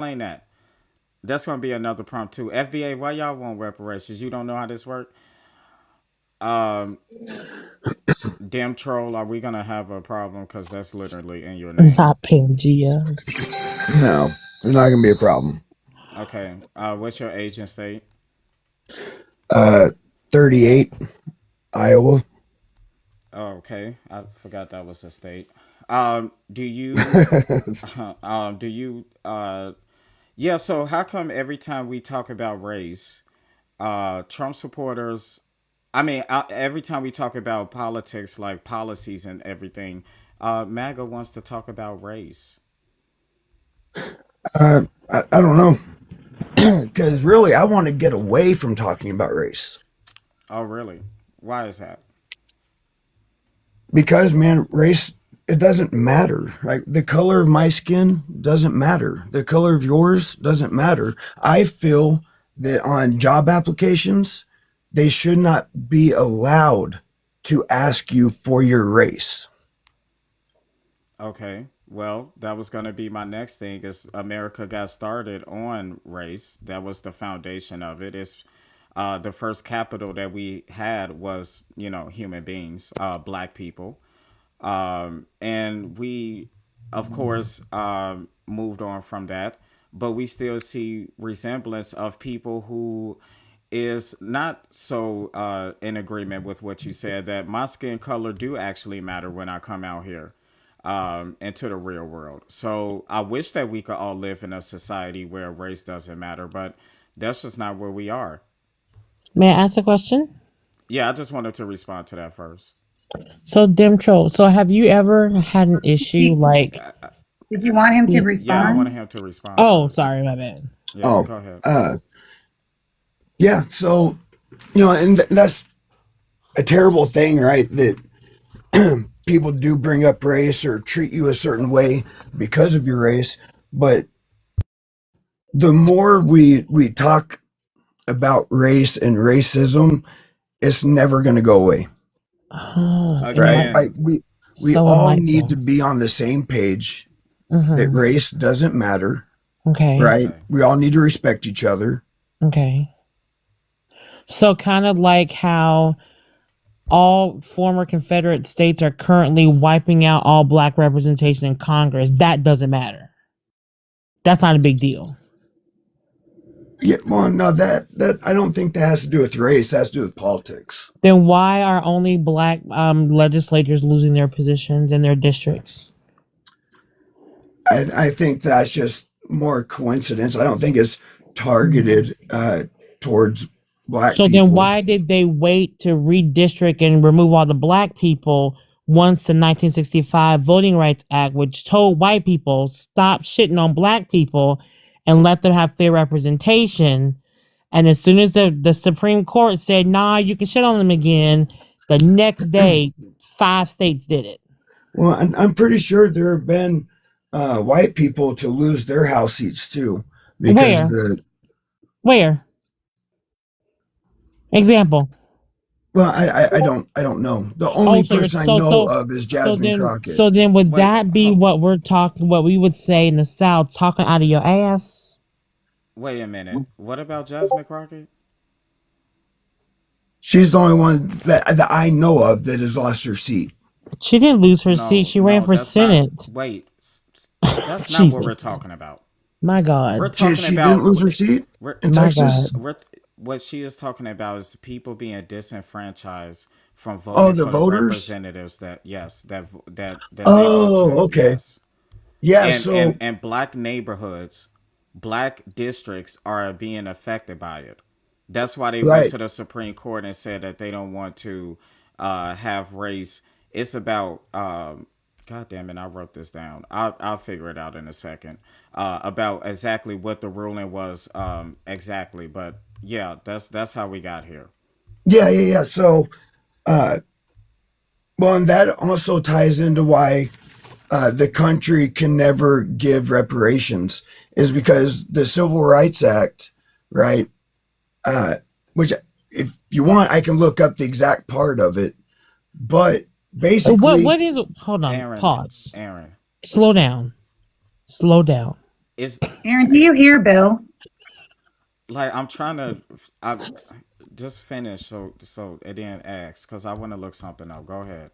explain that. That's gonna be another prompt too. FBA, why y'all want reparations? You don't know how this works. Um, damn troll, are we gonna have a problem? Because that's literally in your name. Not Pangea. No, there's not gonna be a problem. Okay. What's your age and state? Uh, 38, Iowa. Oh, okay, I forgot that was a state. Do you? Do you? Yeah. So how come every time we talk about race, Trump supporters? I mean, every time we talk about politics, like policies and everything, MAGA wants to talk about race. I don't know because really I want to get away from talking about race Oh, really? Why is that? because man, race it doesn't matter. Like the color of my skin doesn't matter. The color of yours doesn't matter. I feel that on job applications, they should not be allowed to ask you for your race. Okay. Well, that was going to be my next thing. Is America got started on race. That was the foundation of it. It's the first capital that we had was, human beings, black people. And we, of course, moved on from that, but we still see resemblance of people who is not so in agreement with what you said, that my skin color do actually matter when I come out here into the real world. So I wish that we could all live in a society where race doesn't matter, but that's just not where we are. May I ask a question? Yeah, I just wanted to respond to that first. So, Demtro, so have you ever had an issue He- like, Did you want him to Yeah, I respond? wanted him to respond oh, first. sorry, my bad. Yeah, Oh, go ahead. yeah. So and that's a terrible thing, right? That people do bring up race or treat you a certain way because of your race, but the more we talk about race and racism, it's never going to go away, Oh, right? Again, We so all need to enlightening. be on the same page that Mm-hmm. race doesn't matter, Okay. right? okay. We all need to respect each other. Okay. So, kind of like how all former Confederate states are currently wiping out all black representation in Congress. That doesn't matter. That's not a big deal. Yeah, well, no, that I don't think that has to do with race. That has to do with politics. Then why are only black legislators losing their positions in their districts? I think that's just more coincidence. I don't think it's targeted towards black So then people. why did they wait to redistrict and remove all the black people once the 1965 Voting Rights Act, which told white people stop shitting on black people and let them have fair representation? And as soon as the Supreme Court said, nah, you can shit on them again, the next day, 5 states did it. Well, I'm pretty sure there have been white people to lose their house seats too because Where? the Where? Example. well, I don't know. The Oh, only so you're person I know of is so Jasmine then Crockett. so then would Wait, that be what we're talking, what we would say in the South, talking out of your ass? wait a minute. What about Jasmine Crockett? She's the only one that I know of that has lost her seat. She didn't lose her seat. No, She ran no, for that's not. Senate. Wait, that's not what we're Jesus. talking about. My We're God. talking She didn't about. lose her seat We're, in My God. Texas. we're what she is talking about is people being disenfranchised from Oh, voting the for the voters. representatives that yes that they Oh, voted, okay. yes. Yeah. And black neighborhoods, black districts are being affected by it. That's why they went Right. to the Supreme Court and said that they don't want to have race. It's about God damn it, I wrote this down. I'll figure it out in a second. About exactly what the ruling was exactly, but yeah, that's how we got here. Yeah. So, well, and that also ties into why the country can never give reparations is because the Civil Rights Act, right? Uh, which, if you want, I can look up the exact part of it. But What basically, is hold on, Aaron, pause. Aaron, Slow down. Slow down. it's Aaron, do you hear Bill? like I'm trying to I just finish so and then ask because I want to look something up. Go ahead.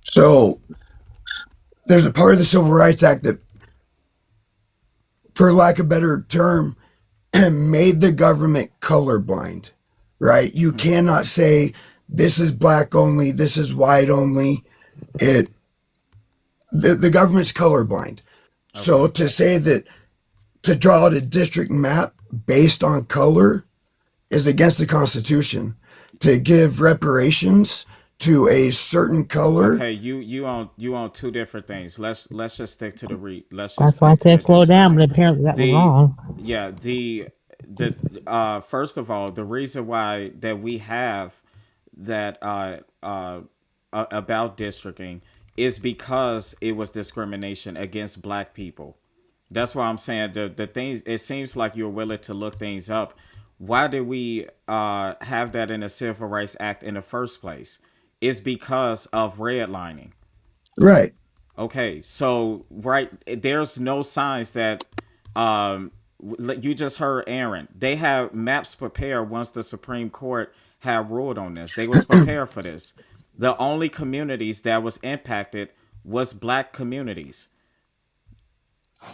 So there's a part of the Civil Rights Act that, for lack of a better term, made the government colorblind, right? You Mm-hmm. cannot say this is black only, this is white only. It the government's colorblind. So Okay. to say that, to draw out a district map based on color is against the Constitution. To give reparations to a certain color, Okay, you on two different things. Let's just stick to the let's just That's why I stick to the said slow down, districts. but apparently that was The wrong. yeah, the first of all, the reason why that we have that about districting is because it was discrimination against black people. That's why I'm saying the things. It seems like you're willing to look things up. Why did we have that in the Civil Rights Act in the first place? It's because of redlining. right? Okay, so right there's no signs that you just heard Aaron. They have maps prepared once the Supreme Court had ruled on this. They was prepared for this. The only communities that was impacted was black communities.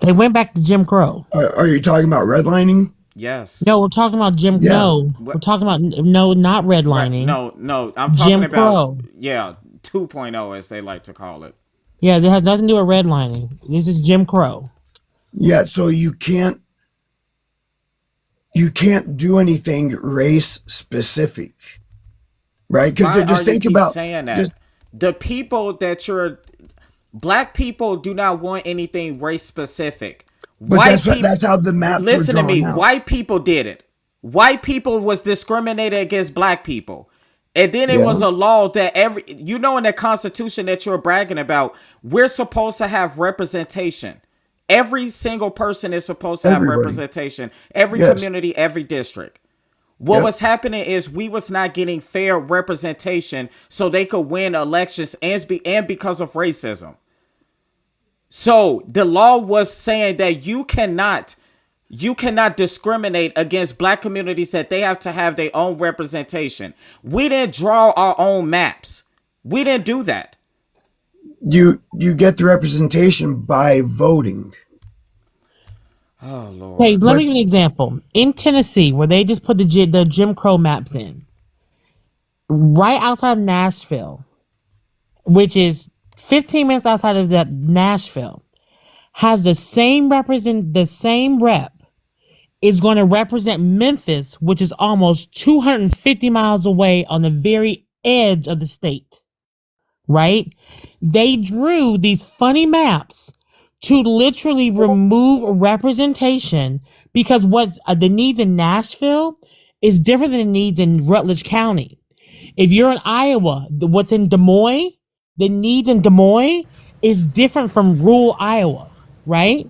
They went back to Jim Crow. Are you talking about redlining? Yes. No, we're talking about Jim. Yeah. No, we're What? talking about no, not Right. redlining. No. I'm talking Jim about Crow. yeah, 2.0 as they like to call it. Yeah, that has nothing to do with redlining. This is Jim Crow. Yeah. So you can't do anything race specific, right? Why Because are just you think keep about saying that? just The people that you're black people do not want anything race specific. but White people that's how the maps were listen to me. drawn out. White people did it. White people was discriminated against black people. And then it was Yeah. a law that in the Constitution that you're bragging about, we're supposed to have representation. Every single person is supposed to have Everybody. representation. Every Yes. community, every district. What Yep. was happening is we was not getting fair representation so they could win elections and because of racism. So the law was saying that you cannot discriminate against black communities, that they have to have their own representation. We didn't draw our own maps. We didn't do that. You get the representation by voting. Oh Hey, Lord. let me But give you an example. In Tennessee, where they just put the Jim Crow maps in, right outside of Nashville, which is 15 minutes outside of that Nashville, has the same rep is going to represent Memphis, which is almost 250 miles away on the very edge of the state, right? They drew these funny maps to literally remove representation because what the needs in Nashville is different than the needs in Rutledge County. If you're in Iowa, what's in Des Moines, the needs in Des Moines is different from rural Iowa, right?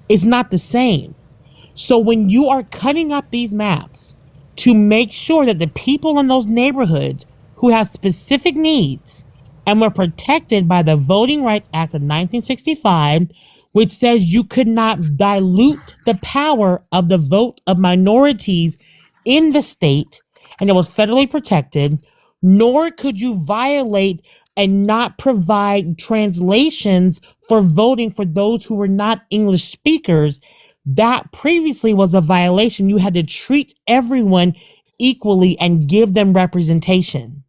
It's not the same. So when you are cutting up these maps to make sure that the people in those neighborhoods who have specific needs and were protected by the Voting Rights Act of 1965, which says you could not dilute the power of the vote of minorities in the state, and it was federally protected, nor could you violate and not provide translations for voting for those who were not English speakers. That previously was a violation. You had to treat everyone equally and give them representation.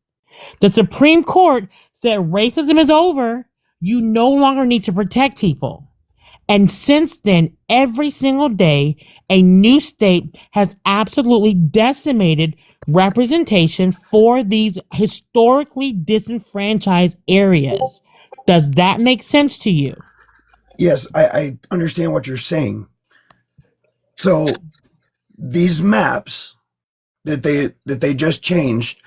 The Supreme Court said racism is over. You no longer need to protect people. And since then, every single day, a new state has absolutely decimated representation for these historically disenfranchised areas. Does that make sense to you? yes, I understand what you're saying. So these maps that they just changed,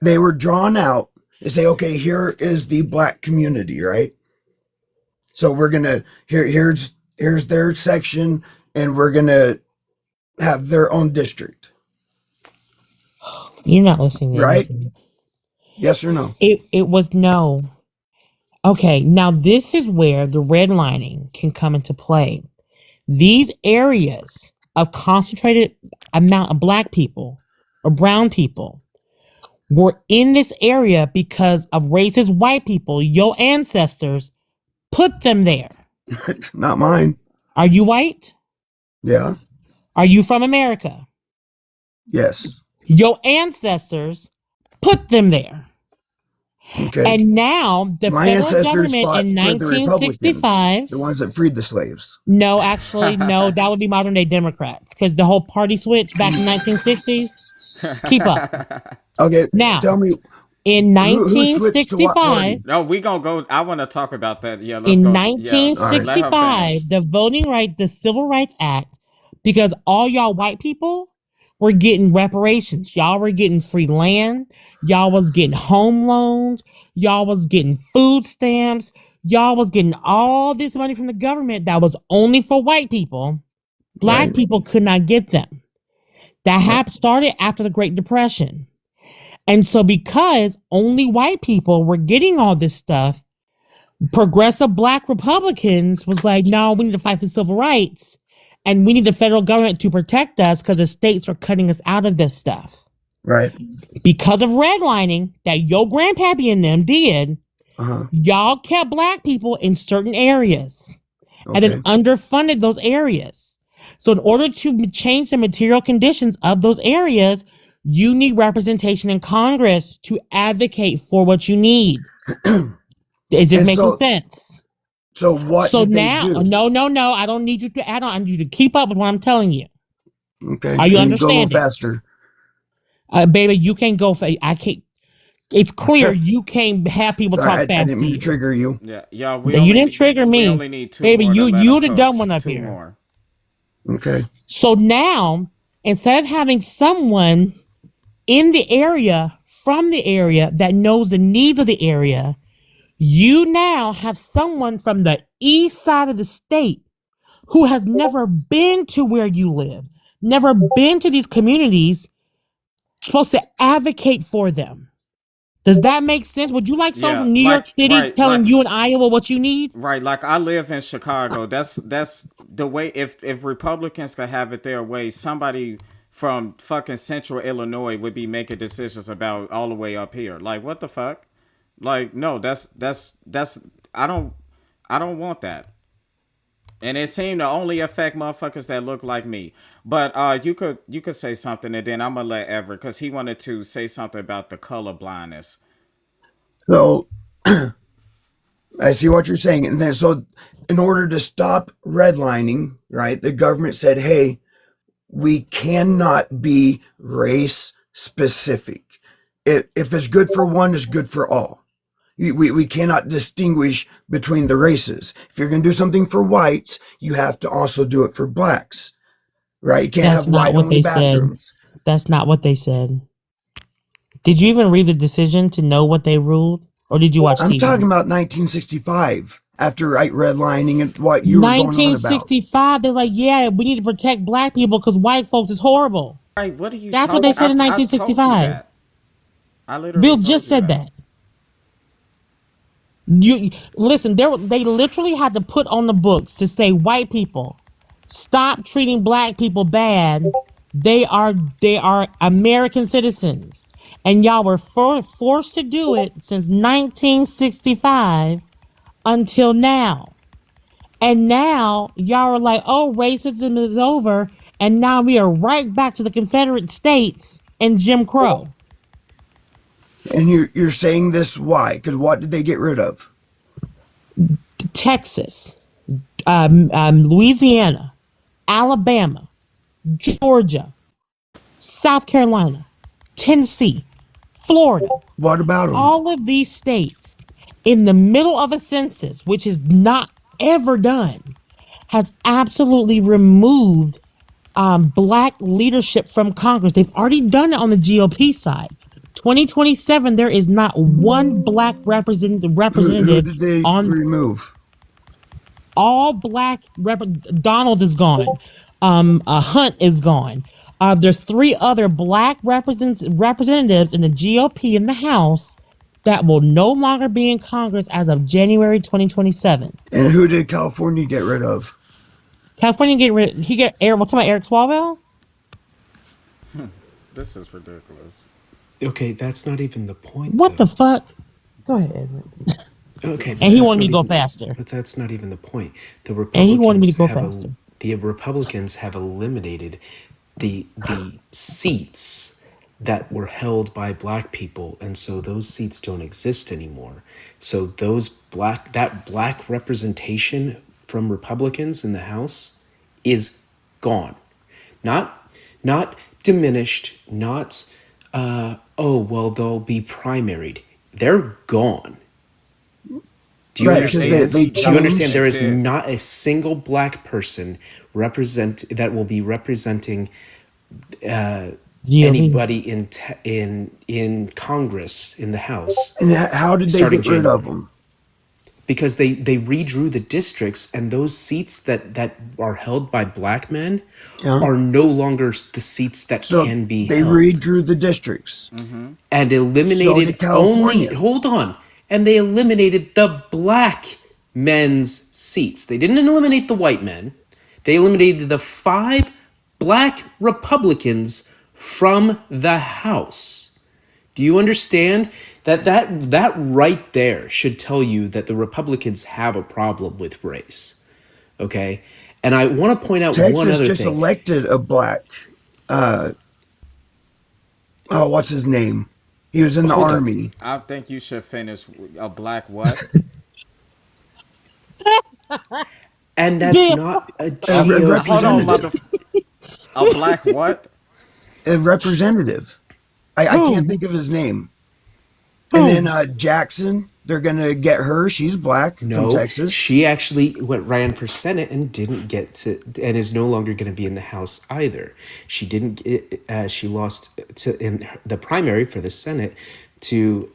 they were drawn out to say, okay, here is the black community, right? So we're gonna here's their section, and we're gonna have their own district, You're not listening to right? anything. Yes or no? It was no. Okay, now this is where the redlining can come into play. These areas of concentrated amount of black people or brown people were in this area because of racist white people. Your ancestors put them there. It's not mine. Are you white? Yeah. Are you from America? Yes. Your ancestors put them there. Okay. And now the My federal ancestors government fought in for the Republicans, 1965. the ones that freed the slaves. No, actually, no, that would be modern day Democrats because the whole party switch back in 1960s. Keep up. Okay. Now, Tell me in who switched to what 1965, party? No, we gonna go. I want to talk about that. Yeah, let's in go. Yeah, let her 1965, finish. the Voting Right, the Civil Rights Act, because all y'all white people were getting reparations. Y'all were getting free land. Y'all was getting home loans. Y'all was getting food stamps. Y'all was getting all this money from the government that was only for white people. Black Right. people could not get them. That started after the Great Depression. And so because only white people were getting all this stuff, progressive black Republicans was like, no, we need to fight for civil rights. And we need the federal government to protect us because the states are cutting us out of this stuff. Right. Because of redlining that your grandpappy and them did, Uh-huh. y'all kept black people in certain areas and Okay. then underfunded those areas. So in order to change the material conditions of those areas, you need representation in Congress to advocate for what you need. Is this And making so- sense? So what So did they now, do? no, I don't need you to add on. I need you to keep up with what I'm telling you. Okay. Are you Can go a little understanding? faster? Baby, you can't go for, I can't, it's clear you can't have people Sorry, talk I fast didn't to mean you. to trigger you. Yeah, yeah. You didn't trigger We me. only need two Baby, more. to let you them the cook. dumb one up Two here. more. Okay. So now, instead of having someone in the area, from the area, that knows the needs of the area, you now have someone from the east side of the state who has never been to where you live, never been to these communities, supposed to advocate for them. Does that make sense? Would you like someone Yeah, from New York City right, telling like you in Iowa what you need? right. Like I live in Chicago. That's the way. If Republicans could have it their way, somebody from fucking Central Illinois would be making decisions about all the way up here. Like what the fuck? Like no, that's I don't want that. And it seemed to only affect motherfuckers that look like me. But you could say something, and then I'm gonna let Everett because he wanted to say something about the color blindness. So I see what you're saying. And then, so in order to stop redlining, right, the government said, hey, we cannot be race specific. If it's good for one, it's good for all. We cannot distinguish between the races. If you're going to do something for whites, you have to also do it for blacks, right? You can't That's have not white what only they said. bathrooms. That's not what they said. Did you even read the decision to know what they ruled? Or did you watch I'm TV? talking about 1965, after redlining and what you were going on about. 1965, they're like, yeah, we need to protect black people because white folks is horrible. Right, what are you? That's what they said in I told you 1965. that. I literally Bill told just you said that. You listen, they literally had to put on the books to say white people, stop treating black people bad. They are American citizens. And y'all were forced to do it since 1965 until now. And now y'all are like, oh, racism is over. And now we are right back to the Confederate States and Jim Crow. And you're saying this why? Because what did they get rid of? Texas, Louisiana, Alabama, Georgia, South Carolina, Tennessee, Florida. What about them? All of these states in the middle of a census, which is not ever done, has absolutely removed black leadership from Congress. They've already done it on the GOP side. 2027, there is not one black representative Who did they on remove? all black. Donald is gone. Hunt is gone. There's three other black representatives in the GOP in the House that will no longer be in Congress as of January 2027. And who did California get rid of? California Eric. We're talking about Eric Swalwell. This is ridiculous. Okay, that's not even the point, What the though. fuck? Go ahead, Edward. Okay, but And he that's wanted me not to go even. faster. But that's not even the point. The And he wanted me Republicans to go have faster. the Republicans have eliminated the seats that were held by black people, and so those seats don't exist anymore. So that black representation from Republicans in the House is gone. Not diminished, not oh well they'll be primaried. They're gone. Do you Right, because understand? they Do you understand? changed. There is Exist. not a single black person that will be representing GOP. anybody in Congress in the House And how did they starting get rid January, of them? because they redrew the districts, and those seats that are held by black men Yeah. are no longer the seats that So can be they held, redrew the districts. and So eliminated did California. hold on, and they eliminated the black men's seats. They didn't eliminate the white men. They eliminated the 5 black Republicans from the House. Do you understand that right there should tell you that the Republicans have a problem with race? Okay? And I want to point out one Texas other just thing. elected a black. Oh, what's his name? He was in the Hold on. army. I think you should finish with a black what? And that's Yeah. not a A GOP. Hold on, representative. a black what? A representative. I can't think of his name. And then Jackson, they're gonna get her. She's black from No, Texas. she actually ran for Senate and didn't get to, and is no longer going to be in the House either. She didn't. She lost in the primary for the Senate to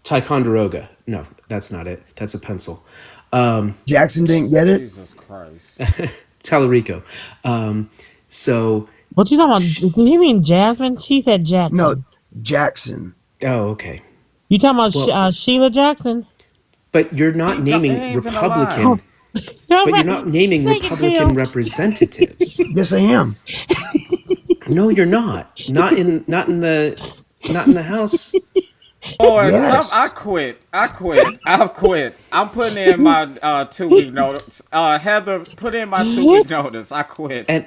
Ticonderoga. No, that's not it. That's a pencil. Jackson didn't get it. Jesus Christ. Tallarico. So, What you talking about? Do you mean Jasmine? She said Jackson. No, Jackson. oh, okay. You talking about Well, Sheila Jackson? but you're not He naming ain't even Republican. alive. But you're not naming Thank you, Republican Bill. representatives. Yes, I am. No, you're not. Not in the House. Boy, Yes. I quit. I'm putting in my 2-week notice. Heather, put in my 2-week notice. I quit. And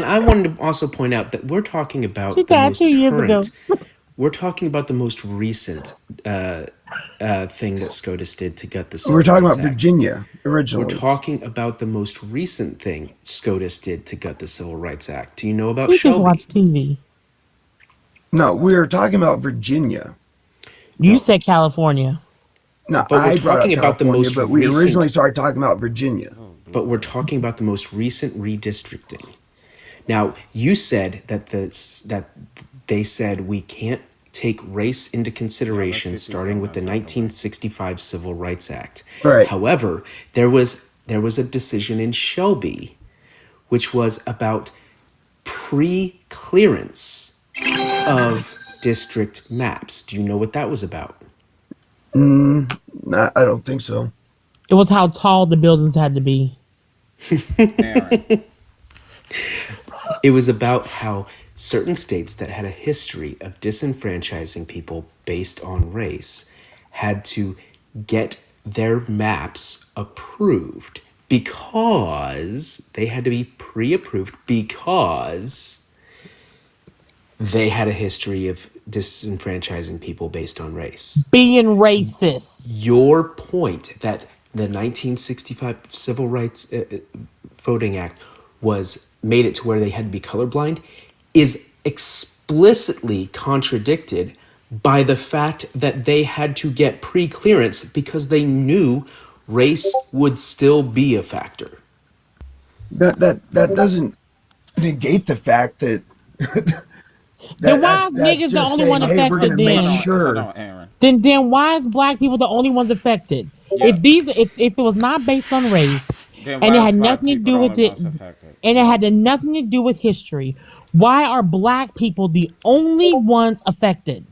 I wanted to also point out that we're talking about She the died most 2 years ago. current. We're talking about the most recent thing that SCOTUS did to gut the Civil We're talking Rights about Act. Virginia We're originally. talking about the most recent thing SCOTUS did to gut the Civil Rights Act. Do you know about You just Shelby? watch TV. No, we were talking about Virginia. You said California. No, But we're I brought up talking about the California, most but we recent- originally started talking about Virginia. But we're talking about the most recent redistricting. Now, you said that they said we can't take race into consideration these starting with the comments out of the way. 1965 Civil Rights Act. Right. However, there was a decision in Shelby which was about pre-clearance of district maps. Do you know what that was about? I don't think so. It was how tall the buildings had to be. Aaron. It was about how certain states that had a history of disenfranchising people based on race had to get their maps approved because they had to be pre-approved because they had a history of disenfranchising people based on race. Being racist. Your point that the 1965 Civil Rights Voting Act made it to where they had to be colorblind is explicitly contradicted by the fact that they had to get pre-clearance because they knew race would still be a factor. That doesn't negate the fact that. Then why is niggas the only one hey, we're affected gonna make then? sure. Hold on, Aaron. Then why is black people the only ones affected? Yeah. If it was not based on race, Then and why it is had black nothing to people do the with only it, ones affected? and it had nothing to do with history, why are black people the only ones affected?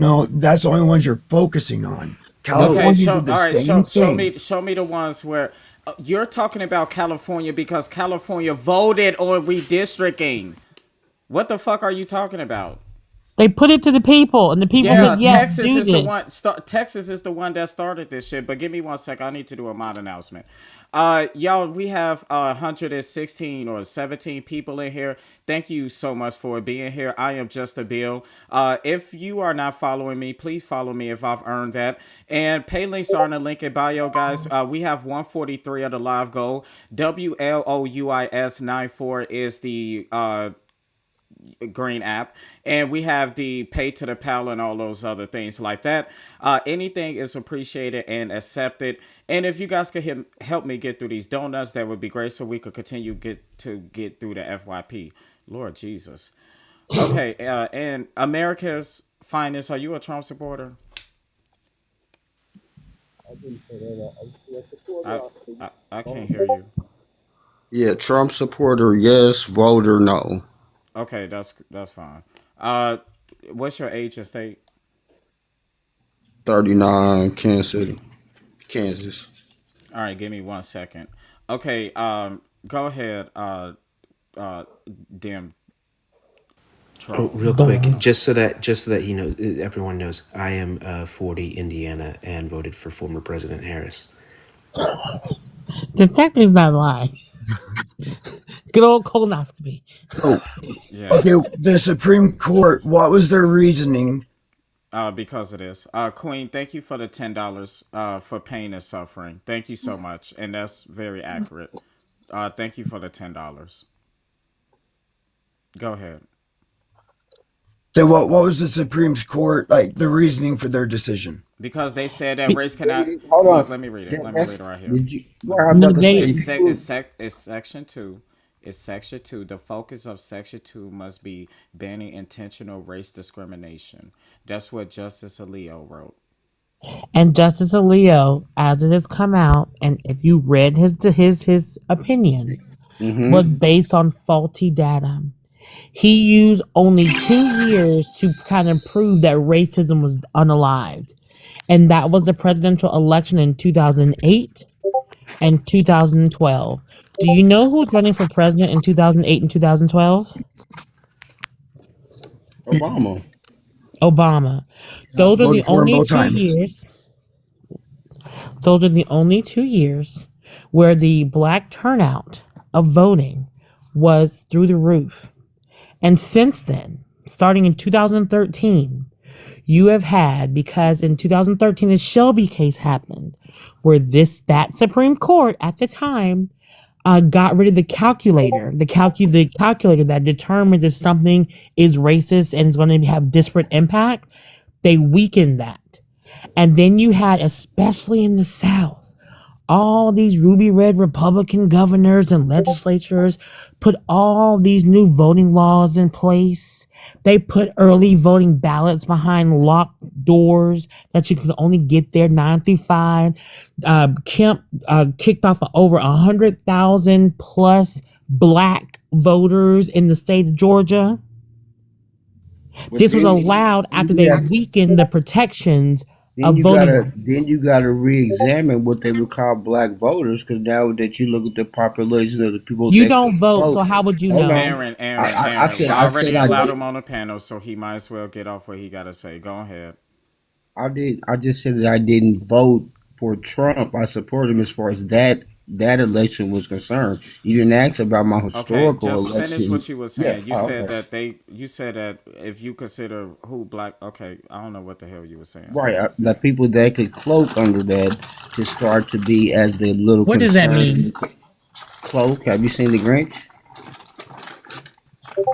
No, that's the only ones you're focusing on. Okay, California show did the all right, same thing. show me the ones where you're talking about California because California voted on redistricting. What the fuck are you talking about? They put it to the people, and the people Yeah, said, yes, Texas do is the this. one. Texas is the one that started this shit. But give me 1 second. I need to do a mod announcement. Y'all, we have 116 or 17 people in here. Thank you so much for being here. I am Just a Bill. If you are not following me, please follow me if I've earned that. And pay links are in the link in bio, guys. We have 143 of the live goal. WLOUIS94 is the green app, and we have the pay to the pal and all those other things like that. Anything is appreciated and accepted, and if you guys could help me get through these donuts, that would be great, so we could continue get through the FYP. Lord Jesus. Okay. And America's Finest, are you a Trump supporter? I can't hear you. Yeah, Trump supporter, yes. Voter, no. Okay, that's fine. What's your age and state? 39, Kansas City, Kansas. All right, give me 1 second. Okay, go ahead. Damn Oh, troll. real quick, just so that he knows, everyone knows, I am 40 Indiana and voted for former President Harris. Detective's not lying. Good old colonoscopy. Oh, Yeah. okay. The Supreme Court, what was their reasoning? Because of this. Queen, thank you for the $10 for pain and suffering. Thank you so much, and that's very accurate. Thank you for the $10. Go ahead. So what was the Supreme Court, like, the reasoning for their decision? Because they said that race cannot. Hold Look, on. let me read it. That- Let me that's- read it right here. Did you? Well, I'm about to say, They- It's section 2. It's section 2. The focus of section 2 must be banning intentional race discrimination. That's what Justice Alito wrote. And Justice Alito, as it has come out, and if you read his opinion, was based on faulty data. He used only 2 years to kind of prove that racism was unalived. And that was the presidential election in 2008 and 2012. Do you know who was running for president in 2008 and 2012? Obama. Obama. Those are the Voted for him only both 2 times. years. Those are the only 2 years where the black turnout of voting was through the roof. And since then, starting in 2013, you have had, because in 2013 the Shelby case happened, where that Supreme Court at the time got rid of the calculator, the calculator that determines if something is racist and is going to have disparate impact. They weakened that. And then you had, especially in the South, all these ruby red Republican governors and legislatures put all these new voting laws in place. They put early voting ballots behind locked doors that you could only get there 9 through 5. Kemp kicked off over 100,000 plus black voters in the state of Georgia. This was allowed after they weakened the protections of voting. Then you gotta re-examine what they would call black voters, because now that you look at the population of the people, You that don't could vote, so how would you Hold know? on. Aaron, I said- we I already said I allowed did. him on the panel, so he might as well get off what he got to say. Go ahead. I did. I just said that I didn't vote for Trump. I supported him as far as that election was concerned. You didn't ask about my Okay, historical just election. finish what you were saying. Yeah, You said okay. you said that if you consider who black. Okay, I don't know what the hell you were saying. Right, the people that could cloak under that to start to be as the little. What does that mean? Cloak. Have you seen The Grinch?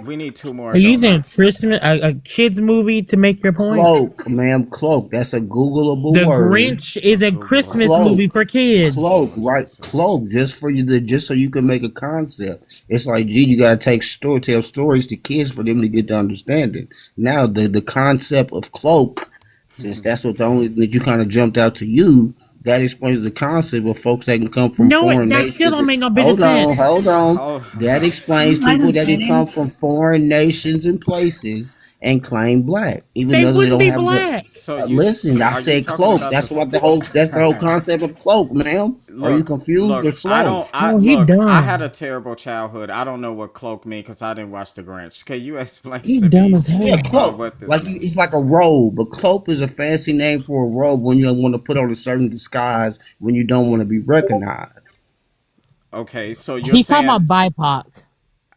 We need 2 more. Are you using donuts. Christmas a kids movie to make your point? Cloak, ma'am. Cloak. That's a Googleable The word. Grinch is a Christmas Cloak. movie for kids. Cloak, right? Cloak, just for you to, just so you can make a concept. It's like, gee, you gotta tell stories to kids for them to get to understand it. Now, the concept of cloak, since that's what the only that you kind of jumped out to you, that explains the concept of folks that can come from No, foreign that nations. still don't make no bit of Hold on, sense. hold on. Oh. That explains people that can come from foreign nations and places and claim black, even They though they wouldn't don't be have the. black. So you Listen, I are you said talking cloak. about That's this? what the whole. That's the whole concept of cloak, ma'am. Are you Look, confused or I slow? don't. I No, he look. I dumb. had a terrible childhood. I don't know what cloak mean because I didn't watch The Grinch. Can you explain He to dumb me as Yeah, hell. cloak. what this Like it's like a means? robe. A cloak is a fancy name for a robe when you want to put on a certain disguise when you don't want to be recognized. Okay, so you're He talking saying. about BIPOC.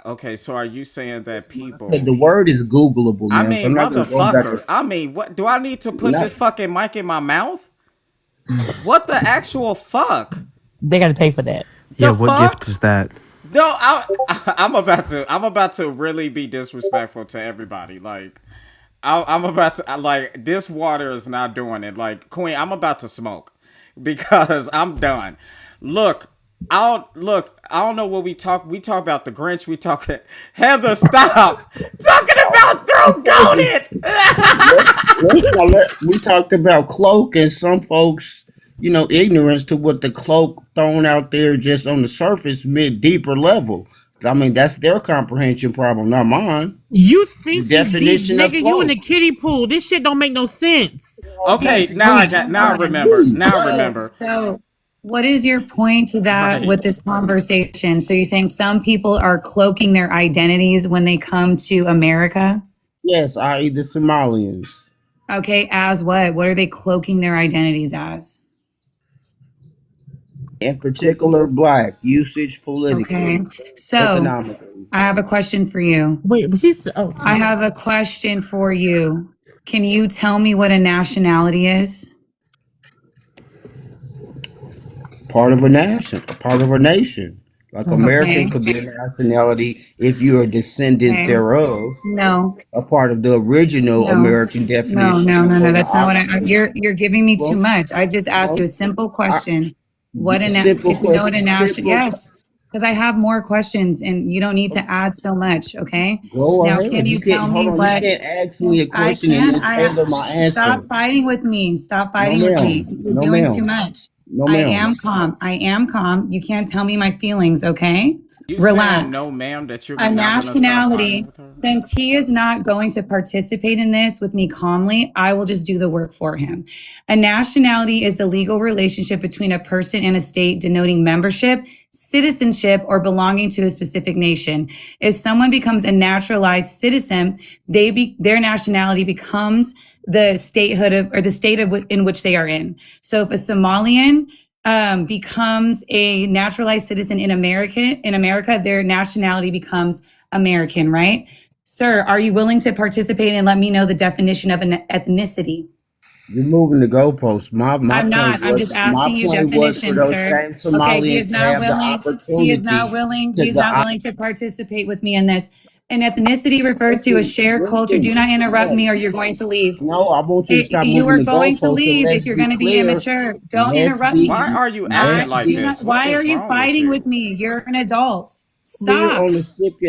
Okay, so are you saying that The people? the word is Googleable, I ma'am. So mean, I'm not gonna go back. motherfucker. I mean, what do I need to put Not this fucking mic in my mouth? What the actual fuck? They gotta pay for that. Yeah, The what gift fuck? is that? No, I'm about to really be disrespectful to everybody. Like, I'm about to like this water is not doing it. Like, Queen, I'm about to smoke because I'm done. Look, I don't know what we talk. We talk about the Grinch. We talk. Heather, stop talking about throat goaded. we talked about cloak and some folks, ignorance to what the cloak thrown out there just on the surface meant deeper level. I mean, that's their comprehension problem, not mine. You The think you deep, definition of nigga? You in cloak. the kiddie pool. This shit don't make no sense. Okay, now I got. Now I remember. Now I remember. So, what is your point to that Right. with this conversation? So, you're saying some people are cloaking their identities when they come to America? Yes, i.e. the Somalians. Okay, as what? What are they cloaking their identities as? In particular, black, usage Okay, politically, so economically. I have a question for you. Wait, but he's I have a question for you. Can you tell me what a nationality is? Part of a nation, part of a nation. Like American Okay. could be a nationality if you're a descendant Okay. thereof, No, a part of the original No. American no, definition. no, no, or no. the That's not what Oxford. you're giving me too Well, much. I just asked you a simple question. What a simple if you know what a question. national? Simple. Yes, because I have more questions, and you don't need to add so much. Okay. Go Now, ahead. can you tell Hold me on. what? You can't ask me a I question and can. then tailor my Stop answer. fighting with me. Stop No, fighting with me. ma'am. You're No, doing ma'am. too much. No, I ma'am. am calm. I am calm. You can't tell me my feelings. Okay. You saying Relax. no, ma'am, that you're A not gonna stop fighting nationality, with her? since he is not going to participate in this with me calmly, I will just do the work for him. A nationality is the legal relationship between a person and a state denoting membership, citizenship, or belonging to a specific nation. If someone becomes a naturalized citizen, their nationality becomes the statehood of, or the state of in which they are in. So if a Somalian becomes a naturalized citizen in America, their nationality becomes American, right? Sir, are you willing to participate and let me know the definition of an ethnicity? You're moving the goalposts. My I'm point not. I'm was just asking you for definitions, those sir. same Okay, he Somalians is to not have the willing. opportunity He is not willing. to He is not willing to participate with me in this. An ethnicity refers to a shared culture. Do not interrupt me or you're going to leave. No, I want you to stop You moving are the going to goalposts. And leave let's if you're be going to be clear. immature. Don't Let's interrupt be. me. Why are you I acting like do this? not. What Why is are you wrong with fighting you? with me? You're an adult. Clear Stop. on the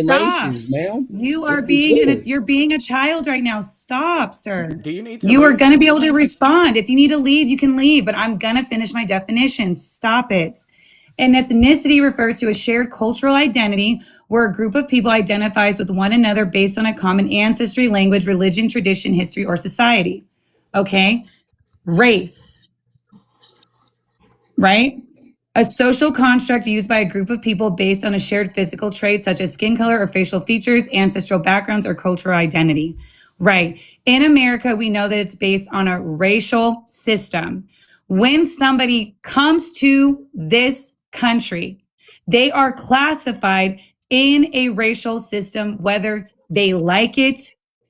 Stop. stipulations, ma'am. You are Let's be clear. you're being a child right now. Stop, sir. Do you need to You are leave? going to be able to respond. If you need to leave, you can leave, but I'm going to finish my definition. Stop it. An ethnicity refers to a shared cultural identity where a group of people identifies with one another based on a common ancestry, language, religion, tradition, history, or society. Okay? Race, right? A social construct used by a group of people based on a shared physical trait such as skin color or facial features, ancestral backgrounds, or cultural identity. Right. In America, we know that it's based on a racial system. When somebody comes to this country, they are classified in a racial system, whether they like it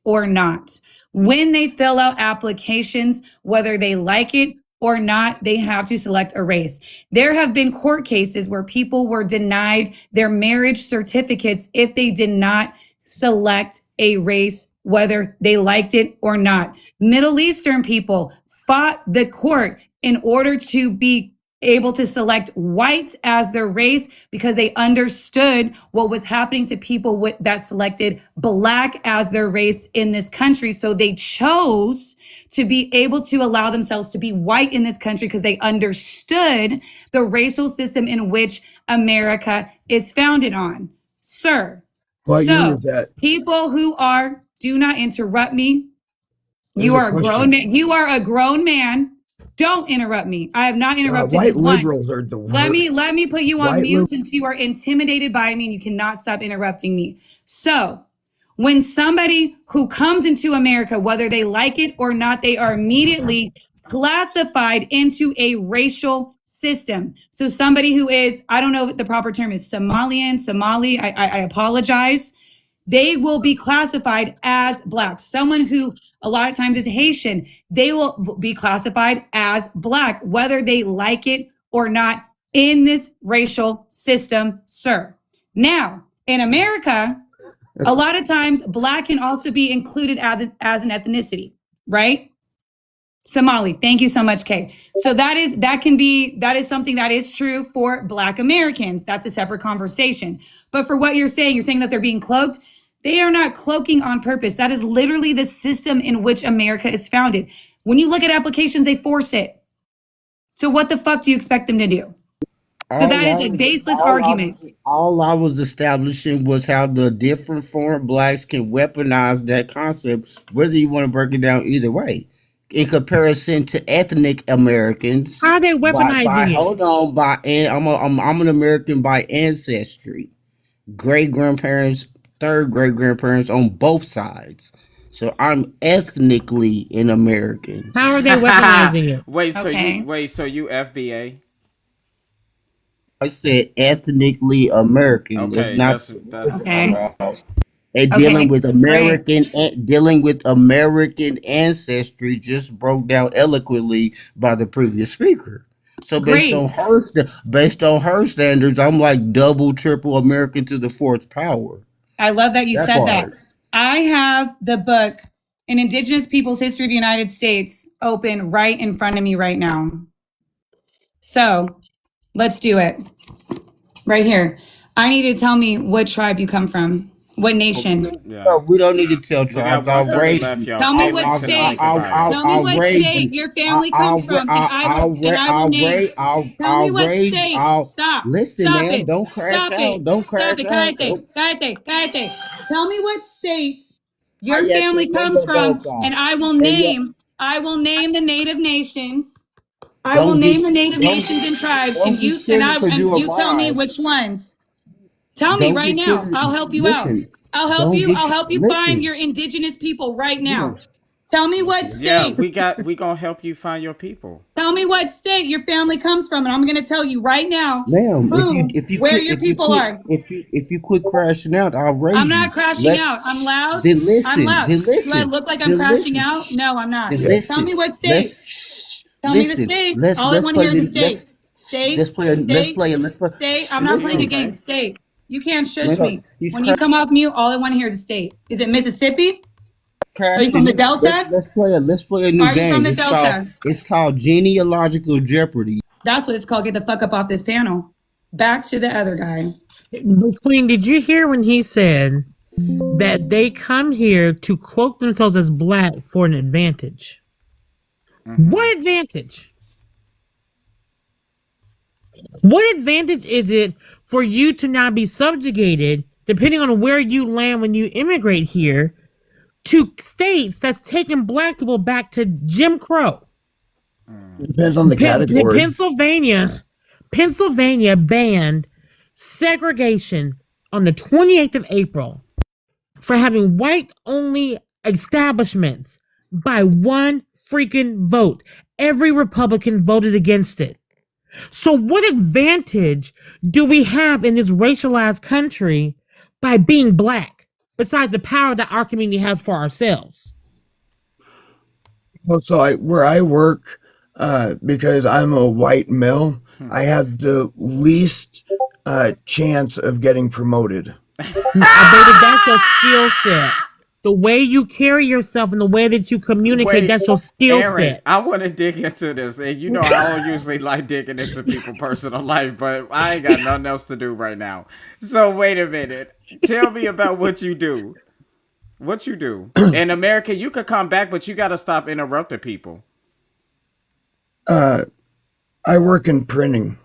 or not. When they fill out applications, whether they like it or not, they have to select a race. There have been court cases where people were denied their marriage certificates if they did not select a race, whether they liked it or not. Middle Eastern people fought the court in order to be able to select white as their race because they understood what was happening to people that selected black as their race in this country. So they chose to be able to allow themselves to be white in this country because they understood the racial system in which America is founded on. Sir, Well, I agree so with that. people who are Do not interrupt me. There's You a are a grown question. man. You are a grown man. Don't interrupt me. I have not interrupted White you once. liberals are the worst. Let me put you on White mute lib- since you are intimidated by me and you cannot stop interrupting me. So, when somebody who comes into America, whether they like it or not, they are immediately classified into a racial system. So somebody who is, I don't know what the proper term is, Somali, I apologize. They will be classified as Black. Someone who a lot of times is Haitian, they will be classified as Black, whether they like it or not in this racial system, sir. Now, in America, a lot of times Black can also be included as an ethnicity, right? Somali. Thank you so much, Kay. So that is something that is true for Black Americans. That's a separate conversation. But for what you're saying that they're being cloaked. They are not cloaking on purpose. That is literally the system in which America is founded. When you look at applications, they force it. So what the fuck do you expect them to do? So that is a baseless argument. All I was establishing was how the different foreign blacks can weaponize that concept, whether you want to break it down either way. In comparison to ethnic Americans, How are they weaponizing it? hold on, I'm an American by ancestry, great grandparents, third great grandparents on both sides. So I'm ethnically an American. How are they weaponizing it? Wait, so Okay. you FBA? I said ethnically American. It's Okay, not that's Okay. and Okay, dealing with great. American ancestry, just broke down eloquently by the previous speaker. So Great. based on her standards, I'm like double, triple American to the fourth power. I love that you That said that. part. I have the book, An Indigenous People's History of the United States, open right in front of me right now. So let's do it. Right here. I need you to tell me what tribe you come from. What nation? yeah. No, we don't need to tell We got tribes. I'll 130 raise left, you. y'all. Tell me Eight what minutes and state. think about it. Tell me what state your family comes from, and I will name. Tell me what state. Stop. Listen, Stop man, it. don't crash Stop out. it. Don't Stop crash it. out. Cállate. Tell me what state your Cállate, family comes from, boca. and I will Ella- name the native nations. I Don't will get- name the native don't- nations and tribes, don't and be you silly 'cause you and you tell me alive. which ones. Tell me Don't right get now. silly. I'll help you Listen, out. I'll help don't you. get- I'll help you listen. find your indigenous people right now. Yeah. Tell me what Yeah, state. we gonna help you find your people. Tell me what state your family comes from, and I'm going to tell you right now, Ma'am, boom, where your people are. if you quit crashing out, I'll raise I'm you. not crashing out. I'm loud. Then listen. I'm loud. Then listen. Do I look like I'm then crashing listen. out? No, I'm not. Then Yeah. listen. Tell me what state. Let's- Tell me the listen. state. Let's- All I let's want to hear play is the the- state. State. Let's play. Let's play. State. I'm not playing a Okay. game. State. You can't shush Man, me. he's When you come off mute, all I want to hear is a state. Is it Mississippi? Are you from the Delta? Let's play a new Are you game. from the Delta? It's called genealogical Jeopardy. That's what it's called. Get the fuck up off this panel. Back to the other guy. Queen, did you hear when he said that they come here to cloak themselves as Black for an advantage? What advantage? What advantage is it for you to not be subjugated, depending on where you land when you immigrate here, to states that's taking Black people back to Jim Crow? Depends on the category. Pennsylvania banned segregation on the 28th of April for having white-only establishments by one freaking vote. Every Republican voted against it. So what advantage do we have in this racialized country by being Black, besides the power that our community has for ourselves? So where I work, because I'm a white male, I have the least chance of getting promoted. Baby, that's your skill set. The way you carry yourself and the way that you communicate, Wait, that's your skill Aaron, set. I want to dig into this, and you know I don't usually like digging into people's personal life, but I ain't got nothing else to do right now. So wait a minute. Tell me about what you do. What you do in America? You could come back, but you got to stop interrupting people. I work in printing.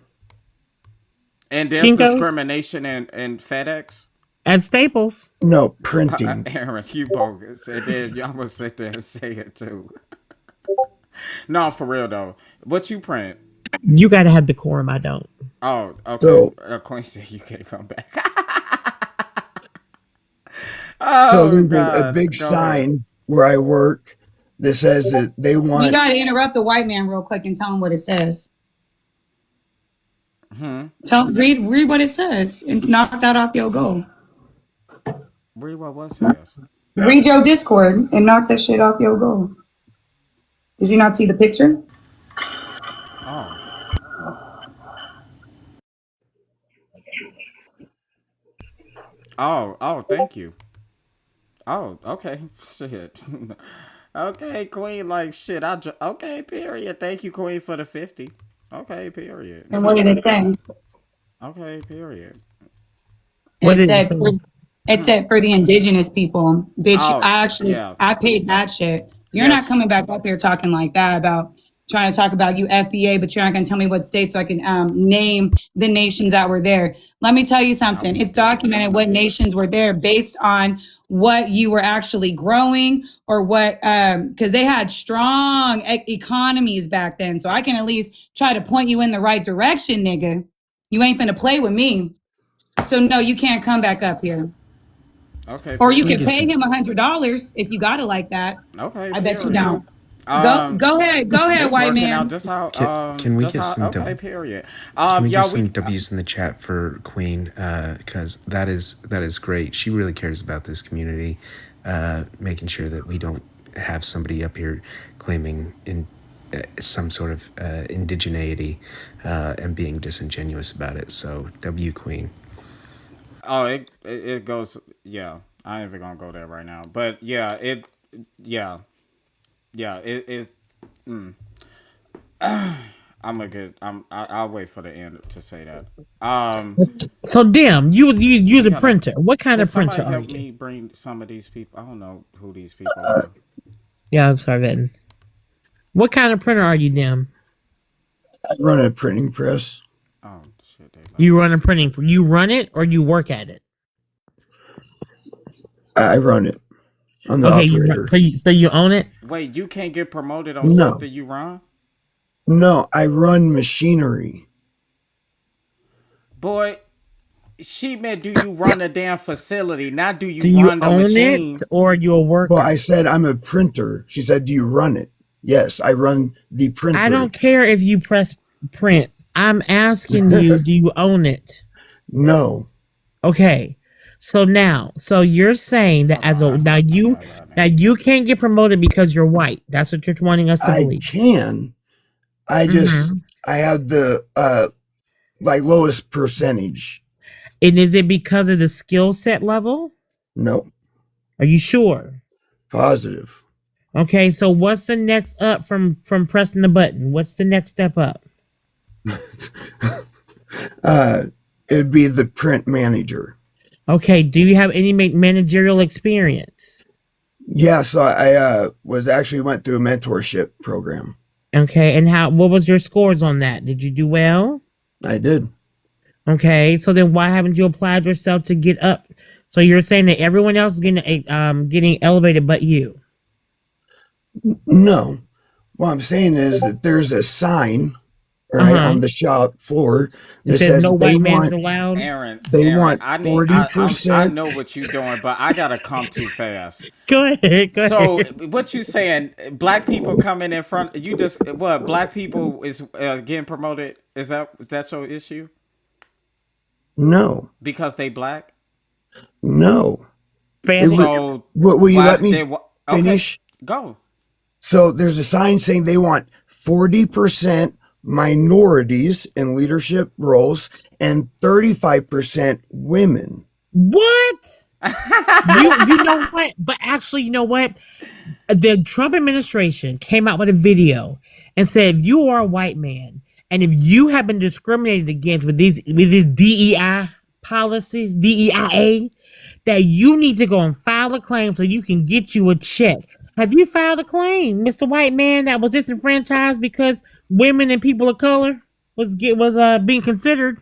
And there's Kinko? discrimination in FedEx. At Staples. No, printing. Aaron, you bogus. And then y'all gonna sit there and say it too. No, for real though. What you print? You gotta have decorum. I don't. Oh, okay. So- Queen said you can't come back. So Oh, there's a God. big Go ahead. sign where I work that says that they You want. got to interrupt the white man real quick and tell him what it says. Read what it says and knock that off your goal. Read what says. Read your Discord and knock that shit off your goal. Did you not see the picture? Oh. Oh, thank you. Oh, okay. Shit. Okay, Queen, like shit. Okay, period. Thank you, Queen, for the 50. Okay, period. And what did it say? Okay, period. What It did said it say? it said for the indigenous people. Bitch, Oh, I yeah. paid that shit. You're Yes. not coming back up here talking like that about trying to talk about you FBA, but you're not going to tell me what state so I can name the nations that were there. Let me tell you something. It's documented what nations were there based on what you were actually growing or what, because they had strong economies back then. So I can at least try to point you in the right direction, nigga. You ain't finna play with me. So no, you can't come back up here. Okay. Or you period. could pay him $100 if you got it like that. Okay. I bet you period. don't. Go ahead, It's white working man. out just how. Can we just get how, some okay, W- period. Can we Y'all, get some W's in the chat for Queen? Because that is great. She really cares about this community, making sure that we don't have somebody up here claiming some sort of indigeneity and being disingenuous about it. So W Queen. Oh, it goes. Yeah, I ain't even gonna go there right now. But yeah, I'll wait for the end to say that. So damn, you use a Can I- printer. What kind Can of printer somebody are help you? me bring some of these people? I don't know who these people are. Yeah, I'm sorry, Venton. What kind of printer are you, damn? I run a printing press. Oh shit, they left. You run a printing. You run it or you work at it? I run it. I'm the Okay, operator. so you own it. Wait, you can't get promoted on No. something you run? No, I run machinery. Boy, she meant do you run a damn facility, not do you Do you run the own machine? it or you a worker? Well, I said I'm a printer. She said, "Do you run it?" Yes, I run the printer. I don't care if you press print. I'm asking you, do you own it? No. Okay. So you're saying that now you can't get promoted because you're white. That's what you're wanting us to I believe. can. I just I have the lowest percentage. And is it because of the skill set level? No. Are you sure? Positive. Okay, so what's the next up from pressing the button? What's the next step up? It'd be the print manager. Okay, do you have any managerial experience? Yeah, so I went through a mentorship program. Okay, and what was your scores on that? Did you do well? I did. Okay, so then why haven't you applied yourself to get up? So you're saying that everyone else is getting elevated but you? No. What I'm saying is that there's a sign right on the shop floor It that says no they white man want allowed. Aaron, they want I 40%. know what you're doing, but I gotta come too fast. Go ahead. So what you saying? Black people coming in front? You just what? Black people is getting promoted? Is that your issue? No. Because they black? No. Family. So Will you why let me they finish? Okay, go. So there's a sign saying they want 40% minorities in leadership roles and 35% women. What? you know what? But actually, you know what? The Trump administration came out with a video and said, if you are a white man and if you have been discriminated against with these DEI policies, DEIA, that you need to go and file a claim so you can get you a check. Have you filed a claim, Mr. White Man, that was disenfranchised because women and people of color was being considered?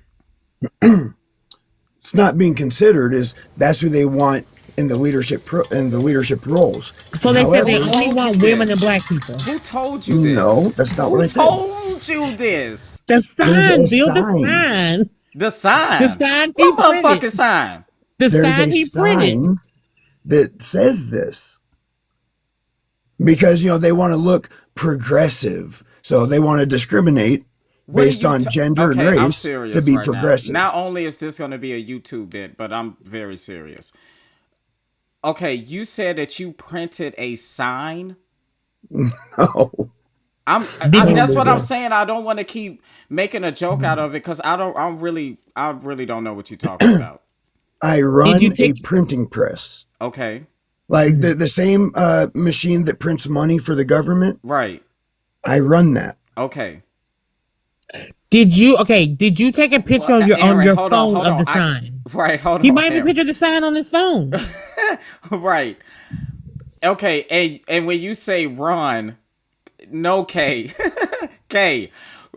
it's not being considered is that's who they want in the leadership roles. So they said they However, only want women and black people. Who told you this? no, that's not what I Who said. told you this? The There's sign, a Bill, the sign. sign. The sign. The sign he What printed. motherfucking sign? The There's sign a he printed. sign that says this because they want to look progressive, so they want to discriminate What are based you on ta- gender okay, and I'm race serious to be right now. progressive. Not only is this going to be a YouTube bit, but I'm very serious. Okay, you said that you printed a sign. No. That's what I'm no. saying. I don't want to keep making a joke out of it because I really don't know what you're talking about. I run you a take- printing press, Okay, like the same machine that prints money for the government. right. I run that. Okay. Did you take a picture on your Aaron, phone of the sign? Right, hold He on. might have a Aaron. picture of the sign on his phone. Right. Okay, and when you say run, no K. K.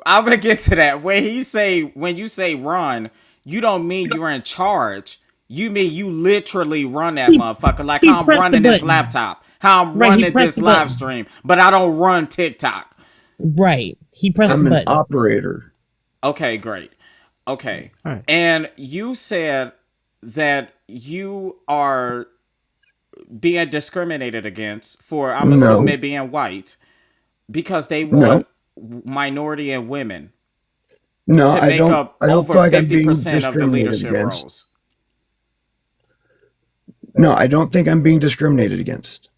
I'm gonna get to that. When you say run, you don't mean you're in charge. You mean you literally run that motherfucker like he how I'm pressed the running this button. laptop. How I'm Right, he running pressed this the live button. stream. But I don't run TikTok. Right. He pressed I'm the an button. operator. Okay, great. Okay. All right. And you said that you are being discriminated against for, I'm No. assuming, being white because they want minority and women No, to I make don't. up I don't over feel like I'm being 50% of the discriminated leadership against. roles. No, I don't think I'm being discriminated against.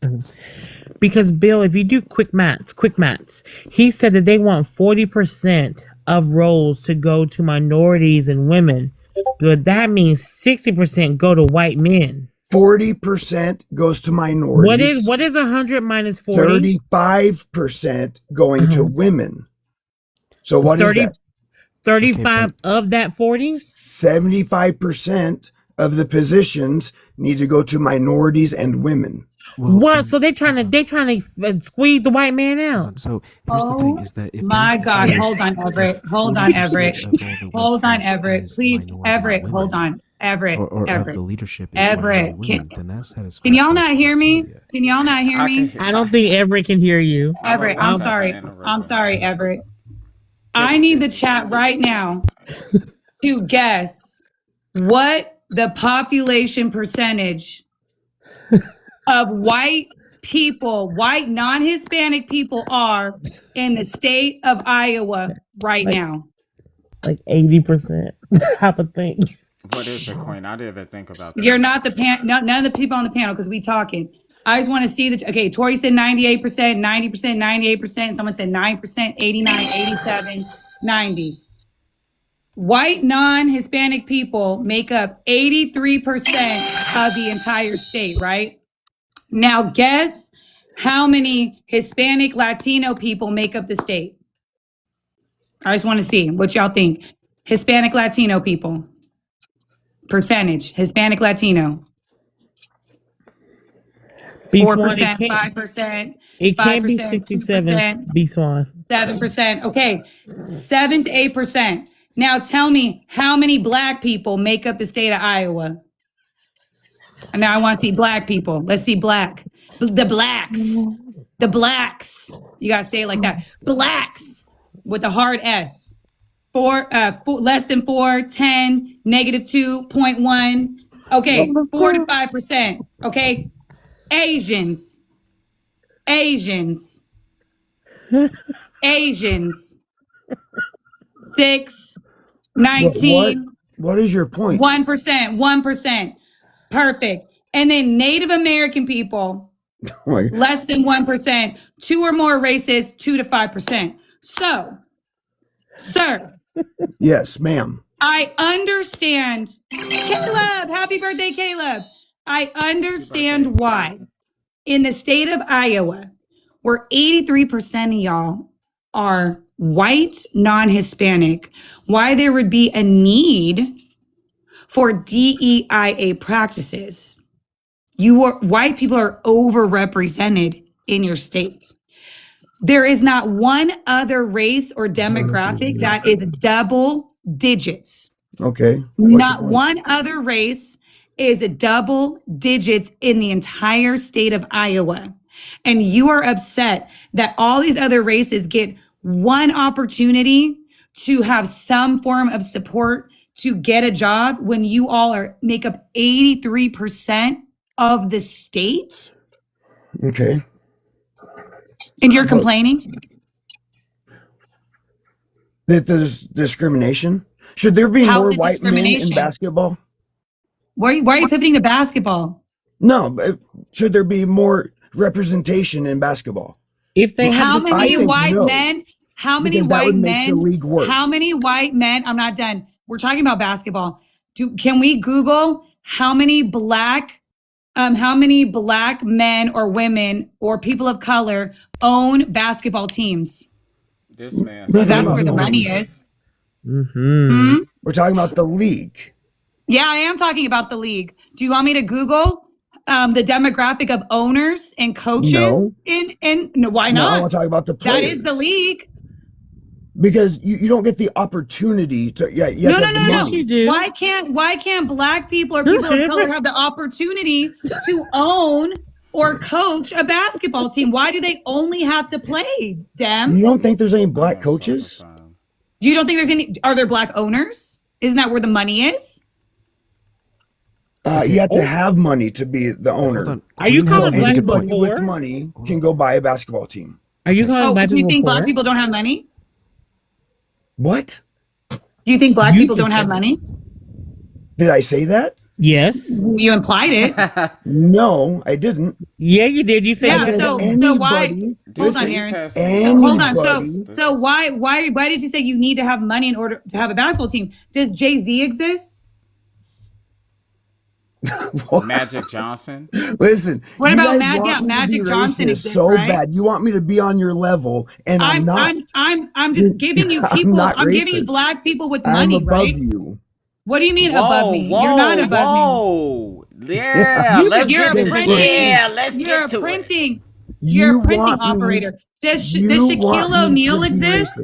Because Bill, if you do quick maths, he said that they want 40% of roles to go to minorities and women. But that means 60% go to white men. 40% goes to minorities. What is 100 minus 40? 35% going to women. So what is 30 that? 35 of that 40? 75% of the positions need to go to minorities and women. Well, What? So they're trying to squeeze the white man out. So here's the thing: is that if My they God, had hold on, Everett. Hold 40% on, Everett. of all the Hold on, workforce Everett. as Please, minority Everett, women, hold on. Everett, or of Everett. the leadership is Everett, minority women, then that satisfies. Can y'all both not hear me? criteria. Can y'all not hear I me? can- I don't think Everett can hear you. Everett, I'm I'm a sorry. fan of I'm Rizzo. sorry, Everett. I need the chat right now to guess what the population percentage of white people, white non-Hispanic people are in the state of Iowa right now. Like 80%. I would think. What is it, Queen? I didn't even think about that. You're not none of the people on the panel because we talking. I just want to see okay, Tori said 98%, 90%, 98%. Someone said 9%, 89, 87, 90. White non-Hispanic people make up 83% of the entire state, right? Now guess how many Hispanic Latino people make up the state? I just want to see what y'all think. Hispanic Latino people. Percentage, Hispanic Latino. B 4%, Swan, it can't, 5%, it can't be 5%, 67. 2%. B Swan. 7%. Okay, 7 to 8%. Now tell me how many black people make up the state of Iowa? And now I want to see black people. Let's see black. The blacks. The blacks. You gotta say it like that. Blacks with a hard S. Less than 4, 10, negative 2.1. Okay, 4 to 5%. Okay, Asians. 6, 19, What is your point? 1%. Perfect. And then Native American people, Like, less than 1%, 2 or more races, 2 to 5%. So, sir, yes, ma'am. I understand. Caleb, happy birthday, Caleb. I understand why in the state of Iowa, where 83% of y'all are white, non-Hispanic, why there would be a need for DEIA practices. White people are overrepresented in your state. There is not one other race or demographic that is double digits. Okay. Not one other race is double digits in the entire state of Iowa. And you are upset that all these other races get one opportunity to have some form of support to get a job when you all make up 83% of the state, Okay. and you're complaining? That there's discrimination. Should there be How more is it white men in discrimination? basketball? Why are you pivoting to basketball? No, but should there be more representation in basketball? If they How have, many think white no, men? How many because that white would make the men? league worse. How many white men? I'm not done. We're talking about basketball. Can we Google how many black men or women or people of color own basketball teams? This man. Because that's about where the the money league. is. Mhm. We're talking about the league. Yeah, I am talking about the league. Do you want me to Google the demographic of owners and coaches? No, why No, I not? want to talk about the players. That is the league. Because you don't get the opportunity to. Yeah, you No, have to no, have no, the no. money. You do. Why can't black people or people of color have the opportunity to own or coach a basketball team? Why do they only have to play, Dem? You don't think there's any black coaches? You don't think there's any? Are there black owners? Isn't that where the money is? You have to have money to be the owner. Hold on. Are you Queen has calling a really black good people point. Anybody with poor? money can go buy a basketball team. Are you calling Oh, black do you people think poor? black people don't have money? What? Do you think black You people just don't have said money? Did I say that? Yes. You implied it. No, I didn't. Yeah, you did. You said Yeah, said so why? anybody- Hold on, listen, Aaron. Hold on. anybody- So why did you say you need to have money in order to have a basketball team? Does Jay-Z exist? Magic Johnson. Listen. What you about guys want me to Magic be Johnson racist exists, so right? bad. You want me to be on your level, and I'm not. I'm just giving you I'm people. not I'm giving you racist. black people with I'm money, above right? you. What do you mean above me? You're not above me. Whoa. Yeah, let's You're get to printing. Yeah, let's You're get a to it. printing. You're a printing operator. Does Shaquille O'Neal exist?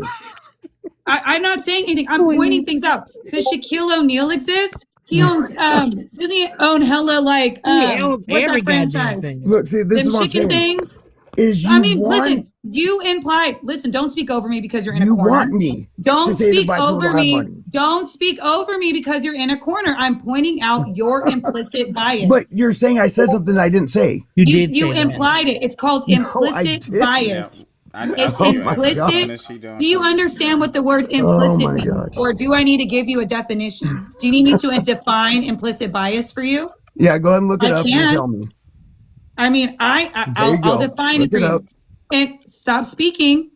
I'm not saying anything. I'm pointing things out. Does Shaquille O'Neal exist? He owns doesn't he own hella like owns what's every that goddamn franchise? thing. Look, see, this Them is what I'm chicken saying. things. Is you I mean, want, listen, you implied, listen, don't speak over me because you're in a you corner. want me Don't to say that speak black people over don't have me. money. Don't speak over me because you're in a corner. I'm pointing out your implicit bias. But you're saying I said something I didn't say. You did. You say that. implied it. It's called No, I implicit didn't. bias. It's Oh my implicit. Do you understand what the word Oh implicit my means? gosh. Or do I need to give you a definition? Do you need me to define implicit bias for you? Yeah, go ahead and look it I up can. and tell me. I mean, I'll go. define Look it for it you. up. And stop speaking.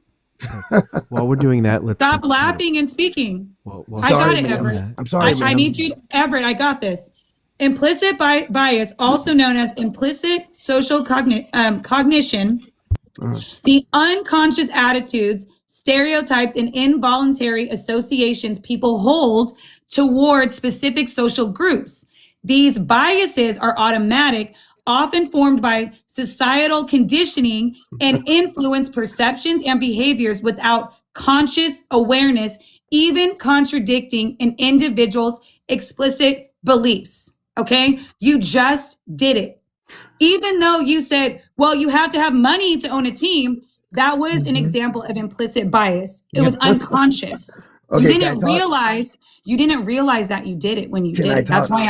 While we're doing that, let's Stop let's, laughing and speaking. Well, I got Sorry, it, ma'am. Everett. I'm sorry, I ma'am. need you, Everett. I got this. Implicit bias, also known as implicit social cognition, the unconscious attitudes, stereotypes, and involuntary associations people hold towards specific social groups. These biases are automatic, often formed by societal conditioning, and influence perceptions and behaviors without conscious awareness, even contradicting an individual's explicit beliefs. Okay? You just did it. Even though you said, well, you have to have money to own a team, that was an example of implicit bias. It was unconscious. Okay, You can I didn't talk? realize that you did it when you Can did I it. That's talk? why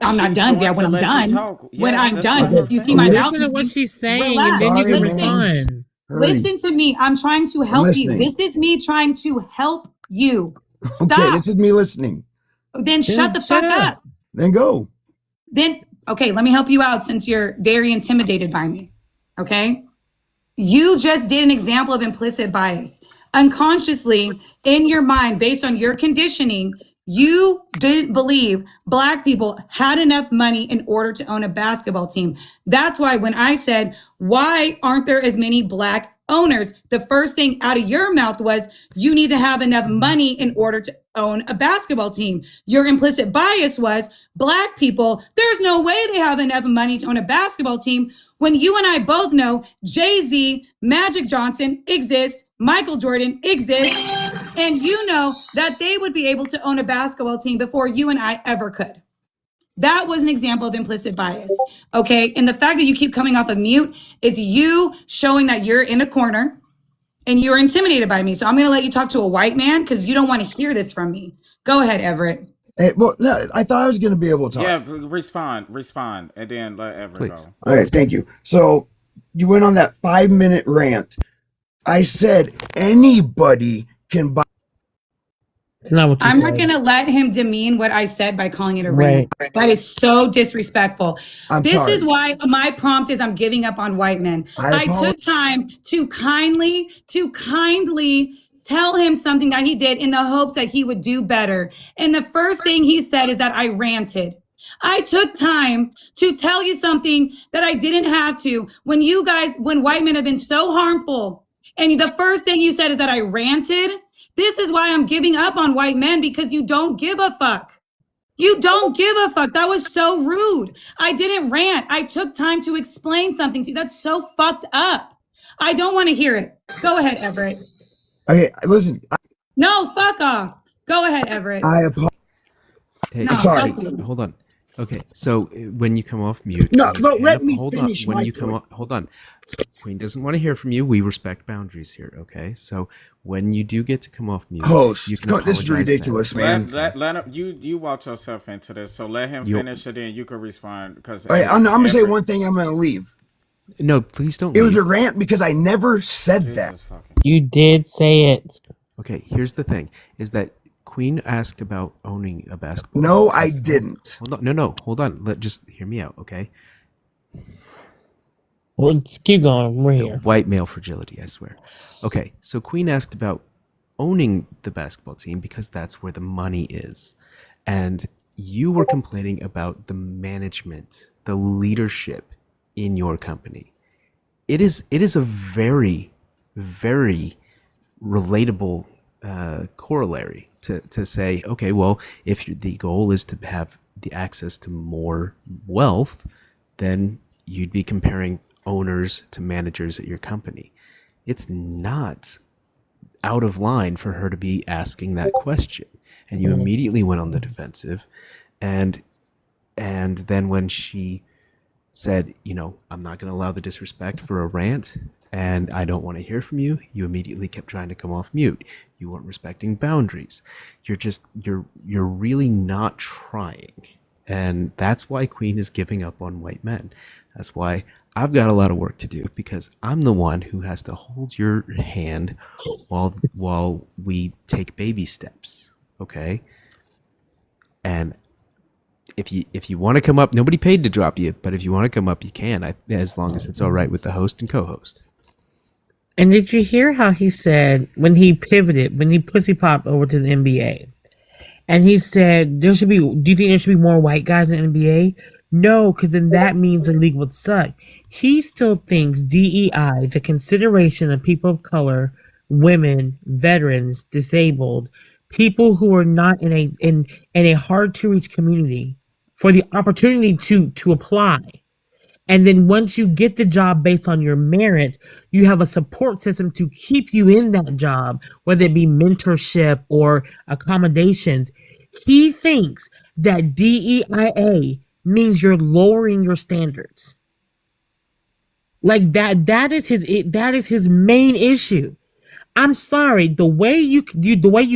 I'm not She's done. going Yeah, to when I'm let you done. talk. When Yes, I'm that's done. fine. You see my mouth. Listen to what she's saying, Relax. and then you can Sorry, ma'am. respond. Hurry. Listen to me. I'm trying to help you. listening. This is me trying to help you. Stop. Okay, this is me listening. Then shut the shut fuck up. up. Then go. Then, okay, let me help you out since you're very intimidated by me. Okay? You just did an example of implicit bias. Unconsciously, in your mind, based on your conditioning, you didn't believe Black people had enough money in order to own a basketball team. That's why when I said, Why aren't there as many Black owners? The first thing out of your mouth was you need to have enough money in order to own a basketball team. Your implicit bias was Black people, there's no way they have enough money to own a basketball team, when you and I both know Jay-Z, Magic Johnson exists, Michael Jordan exists, and you know that they would be able to own a basketball team before you and I ever could. That was an example of implicit bias, okay? And the fact that you keep coming off of mute is you showing that you're in a corner and you're intimidated by me. So I'm gonna let you talk to a white man because you don't want to hear this from me. Go ahead, Everett. Hey, well, no, I thought I was going to be able to talk. Yeah, respond, and then let Everett Please. go. All right, thank you. So you went on that 5-minute rant. I said anybody can buy. It's not what you I'm said. not gonna let him demean what I said by calling it a rant. That is so disrespectful. This sorry. is why my prompt is I'm giving up on white men. I took time to kindly tell him something that he did in the hopes that he would do better. And the first thing he said is that I ranted. I took time to tell you something that I didn't have to. When white men have been so harmful, and the first thing you said is that I ranted. This is why I'm giving up on white men, because you don't give a fuck. You don't give a fuck. That was so rude. I didn't rant. I took time to explain something to you. That's so fucked up. I don't want to hear it. Go ahead, Everett. Okay, listen. No, fuck off. Go ahead, Everett. I apologize. Hey, No, sorry. fuck you. hold on. Okay, so when you come off mute, No, you no, can let me hold finish on. my When you come point. off, hold on. Queen doesn't want to hear from you. We respect boundaries here. Okay, so when you do get to come off mute, Host, you can no, this is apologize then. ridiculous, man. Let him. You walked yourself into this, so let him You- finish it, and you can respond. Because All right, I'm gonna say one thing. I'm gonna leave. No, please don't. It was leave. a rant because I never said that. Jesus fucking. You did say it. Okay, here's the thing: is that Queen asked about owning a basketball No, team. I didn't. Hold on, no, hold on. Just hear me out, okay? Well, just keep going. We're here. White male fragility, I swear. Okay, so Queen asked about owning the basketball team because that's where the money is. And you were complaining about the management, the leadership in your company. It is a very, very relatable corollary to say, okay, well, if the goal is to have the access to more wealth, then you'd be comparing owners to managers at your company. It's not out of line for her to be asking that question. And you immediately went on the defensive. And then when she said, I'm not going to allow the disrespect for a rant, and I don't want to hear from you, you immediately kept trying to come off mute. You weren't respecting boundaries. You're really not trying. And that's why Queen is giving up on white men. That's why I've got a lot of work to do, because I'm the one who has to hold your hand while we take baby steps. Okay? And if you want to come up, nobody paid to drop you, but if you want to come up, you can, as long as it's all right with the host and co-host. And did you hear how he said when he pivoted, when he pussy popped over to the NBA, and he said do you think there should be more white guys in the NBA? No, because then that means the league would suck. He still thinks DEI, the consideration of people of color, women, veterans, disabled, people who are not in a hard to reach community, for the opportunity to apply. And then once you get the job based on your merit, you have a support system to keep you in that job, whether it be mentorship or accommodations. He thinks that DEIA means you're lowering your standards. Like that is his main issue. I'm sorry, the way you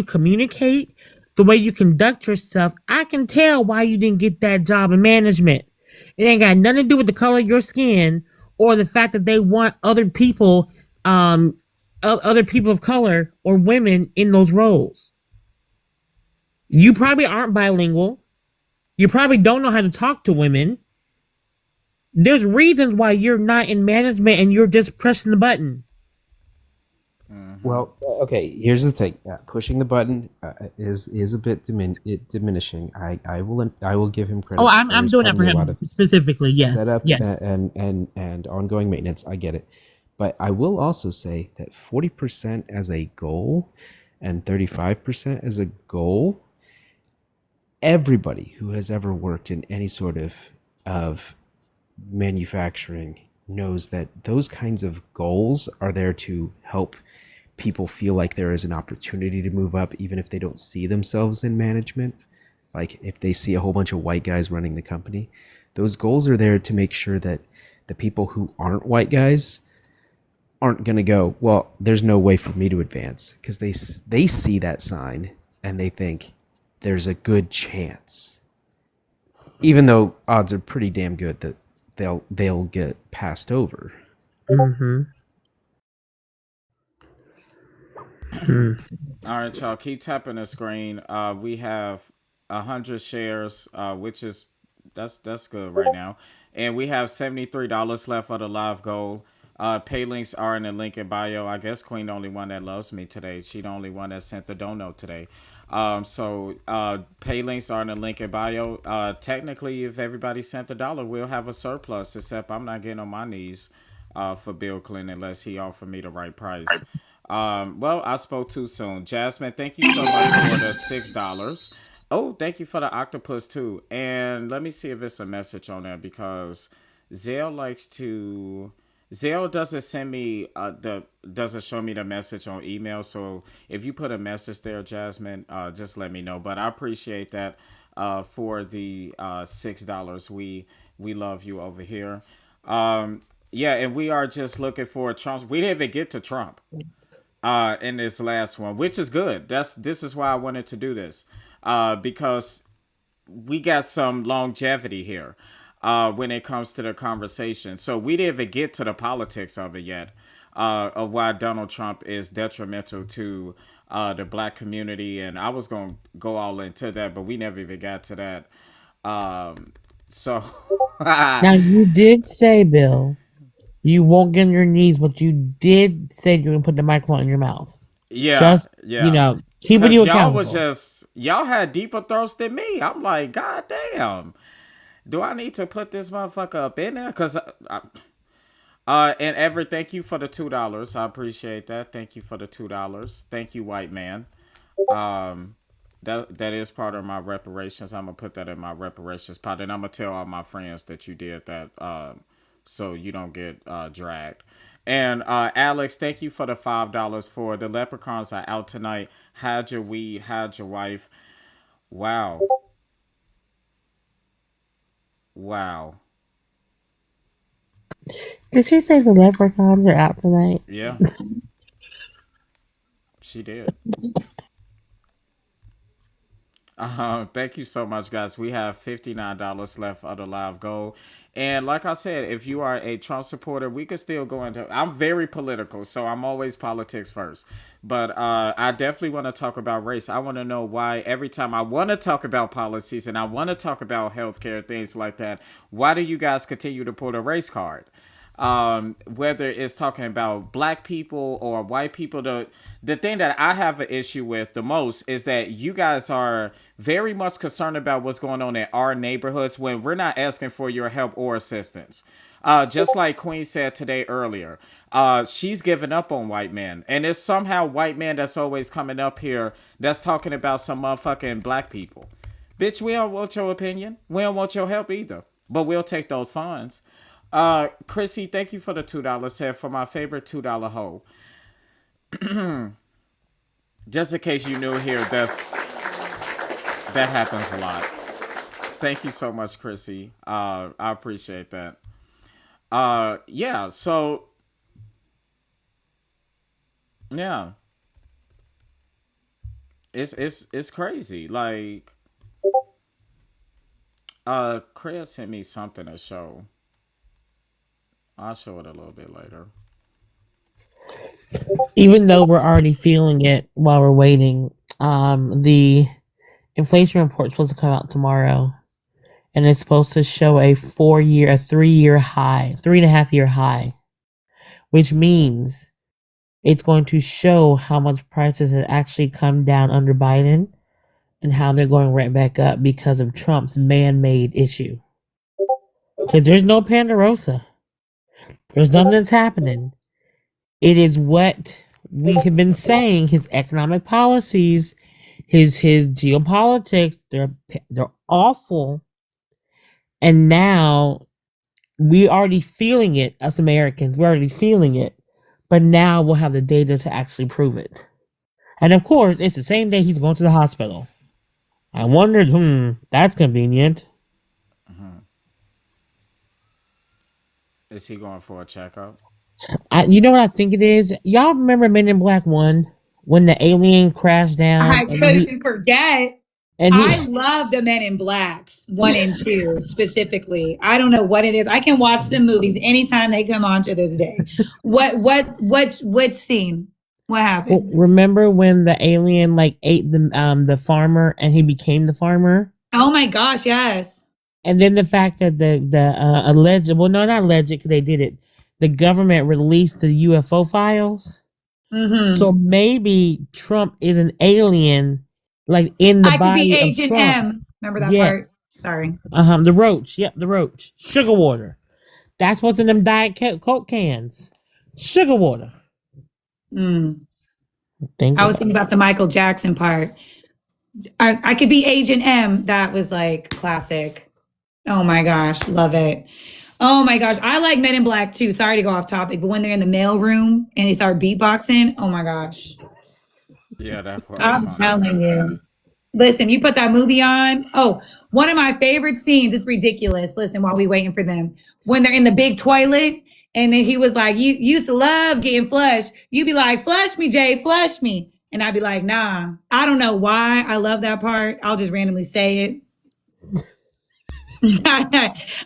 communicate, the way you conduct yourself, I can tell why you didn't get that job in management. It ain't got nothing to do with the color of your skin or the fact that they want other people of color or women in those roles. You probably aren't bilingual. You probably don't know how to talk to women. There's reasons why you're not in management and you're just pressing the button. Well, okay. Here's the thing. Pushing the button is a bit diminishing. I will give him credit. Oh, I'm There's doing that for probably a lot him of specifically. Yes, setup yes. and ongoing maintenance. I get it, but I will also say that 40% as a goal and 35% as a goal. Everybody who has ever worked in any sort of manufacturing knows that those kinds of goals are there to help people feel like there is an opportunity to move up even if they don't see themselves in management. Like if they see a whole bunch of white guys running the company, those goals are there to make sure that the people who aren't white guys aren't going to go, well, there's no way for me to advance, because they see that sign and they think there's a good chance, even though odds are pretty damn good that they'll get passed over. Mm-hmm. All right, y'all, keep tapping the screen. We have 100 shares, which is that's good right now, and we have $73 left for the live goal. Pay links are in the link in bio. I guess Queen the only one that loves me today. She the only one that sent the dono today. So pay links are in the link in bio. Technically, if everybody sent $1, we'll have a surplus. Except I'm not getting on my knees for Bill Clinton unless he offered me the right price. Well, I spoke too soon. Jasmine, thank you so much for the $6. Oh, thank you for the octopus too. And let me see if it's a message on there, because Zelle doesn't send me doesn't show me the message on email. So if you put a message there, Jasmine, just let me know. But I appreciate that for the $6. We love you over here. Yeah, and we are just looking for Trump. We didn't even get to Trump in this last one, which is good. This is why I wanted to do this, because we got some longevity here when it comes to the conversation. So we didn't even get to the politics of it yet, of why Donald Trump is detrimental to the black community. And I was going to go all into that, but we never even got to that. So Now you did say, Bill, you won't get on your knees, but you did say you're gonna put the microphone in your mouth. yeah, Just yeah. keeping you Y'all accountable. was y'all had deeper throats than me. I'm like, God damn. Do I need to put this motherfucker up in there? Cause and Ever, thank you for the $2. I appreciate that. Thank you for the $2. Thank you, white man. That is part of my reparations. I'm gonna put that in my reparations pot, and I'm gonna tell all my friends that you did that, so you don't get dragged. And Alex, thank you for the $5 for the leprechauns are out tonight. Hide your weed, hide your wife. Wow. Wow. Did she say the leprechauns are out tonight? Yeah. She did. Thank you so much, guys. We have $59 left of the live goal. And like I said, if you are a Trump supporter, we could still go into. I'm very political, so I'm always politics first. But I definitely want to talk about race. I want to know why every time I want to talk about policies and I want to talk about healthcare, things like that, why do you guys continue to pull the race card? Whether it's talking about black people or white people, the thing that I have an issue with the most is that you guys are very much concerned about what's going on in our neighborhoods when we're not asking for your help or assistance. Just like Queen said today earlier, she's given up on white men, and it's somehow white men that's always coming up here that's talking about some motherfucking black people. Bitch, we don't want your opinion. We don't want your help either, but we'll take those funds. Chrissy, thank you for the $2. Said for my favorite $2 hoe. Just in case you new here, that happens a lot. Thank you so much, Chrissy. I appreciate that. Yeah, so yeah. It's crazy. Like Chris sent me something to show. I'll show it a little bit later. Even though we're already feeling it while we're waiting, the inflation report is supposed to come out tomorrow, and it's supposed to show a 3.5 year high, which means it's going to show how much prices have actually come down under Biden and how they're going right back up because of Trump's man-made issue. Because there's no Ponderosa. There's nothing that's happening. It is what we have been saying, his economic policies, his geopolitics, they're awful. And now we're already feeling it, us Americans, we're already feeling it. But now we'll have the data to actually prove it. And of course, it's the same day he's going to the hospital. I wondered, that's convenient. Is he going for a checkup? You know what I think it is? Y'all remember Men in Black 1? When the alien crashed down? I couldn't forget. And I love the Men in Blacks 1 and 2 specifically. I don't know what it is. I can watch the movies anytime they come on to this day. Which scene? What happened? remember when the alien like ate the farmer and he became the farmer? Oh my gosh, yes. And then the fact that the alleged, well, no, not alleged because they did it. The government released the UFO files. Mm-hmm. So maybe Trump is an alien, like in the I could body be of Agent Trump. M. Remember that Yes. part? Sorry. The roach. Yep, the roach. Sugar water. That's what's in them Diet Coke cans. Sugar water. Mm. Think I was about thinking about the Michael Jackson part. I could be Agent M. That was like classic. Oh my gosh, love it. Oh my gosh, I like Men in Black too. Sorry to go off topic, but when they're in the mail room and they start beatboxing, oh my gosh. Yeah, that part. I'm was fun. telling you. Listen, you put that movie on. Oh, one of my favorite scenes. It's ridiculous. Listen, while we waiting for them, when they're in the big toilet, and then he was like, "You used to love getting flushed." You'd be like, "Flush me, Jay, flush me," and I'd be like, "Nah." I don't know why I love that part. I'll just randomly say it.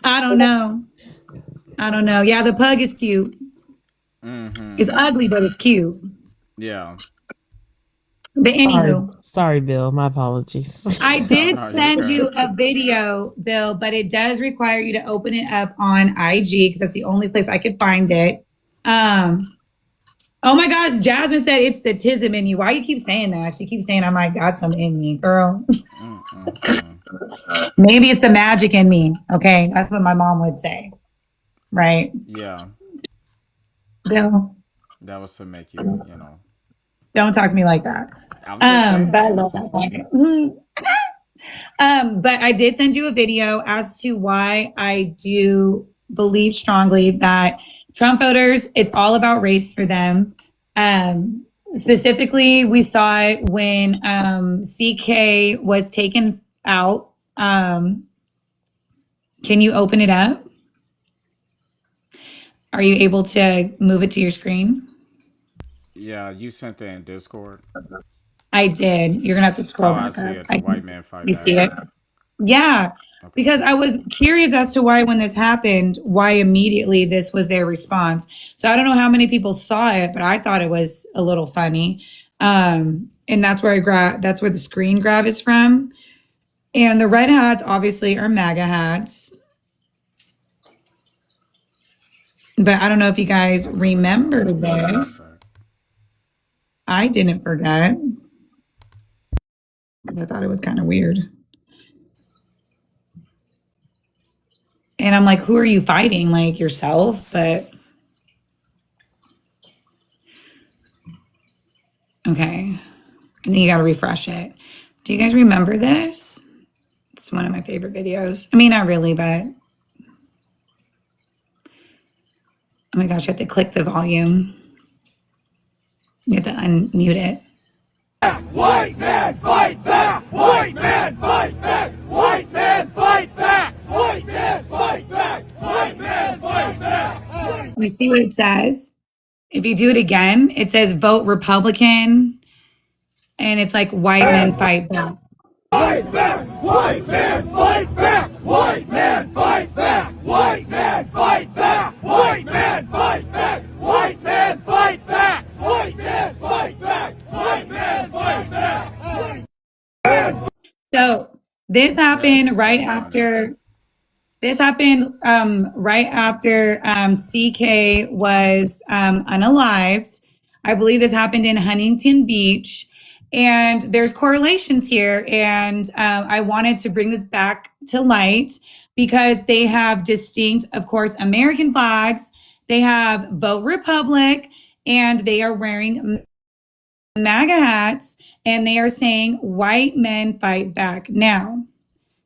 I don't know. Yeah, the pug is cute. Mm-hmm. It's ugly, but it's cute. Yeah. But anywho. Sorry, Bill. My apologies. I No, did you're send good. you a video, Bill, but it does require you to open it up on IG because that's the only place I could find it. Oh my gosh, Jasmine said it's the tism in you. Why you keep saying that? She keeps saying I might got some in me, girl. Maybe it's the magic in me. Okay, that's what my mom would say, right? Yeah. Bill, That was to make you, don't talk to me like that. I'm just saying. But I love that part. But I did send you a video as to why I do believe strongly that Trump voters, it's all about race for them. Specifically, we saw it when CK was taken out. Can you open it up? Are you able to move it to your screen? Yeah, you sent that in Discord. I did. You're gonna have to scroll Oh, I back see up. it. The white man fight You back. see it? Yeah. Okay. Because I was curious as to why when this happened, why immediately this was their response. So I don't know how many people saw it, but I thought it was a little funny. And that's where that's where the screen grab is from. And the red hats obviously are MAGA hats. But I don't know if you guys remember this. I didn't forget. Because I thought it was kind of weird. And I'm like, who are you fighting? Like yourself? But okay. I think you got to refresh it. Do you guys remember this? It's one of my favorite videos. I mean, not really, but oh my gosh, you have to click the volume. You have to unmute it. White man fight back! White man fight back! White man fight back! White man fight back! White man fight back! You see what it says? If you do it again, it says vote Republican. And it's like white men fight back. White man! White man fight back! White man fight back! White man fight back! White man fight back! White man fight back! White man fight back! White man fight back! So this happened right after. This happened right after CK was unalived. I believe this happened in Huntington Beach. And there's correlations here. And I wanted to bring this back to light because they have distinct, of course, American flags. They have Vote Republic, and they are wearing MAGA hats, and they are saying white men fight back. Now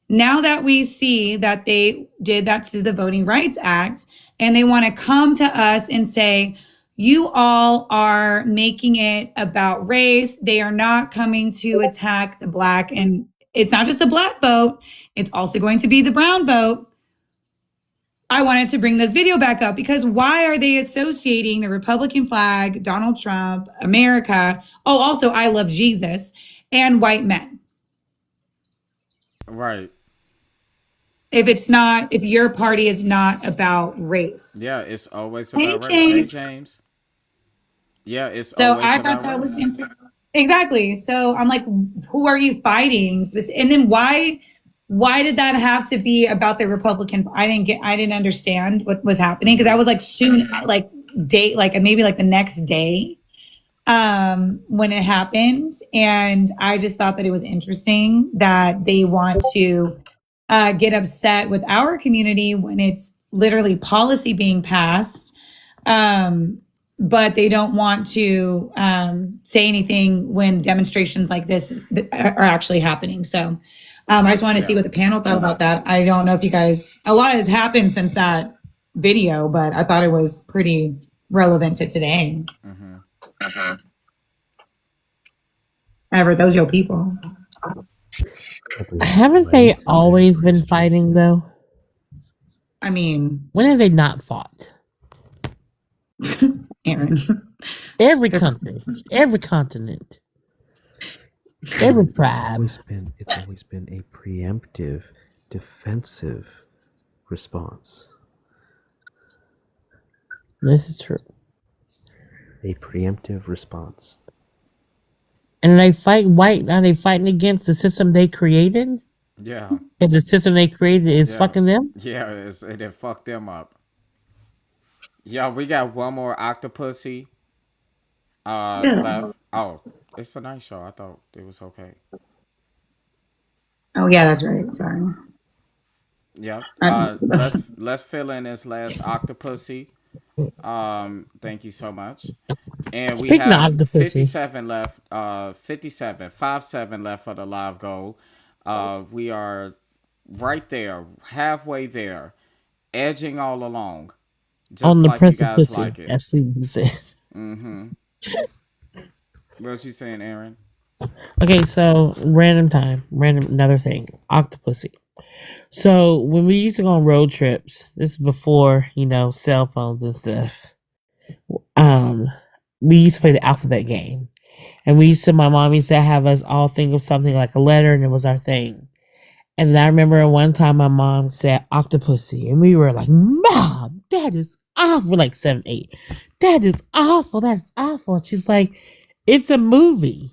that we see that they did that to the Voting Rights Act, and they want to come to us and say, you all are making it about race. They are not coming to attack the black. And it's not just the black vote, it's also going to be the brown vote. I wanted to bring this video back up because why are they associating the Republican flag, Donald Trump, America? Oh, also, I love Jesus, and white men. Right. If your party is not about race. Yeah, it's always Hey, about race. Hey, James. James. Yeah, it's So always I about thought that race. was interesting. Exactly. So I'm like, who are you fighting? And then why did that have to be about the Republican? I didn't understand what was happening because I was like maybe like the next day when it happened. And I just thought that it was interesting that they want to get upset with our community when it's literally policy being passed. But they don't want to say anything when demonstrations like this are actually happening. So I just wanted to see what the panel thought about that. I don't know if you guys, a lot has happened since that video, but I thought it was pretty relevant to today. Ever those your people? Haven't they always been fighting though? I mean, When have they not fought? Aaron. Every country, every continent, every tribe. It's always been a preemptive, defensive response. This is true. A preemptive response. And they fight white. Now they fighting against the system they created. Yeah. And the system they created is Yeah. fucking them. Yeah, it fucked them up. Yeah, we got one more Octopussy left. Oh, it's a nice show. I thought it was okay. Oh yeah, that's right. Sorry. Yep. I- Let's fill in this last Octopussy. Thank you so much. And we Speaking of have Octopussy. 57 left. 57 left for the live goal. We are right there, halfway there, edging all along. Just On the like you Prince of guys Pussy. like it. That's what you said. What was you saying, Aaron? Okay, so another thing. Octopussy. So when we used to go on road trips, this is before, cell phones and stuff. We used to play the alphabet game. And my mom used to have us all think of something like a letter, and it was our thing. And I remember one time my mom said Octopussy, and we were like, Mom, that is awful. Like 7, 8. That is awful. That's awful. And she's like, it's a movie.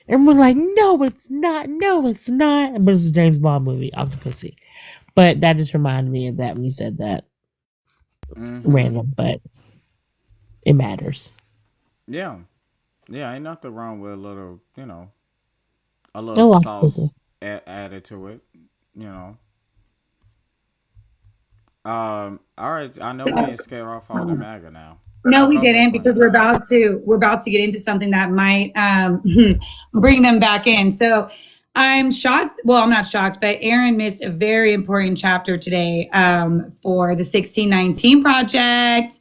And we're like, no, it's not. No, it's not. But it's a James Bond movie, Octopussy. But that just reminded me of that when you said that. Random, but it matters. Yeah. Yeah, ain't nothing wrong with a little, a little sauce added to it, All right, I know we didn't scare off all the MAGA now. No, we didn't, because we're about to get into something that might bring them back in. So I'm shocked. Well, I'm not shocked, but Aaron missed a very important chapter today for the 1619 Project.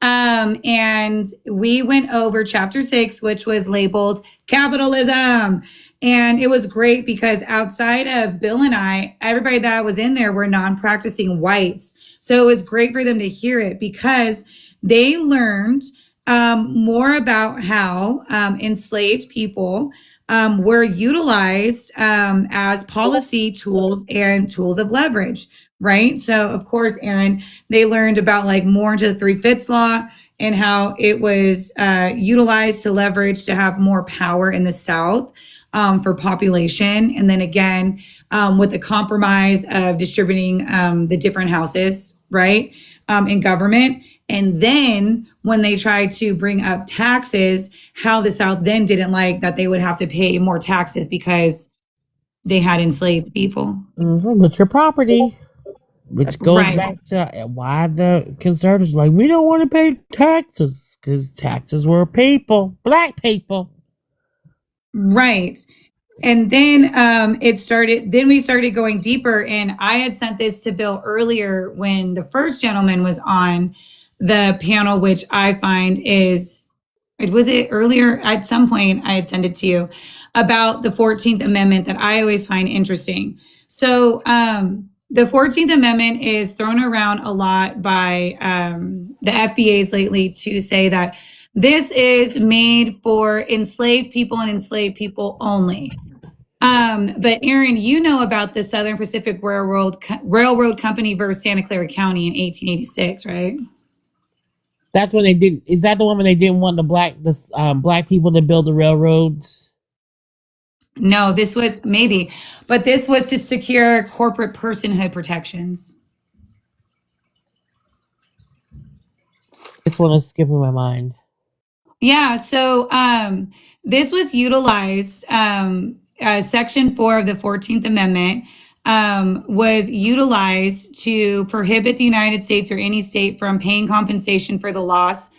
And we went over chapter 6, which was labeled capitalism. And it was great because outside of Bill and I, everybody that was in there were non-practicing whites. So it was great for them to hear it because they learned more about how enslaved people were utilized as policy tools and tools of leverage, right? So, of course, Aaron, they learned about more into the 3/5 law and how it was utilized to leverage to have more power in the South for population. And then again, with the compromise of distributing the different houses, right, in government. And then when they tried to bring up taxes, how the South then didn't like that they would have to pay more taxes because they had enslaved people. But your property, which goes Right. back to why the conservatives were like, we don't want to pay taxes because taxes were people, black people. Right. And then we started going deeper. And I had sent this to Bill earlier when the first gentleman was on the panel, which I find was it earlier at some point I had sent it to you about the 14th Amendment that I always find interesting. So the 14th Amendment is thrown around a lot by the FBAs lately to say that this is made for enslaved people and enslaved people only. But Aaron, you know about the Southern Pacific Railroad Company versus Santa Clara County in 1886, right? That's when they did. Is that the one when they didn't want the black people to build the railroads? No, this was maybe, but this was to secure corporate personhood protections. This one is skipping my mind. Yeah, so this was utilized. Section 4 of the 14th Amendment was utilized to prohibit the United States or any state from paying compensation for the loss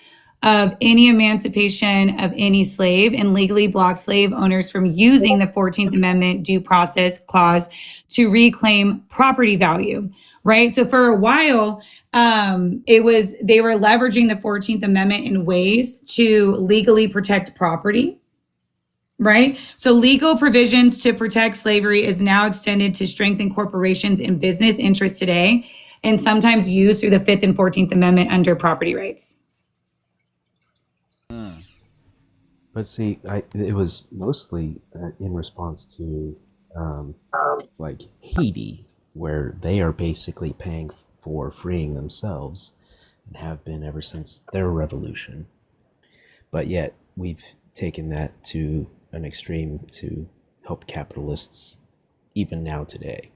of any emancipation of any slave, and legally block slave owners from using the 14th Amendment due process clause to reclaim property value, right? So for a while, they were leveraging the 14th Amendment in ways to legally protect property, right? So legal provisions to protect slavery is now extended to strengthen corporations and business interests today, and sometimes used through the 5th and 14th Amendment under property rights. But see, it was mostly in response to like Haiti, where they are basically paying for freeing themselves and have been ever since their revolution. But yet we've taken that to an extreme to help capitalists even now today.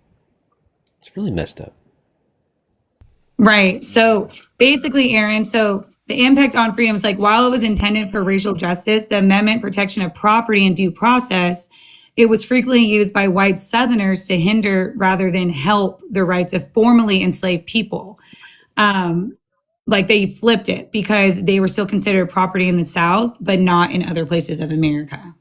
It's really messed up. Right. So basically, Aaron, so the impact on freedom is like, while it was intended for racial justice, the amendment protection of property and due process, it was frequently used by white Southerners to hinder rather than help the rights of formerly enslaved people. Like they flipped it because they were still considered property in the South, but not in other places of America.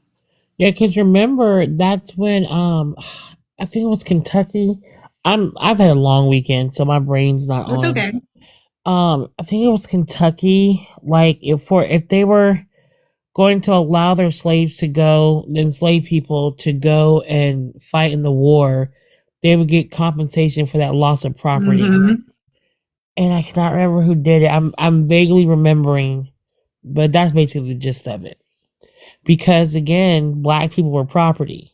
Yeah, because remember that's when I think it was Kentucky. I've had a long weekend, so my brain's not That's on. okay. I think it was Kentucky. Like if they were going to allow their slaves to go, the enslaved people to go and fight in the war, they would get compensation for that loss of property. Mhm. And I cannot remember who did it. I'm vaguely remembering, but that's basically the gist of it. Because again, black people were property.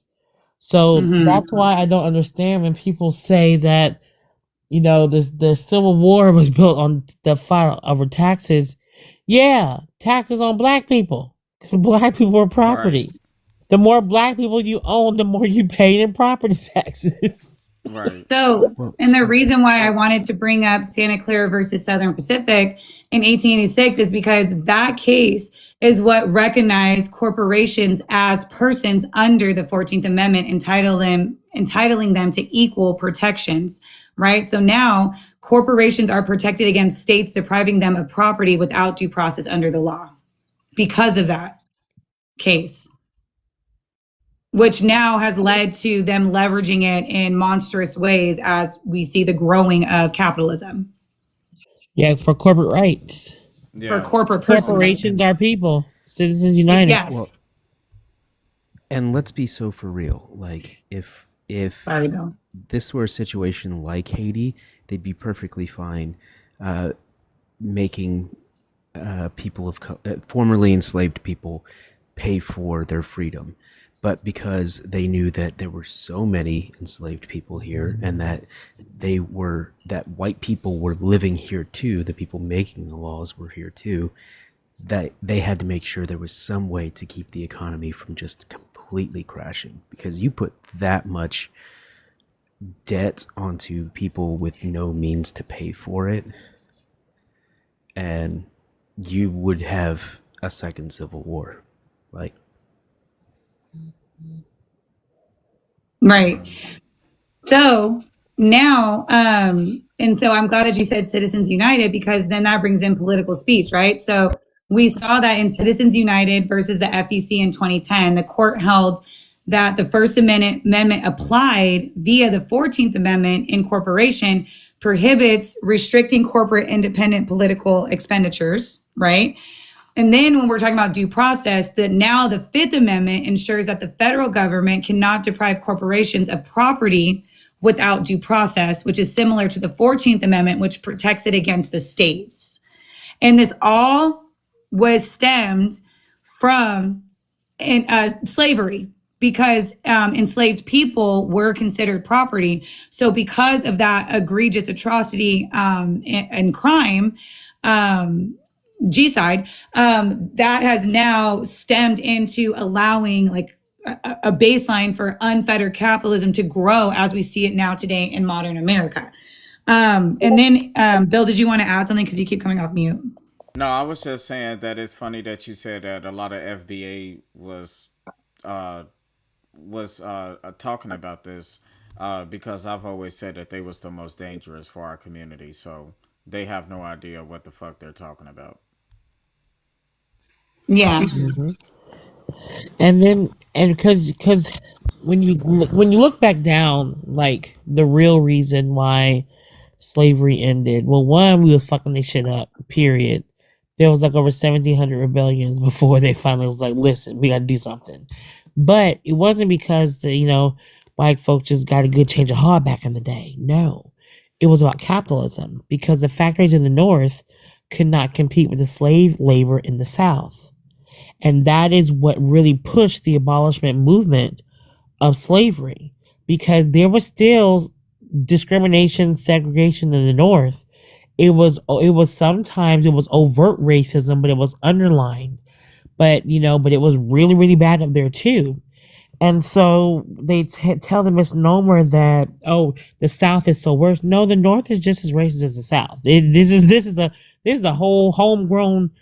So Mhm. that's why I don't understand when people say that, you know, the Civil War was built on the fight over taxes. Yeah, taxes on black people. Because black people were property. Right. The more black people you own, the more you pay in property taxes. Right. So, and the reason why I wanted to bring up Santa Clara versus Southern Pacific in 1886 is because that case is what recognized corporations as persons under the 14th Amendment, entitling them to equal protections, right? So now corporations are protected against states depriving them of property without due process under the law because of that case, which now has led to them leveraging it in monstrous ways as we see the growing of capitalism. Yeah, for corporate rights. Yeah. For corporate personhood. Corporations are people. Citizens United. Yes. Well, and let's be so for real. Like if Sorry, Bill. this were a situation like Haiti, they'd be perfectly fine making people of formerly enslaved people pay for their freedom. But because they knew that there were so many enslaved people here and that that white people were living here too, the people making the laws were here too, that they had to make sure there was some way to keep the economy from just completely crashing, because you put that much debt onto people with no means to pay for it, and you would have a second civil war. Like, Right. So now, and so I'm glad that you said Citizens United, because then that brings in political speech, right? So we saw that in Citizens United versus the FEC in 2010, the court held that the First Amendment applied via the 14th Amendment incorporation prohibits restricting corporate independent political expenditures, right? And then when we're talking about due process, that now the Fifth Amendment ensures that the federal government cannot deprive corporations of property without due process, which is similar to the 14th Amendment, which protects it against the states. And this all was stemmed from slavery, because enslaved people were considered property. So because of that egregious atrocity and crime, G-side, that has now stemmed into allowing like a baseline for unfettered capitalism to grow as we see it now today in modern America. And then, Bill, did you want to add something? Because you keep coming off mute. No, I was just saying that it's funny that you said that a lot of FBA was talking about this because I've always said that they was the most dangerous for our community. So they have no idea what the fuck they're talking about. Yeah. And then, and because when you look back down, like the real reason why slavery ended, well, one, we was fucking this shit up. Period. There was like over 1,700 rebellions before they finally was like, listen, we got to do something. But it wasn't because the white folks just got a good change of heart back in the day. No, it was about capitalism, because the factories in the North could not compete with the slave labor in the South. And that is what really pushed the abolishment movement of slavery, because there was still discrimination, segregation in the North. It was sometimes it was overt racism, but it was underlined. But but it was really, really bad up there too. And so they tell the misnomer that, oh, the South is so worse. No, the North is just as racist as the South. This is a whole homegrown,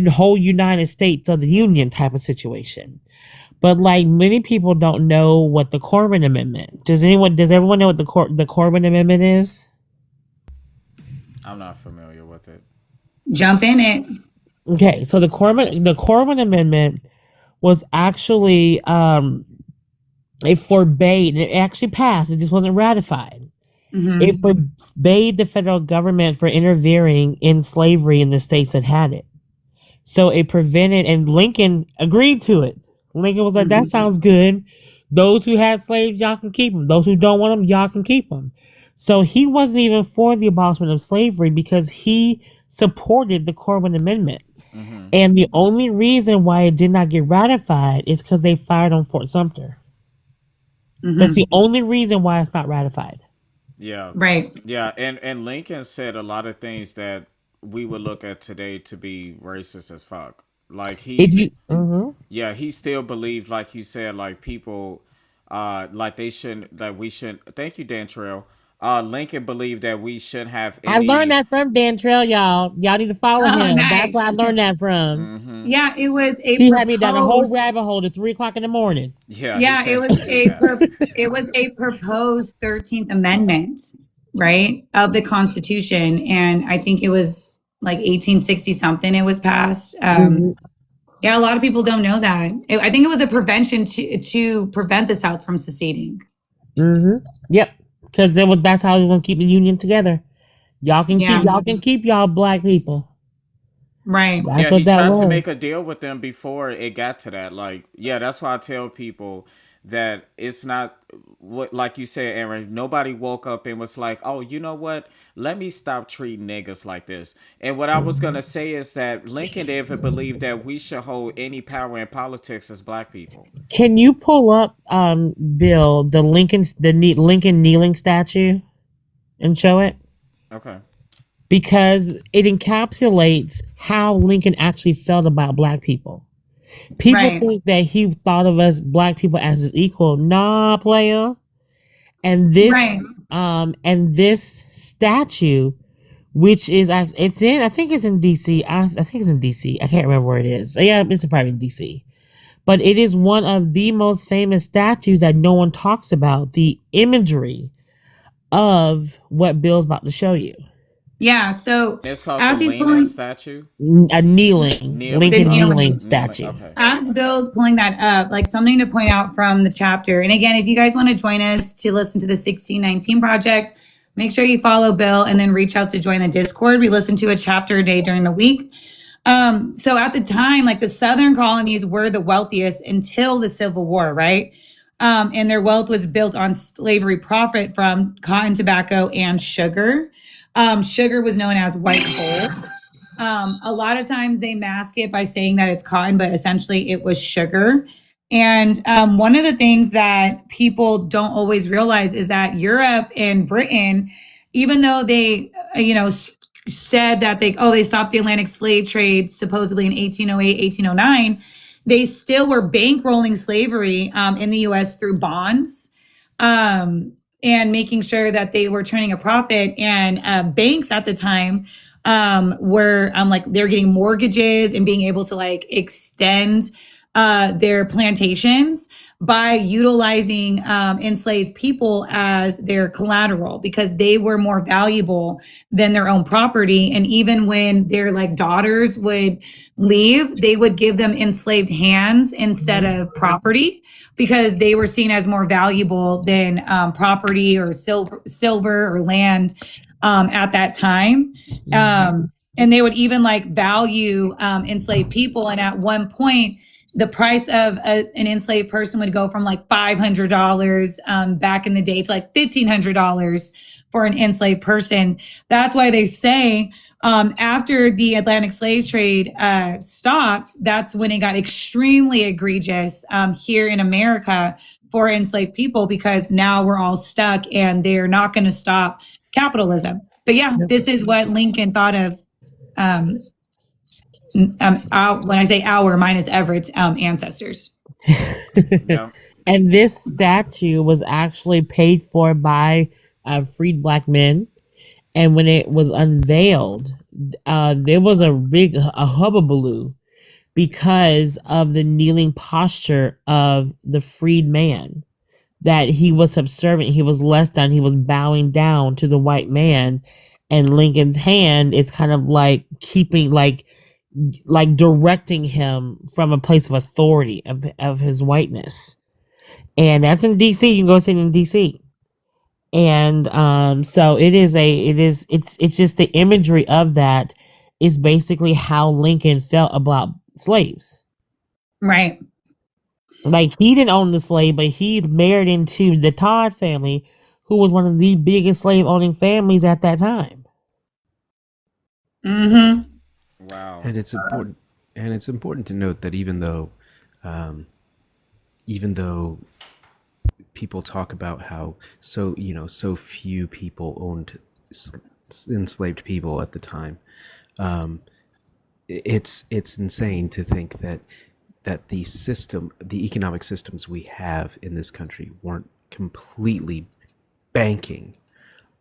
whole United States of the Union type of situation. But like many people don't know what the Corbin Amendment. Does everyone know what the Corbin Amendment is? I'm not familiar with it. Jump in it. Okay, so the Corbin Amendment was actually it forbade. It actually passed. It just wasn't ratified. Mm-hmm. It forbade the federal government for interfering in slavery in the states that had it. So it prevented, and Lincoln agreed to it. Lincoln was like, that sounds good. Those who had slaves, y'all can keep them. Those who don't want them, y'all can keep them. So he wasn't even for the abolishment of slavery because he supported the Corbin Amendment. Mm-hmm. And the only reason why it did not get ratified is because they fired on Fort Sumter. Mm-hmm. That's the only reason why it's not ratified. Yeah. Right. Yeah, and Lincoln said a lot of things that we would look at today to be racist as fuck. Like he still believed, like you said, like people like we shouldn't. Thank you, Dantrell. Lincoln believed that we shouldn't have any... I learned that from Dantrell, y'all. Y'all need to follow him. Nice. That's where I learned that from. Mm-hmm. Yeah, it was a He had me down a whole rabbit hole to 3:00 in the morning. Yeah, it was a proposed 13th Amendment, right, of the Constitution, and I think it was like 1860 something. It was passed. Yeah, a lot of people don't know that. I think it was a prevention to prevent the South from seceding. Yep, because that's how they're gonna keep the Union together. Y'all can keep y'all black people. Right. That's he tried was. to make a deal with them before it got to that. Like, yeah, that's why I tell people that it's not what, like you said, Aaron, nobody woke up and was like, oh, you know what? Let me stop treating niggas like this. And what I was going to say is that Lincoln didn't believe that we should hold any power in politics as black people. Can you pull up, Bill, the Lincoln kneeling statue and show it? Okay. Because it encapsulates how Lincoln actually felt about black people. People think that he thought of us black people as his equal. Nah, player. And this statue which is it's in I think it's in DC. I think it's in DC. I can't remember where it is. Yeah, it's probably in DC. But it is one of the most famous statues that no one talks about. The imagery of what Bill's about to show you. Yeah. So It's called as the he's Leaning pulling, statue. A kneeling, Lincoln The kneeling kneeling. statue. Okay. as Bill's pulling that up, like something to point out from the chapter. And again, if you guys want to join us to listen to the 1619 Project, make sure you follow Bill and then reach out to join the Discord. We listen to a chapter a day during the week. So at the time, like the Southern colonies were the wealthiest until the Civil War, right? And their wealth was built on slavery profit from cotton, tobacco, and sugar. Sugar was known as white gold. A lot of times they mask it by saying that it's cotton, but essentially it was sugar. And one of the things that people don't always realize is that Europe and Britain, even though they, said that they stopped the Atlantic slave trade supposedly in 1808, 1809, they still were bankrolling slavery in the U.S. through bonds. And making sure that they were turning a profit. And banks at the time were they're getting mortgages and being able to like extend their plantations by utilizing enslaved people as their collateral because they were more valuable than their own property. And even when their like daughters would leave, they would give them enslaved hands instead of property because they were seen as more valuable than property or silver or land at that time. And they would even like value enslaved people. And at one point, the price of an enslaved person would go from like $500 back in the day to like $1,500 for an enslaved person. That's why they say after the Atlantic slave trade stopped, that's when it got extremely egregious here in America for enslaved people because now we're all stuck and they're not going to stop capitalism. But yeah, this is what Lincoln thought of. When I say our, mine is Everett's ancestors. Yeah. And this statue was actually paid for by freed black men. And when it was unveiled, there was a hubbubaloo because of the kneeling posture of the freed man. That he was subservient, he was less than, he was bowing down to the white man. And Lincoln's hand is kind of like keeping, like directing him from a place of authority of his whiteness. And that's in DC. You can go see it in DC. And so it's just the imagery of that is basically how Lincoln felt about slaves. Right. Like he didn't own the slave, but he married into the Todd family, who was one of the biggest slave owning families at that time. Mm-hmm. Wow. And it's important to note that even though people talk about how so few people owned enslaved people at the time, it's insane to think that the economic systems we have in this country weren't completely banking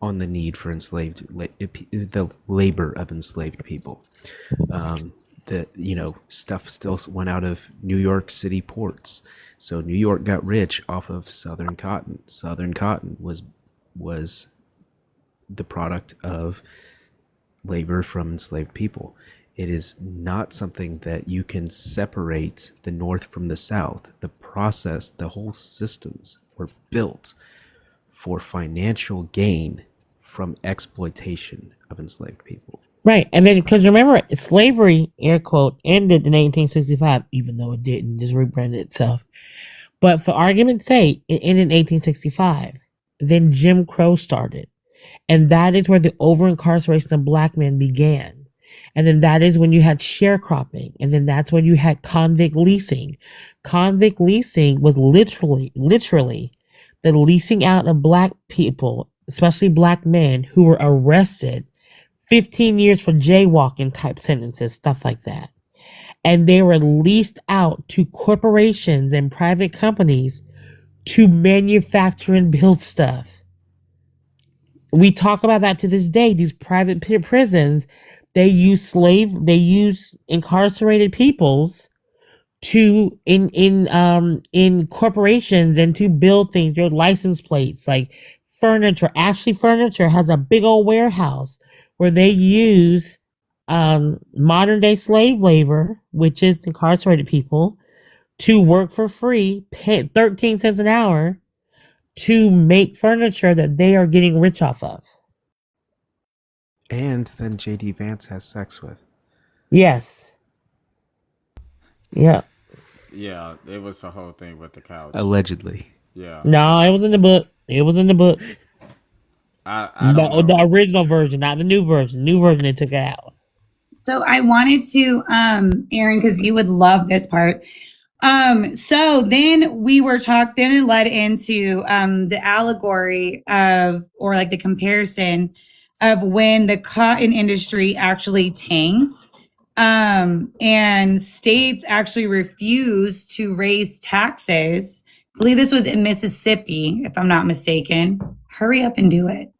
on the need for the labor of enslaved people. Stuff still went out of New York City ports. So New York got rich off of Southern cotton. Southern cotton was the product of labor from enslaved people. It is not something that you can separate the North from the South. The process, the whole systems were built for financial gain from exploitation of enslaved people. Right. And then, because remember, slavery, air quote, ended in 1865, even though it didn't, just rebranded itself. But for argument's sake, it ended in 1865. Then Jim Crow started. And that is where the over-incarceration of black men began. And then that is when you had sharecropping. And then that's when you had convict leasing. Convict leasing was literally the leasing out of black people, especially black men who were arrested 15 years for jaywalking type sentences, stuff like that. And they were leased out to corporations and private companies to manufacture and build stuff. we talk about that to this day. These private prisons, they use incarcerated peoples to in corporations and to build things, your license plates, like furniture. Ashley Furniture has a big old warehouse where they use modern day slave labor, which is incarcerated people, to work for free, pay 13 cents an hour to make furniture that they are getting rich off of. And then JD Vance has sex with. Yes. Yeah. Yeah, it was a whole thing with the couch. Allegedly. Yeah. No, it was in the book. It was in the book. I don't know. The original version, not the new version. New version, they took it out. So I wanted to, Aaron, because you would love this part. So then we were then it led into the allegory of, or like the comparison of when the cotton industry actually tanked, and states actually refused to raise taxes. I believe this was in Mississippi, if I'm not mistaken. Hurry up and do it.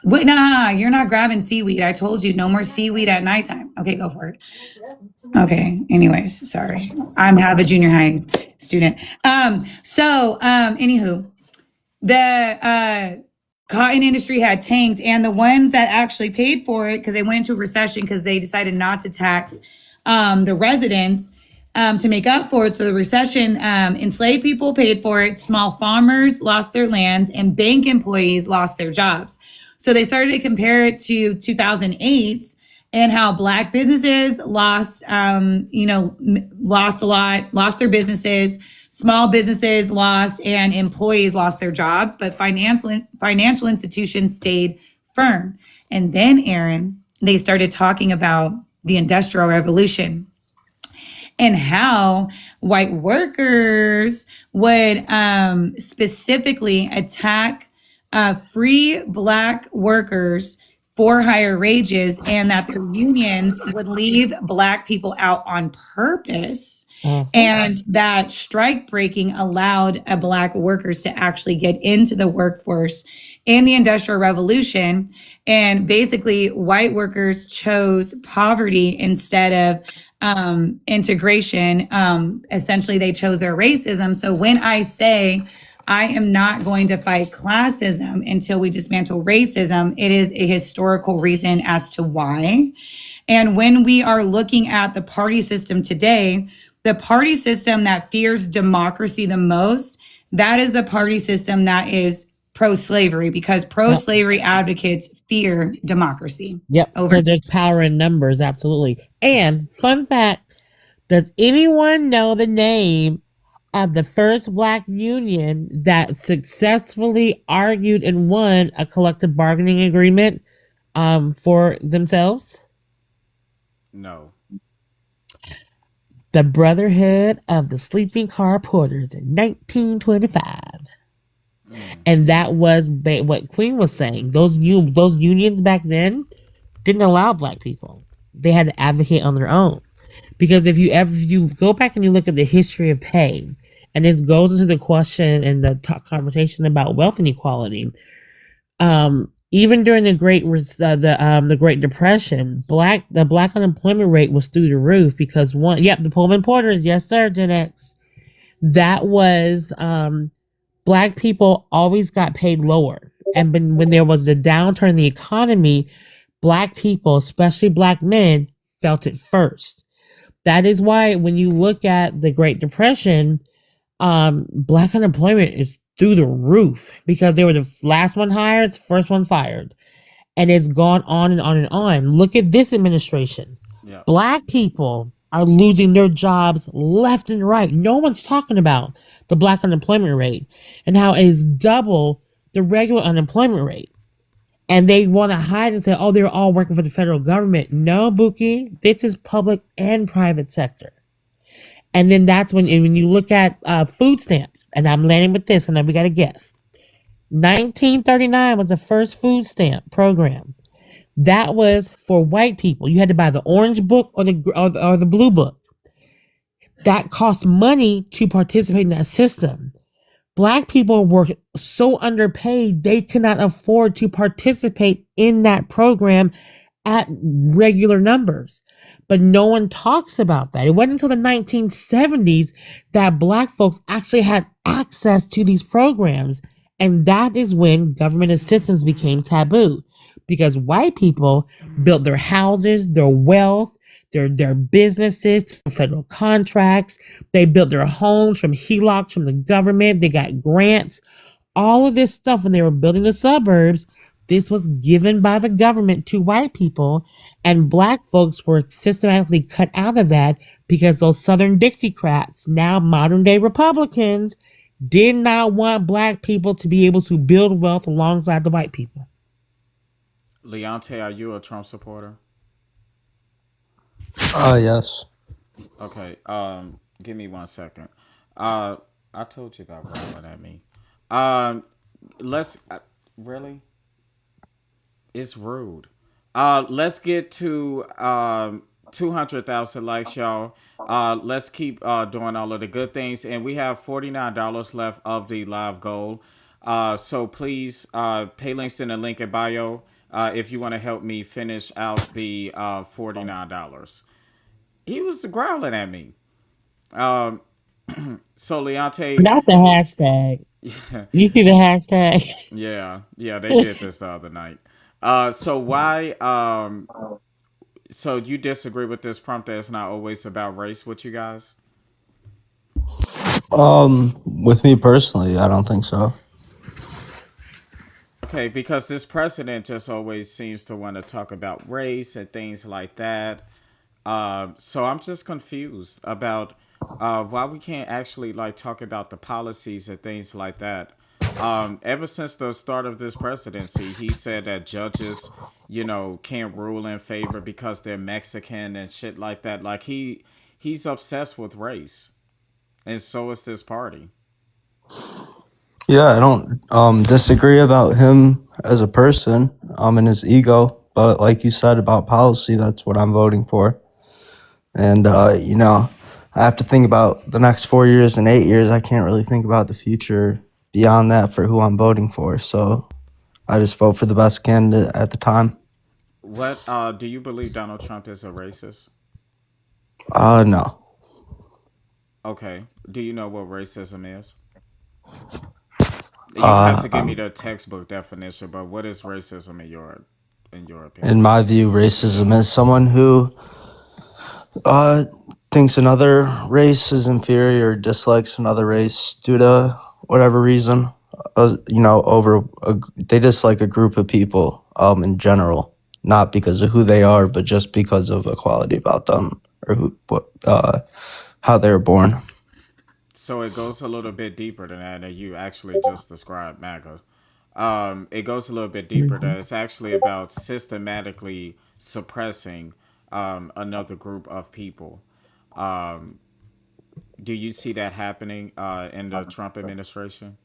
Wait, nah, you're not grabbing seaweed. I told you no more seaweed at nighttime. Okay, go for it. Okay, anyways, sorry. I'm a junior high student. Anywho, the cotton industry had tanked, and the ones that actually paid for it, because they went into a recession because they decided not to tax the residents to make up for it. So the recession, enslaved people paid for it, small farmers lost their lands, and bank employees lost their jobs. So they started to compare it to 2008 and how Black businesses lost a lot, lost their businesses, small businesses lost, and employees lost their jobs, but financial institutions stayed firm. And then, Aaron, they started talking about the Industrial Revolution and how white workers would specifically attack free Black workers for higher wages, and that their unions would leave Black people out on purpose. And that strike breaking allowed Black workers to actually get into the workforce in the Industrial Revolution. And basically, white workers chose poverty instead of integration. Essentially, they chose their racism. So when I say I am not going to fight classism until we dismantle racism, it is a historical reason as to why. And when we are looking at the party system today, the party system that fears democracy the most, that is the party system that is pro-slavery, because pro-slavery advocates fear democracy. Yep. Because there's power in numbers, absolutely. And fun fact, does anyone know the name of the first Black union that successfully argued and won a collective bargaining agreement for themselves? No. The Brotherhood of the Sleeping Car Porters in 1925. And that was what Queen was saying. Those unions back then didn't allow Black people. They had to advocate on their own. Because if you go back and you look at the history of pay, and this goes into the question and the conversation about wealth inequality, even during the Great Depression, the Black unemployment rate was through the roof because the Pullman Porters, yes sir, Gen X, that was Black people always got paid lower, and when there was the downturn in the economy, Black people, especially Black men, felt it first. That is why when you look at the Great Depression, Black unemployment is through the roof because they were the last one hired, first one fired. And it's gone on and on and on. Look at this administration. Yeah. Black people are losing their jobs left and right. No one's talking about the Black unemployment rate and how it's double the regular unemployment rate. And they want to hide and say, oh, they're all working for the federal government. No, Buki, this is public and private sector. And then that's when you look at food stamps, and I'm landing with this, and then we got to guess. 1939 was the first food stamp program. That was for white people. You had to buy the orange book or the blue book. That cost money to participate in that system. Black people were so underpaid they could not afford to participate in that program at regular numbers. But no one talks about that. It wasn't until the 1970s that Black folks actually had access to these programs. And that is when government assistance became taboo, because white people built their houses, their wealth, their businesses, federal contracts. They built their homes from HELOCs from the government. They got grants. All of this stuff when they were building the suburbs, this was given by the government to white people, and Black folks were systematically cut out of that because those Southern Dixiecrats, now modern day Republicans, did not want Black people to be able to build wealth alongside the white people. Leonte, are you a Trump supporter? Yes. Okay. Give me 1 second. I told you about growling at me. Let's really. It's rude. Let's get to 200,000 likes, y'all. Let's keep doing all of the good things, and we have $49 left of the live goal. So please, pay links in the link in bio. If you want to help me finish out the $49. He was growling at me. So Leonte, Not the hashtag. You see the hashtag? yeah, they did this the other night. So why? So you disagree with this prompt that it's not always about race with you guys? With me personally, I don't think so. Okay, because this president just always seems to want to talk about race and things like that. So I'm just confused about why we can't actually like talk about the policies and things like that. Ever since the start of this presidency, he said that judges, can't rule in favor because they're Mexican and shit like that. Like he's obsessed with race, and so is this party. Yeah, I don't disagree about him as a person, and his ego, but like you said about policy, that's what I'm voting for. And I have to think about the next 4 years and 8 years. I can't really think about the future beyond that for who I'm voting for. So I just vote for the best candidate at the time. What do you believe Donald Trump is a racist? No. Okay. Do you know what racism is? You have to give me the textbook definition, but what is racism in your opinion? In my view, racism is someone who thinks another race is inferior or dislikes another race due to whatever reason. They dislike a group of people in general, not because of who they are, but just because of a quality about them or how they were born. So it goes a little bit deeper than that, and you actually just described MAGA. It goes a little bit deeper than it's actually about systematically suppressing another group of people. Do you see that happening in the Trump administration?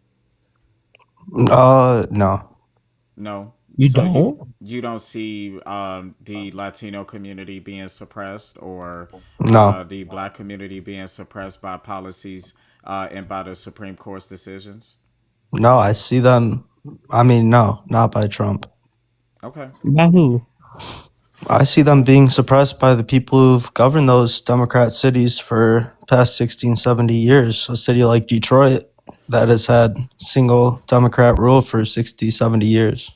No. No. You So don't? you don't see the Latino community being suppressed, or No. the Black community being suppressed by policies and by the Supreme Court's decisions? No, I see them. I mean, no, not by Trump. Okay. By who? I see them being suppressed by the people who've governed those Democrat cities for past 16, 70 years. A city like Detroit that has had single Democrat rule for 60, 70 years.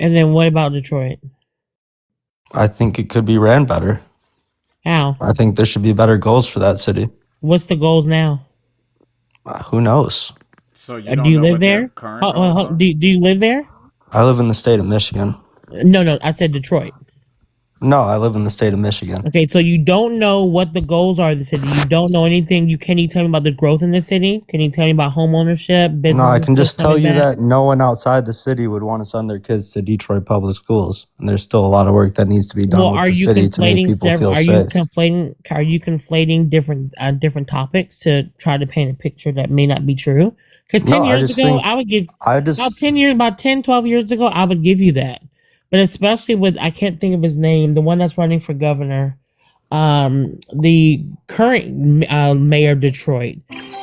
And then what about Detroit? I think it could be ran better. How? I think there should be better goals for that city. What's the goals now? Who knows? So you Do don't you know live what their there? current goals are? Do you live there? I live in the state of Michigan. No, I said Detroit. No, I live in the state of Michigan. Okay, so you don't know what the goals are of the city. You don't know anything. Can you tell me about the growth in the city? Can you tell me about home ownership, business? No, I can just tell you that no one outside the city would want to send their kids to Detroit public schools, and there's still a lot of work that needs to be done Well, with are the you city to make conflating people several? feel Are you safe. conflating different topics to try to paint a picture that may not be true? Because 10 No, I years just ago, think I would give I just about 10, 12 years ago, I would give you that. But especially with, I can't think of his name, the one that's running for governor, the current mayor of Detroit.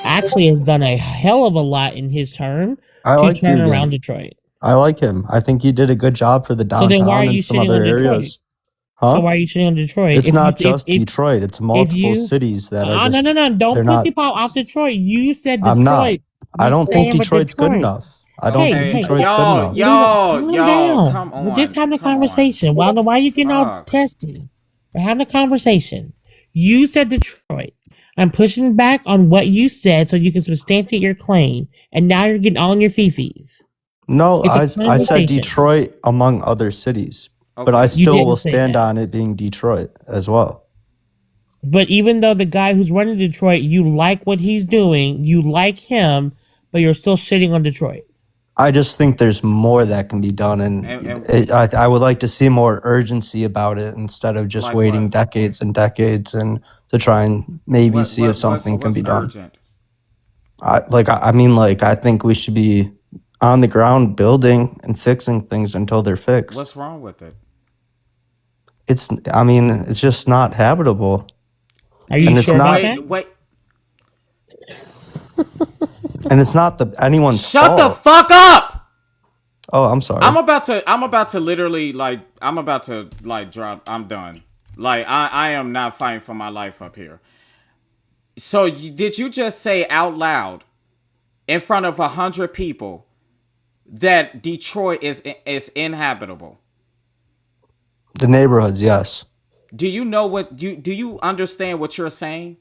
I actually has done a hell of a lot in his term I to like turn Duggan. around Detroit. I like him. I think he did a good job for the So then why are downtown you and some shitting other on Detroit? areas. So Huh? why are you shitting on Detroit? It's not just if Detroit. It's multiple you cities that are no just. no, don't They're pussy not. pop off Detroit. You said I'm not. Detroit. I You don't think stand with Detroit's good Detroit. enough. I don't Hey, think hey, Detroit's good Y'all, enough. y'all, y'all, down. come on. We're just having a Come on. conversation. Well, I don't know why you're getting all Fuck. testy. We're having a conversation. You said Detroit. I'm pushing back on what you said so you can substantiate your claim. And now you're getting all in your fifis. No, It's a I said conversation. Detroit among other cities, but Okay. I You still didn't will say stand that. on it being Detroit as well. But even though the guy who's running Detroit, you like what he's doing, you like him, but you're still shitting on Detroit. I just think there's more that can be done, and I would like to see more urgency about it instead of just Like waiting what? decades and decades and to try and maybe see if something can be done. Urgent? I mean, I think we should be on the ground building and fixing things until they're fixed. What's wrong with it? It's just not habitable. Are you And it's sure not- about that? Wait. And it's not anyone's Shut the fault. fuck up! Oh, I'm sorry. I'm about to literally drop. I'm done. Like I am not fighting for my life up here. So did you just say out loud in front of 100 people that Detroit is inhabitable? The neighborhoods, yes. Do you know what do you understand what you're saying?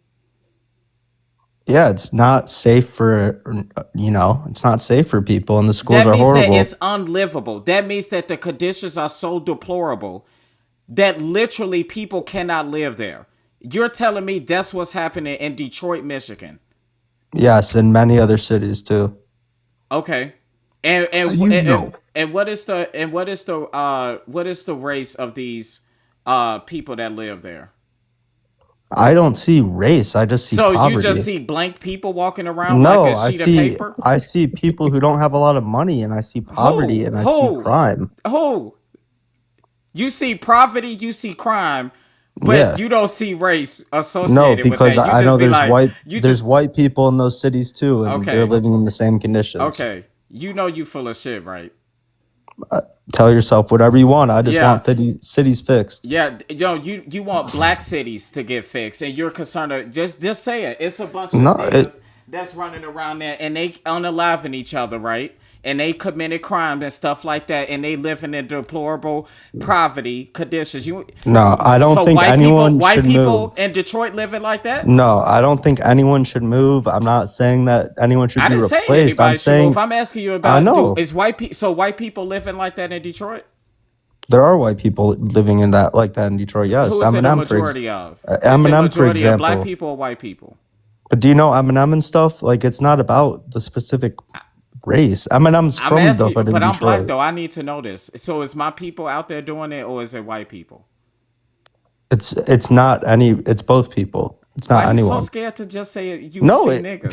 Yeah, it's not safe for it's not safe for people, and the schools That are means horrible. that it's unlivable. That means that the conditions are so deplorable that literally people cannot live there. You're telling me that's what's happening in Detroit, Michigan? Yes, in many other cities too. Okay. And what is the race of these people that live there? I don't see race. I just see So poverty. you just see blank people walking around No, like a I sheet of see paper? I see people who don't have a lot of money, and I see poverty, and I see crime. Who? You see poverty, you see crime, but Yeah. you don't see race associated No, with because that. You I just know be there's like, there's white people in those cities too, and Okay. they're living in the same conditions. Okay, you know you full of shit, right? Tell yourself whatever you want. I just Yeah. want cities fixed. Yeah, you want black cities to get fixed, and you're concerned of just say it. It's a bunch of No, niggas that's running around there, and they unaliving each other, right? And they committed crimes and stuff like that, and they living in deplorable poverty conditions. No, I don't think anyone white should people move. in Detroit living like that. No, I don't think anyone should move. I'm not saying that anyone should I be didn't say replaced. anybody I'm should saying move. I'm asking you about. I know. Is white people? So white people living like that in Detroit? there are white people living in that in Detroit. Yes, Who is it a Eminem for majority of? Is it Eminem for majority of black example. people or white people? But do you know Eminem and stuff? Like, it's not about the specific race. Eminem's I'm from the asking you, hood in but I'm black Detroit. though. I need to know this. So is my people out there doing it, or is it white people? It's not any. It's both people. It's not Why are you anyone. so scared to just say it? You No, see niggas.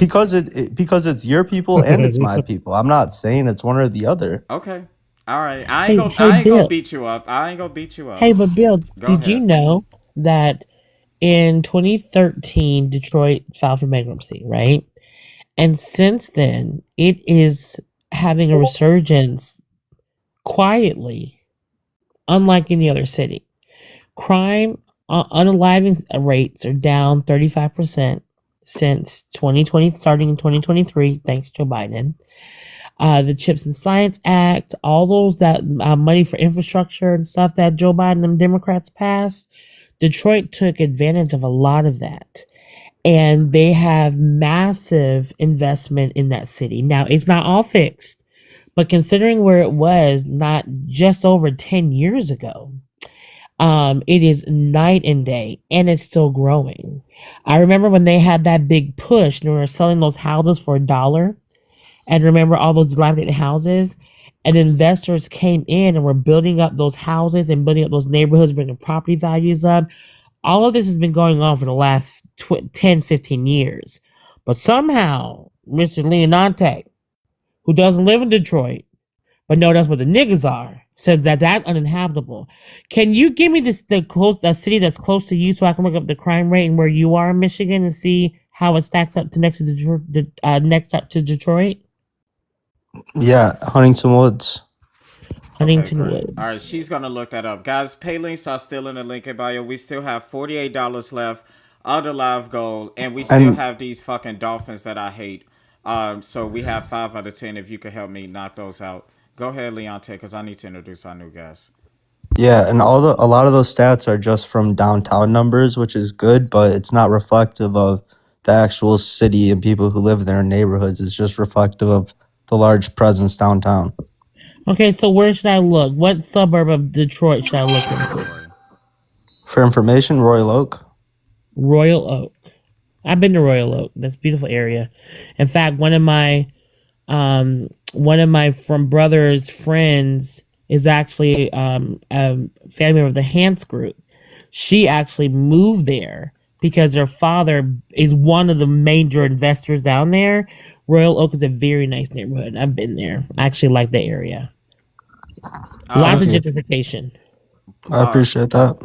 because it's your people and it's my people. I'm not saying it's one or the other. Okay, all right. I Hey, ain't gonna. hey, I ain't gonna Bill. beat you up. I ain't gonna beat you up. Hey, but Bill, did you ahead. know that in 2013 Detroit filed for bankruptcy, right? And since then, it is having a resurgence quietly, unlike any other city. Crime, unaliving rates are down 35% since 2020, starting in 2023, thanks Joe Biden. The CHIPS and Science Act, all those that money for infrastructure and stuff that Joe Biden and Democrats passed, Detroit took advantage of a lot of that. And they have massive investment in that city. Now, it's not all fixed, but considering where it was not just over 10 years ago, it is night and day, and it's still growing. I remember when they had that big push and they were selling those houses for $1. And remember all those dilapidated houses? And investors came in and were building up those houses and building up those neighborhoods, bringing property values up. All of this has been going on for the last 10, 15 years. But somehow, Mr. Leonante, who doesn't live in Detroit, but know that's where the niggas are, says that that's uninhabitable. Can you give me the city that's close to you so I can look up the crime rate and where you are in Michigan and see how it stacks up to next to Detroit? Next up to Detroit, Yeah, Huntington Woods. Huntington great. Woods. All right, she's gonna look that up, guys. Pay links are still in the link in bio. We still have $48 left of the live goal, and we still And- have these fucking dolphins that I hate. So we have 5 out of 10. If you could help me knock those out, go ahead, Leonte, because I need to introduce our new guest. Yeah, and a lot of those stats are just from downtown numbers, which is good, but it's not reflective of the actual city and people who live there in neighborhoods. It's just reflective of the large presence downtown. Okay, so where should I look? What suburb of Detroit should I look into? For information, Royal Oak. Royal Oak. I've been to Royal Oak. That's a beautiful area. In fact, one of my from brother's friends is actually a family member of the Hans Group. She actually moved there because her father is one of the major investors down there. Royal Oak is a very nice neighborhood. I've been there. I actually like the area. Lots of gentrification. I appreciate that.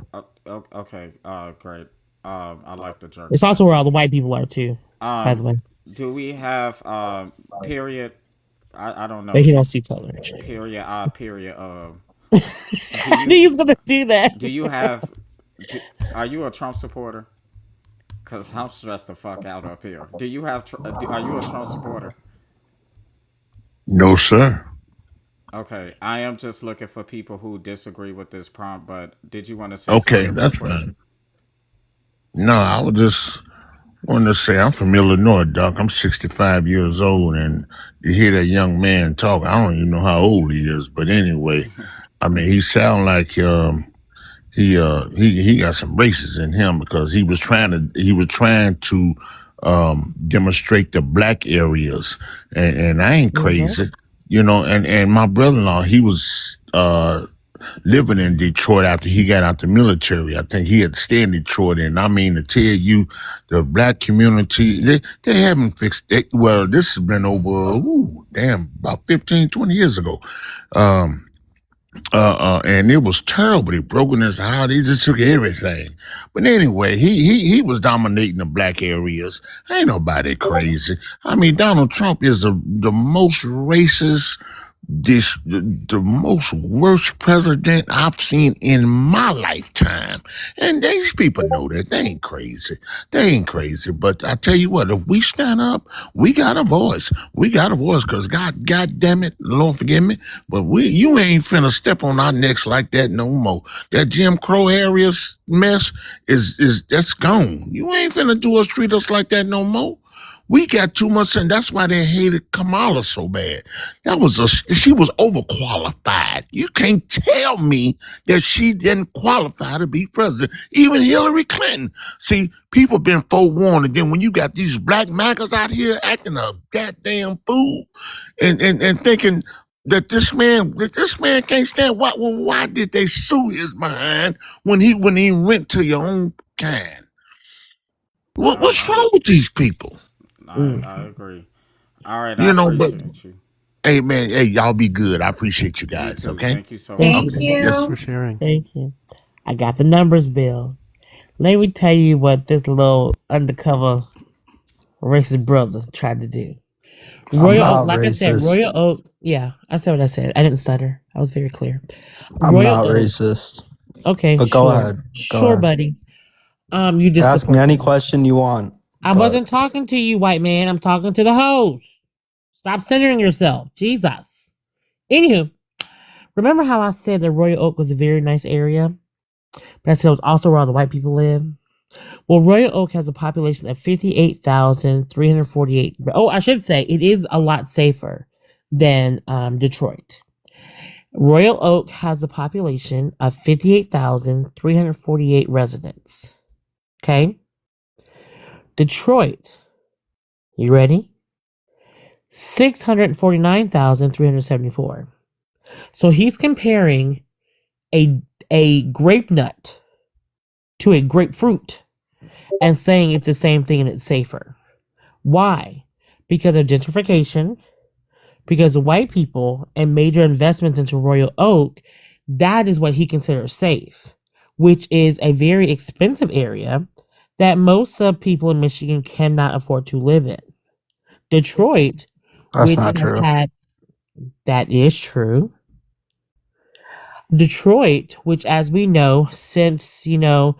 Okay, great. I like the jerk. It's also where all the white people are too, by the way. Do we have period? I don't know. But he don't see color. Period. Period. I knew he was gonna do that. Do you have? Are you a Trump supporter? Cause I'm stressed the fuck out up here. Do you have? Are you a Trump supporter? No, sir. Okay, I am just looking for people who disagree with this prompt. But did you want to say? Okay, something that's real quick? fine. No, I was just wanted to say I'm from Illinois, Doc. I'm 65 years old, and to hear that young man talk, I don't even know how old he is, but anyway, I mean, he sound like he got some races in him because he was trying to demonstrate the black areas, and I ain't crazy, you know. And my brother-in-law, he was living in Detroit after he got out the military. I think he had to stay in Detroit, and I mean to tell you, the black community, they haven't fixed it. Well, this has been over about 15, 20 years ago. And it was terrible. They broke in his house. They just took everything. But anyway, he was dominating the black areas. Ain't nobody crazy. I mean, Donald Trump is the most racist, the most worst president I've seen in my lifetime. And these people know that. They ain't crazy. But I tell you what, if we stand up, we got a voice. Because God damn it, Lord forgive me, but you ain't finna step on our necks like that no more. That Jim Crow area mess that's gone. You ain't finna treat us like that no more. We got too much, and that's why they hated Kamala so bad. She was overqualified. You can't tell me that she didn't qualify to be president. Even Hillary Clinton. See, people been forewarned. And then when you got these black MAGAs out here acting a goddamn fool and thinking that this man can't stand. Why did they sue his behind when he went to your own kind? What's wrong with these people? I agree. All right, You I know, appreciate you. Hey man, y'all be good. I appreciate you guys. too. Okay. Thank you so much. Thank Okay. you. Yes. For sharing. Thank you. I got the numbers, Bill. Let me tell you what this little undercover racist brother tried to do. Royal not Oak, like I said, racist. Royal Oak. Yeah, I said what I said. I didn't stutter. I was very clear. I'm Royal not Oak. racist. Okay, But go ahead. Go Sure, ahead. buddy. You just Ask me any question you want. I but- wasn't talking to you, white man. I'm talking to the host. Stop centering yourself. Jesus. Anywho, remember how I said that Royal Oak was a very nice area? But I said it was also where all the white people live? Well, Royal Oak has a population of 58,348. Oh, I should say it is a lot safer than Detroit. Royal Oak has a population of 58,348 residents. Okay? Detroit, you ready? 649,374. So he's comparing a grape nut to a grapefruit and saying it's the same thing and it's safer. Why? Because of gentrification, because of white people and major investments into Royal Oak. That is what he considers safe, which is a very expensive area that most of people in Michigan cannot afford to live in. Detroit, That's which not has true. had that is true. Detroit, which as we know, since the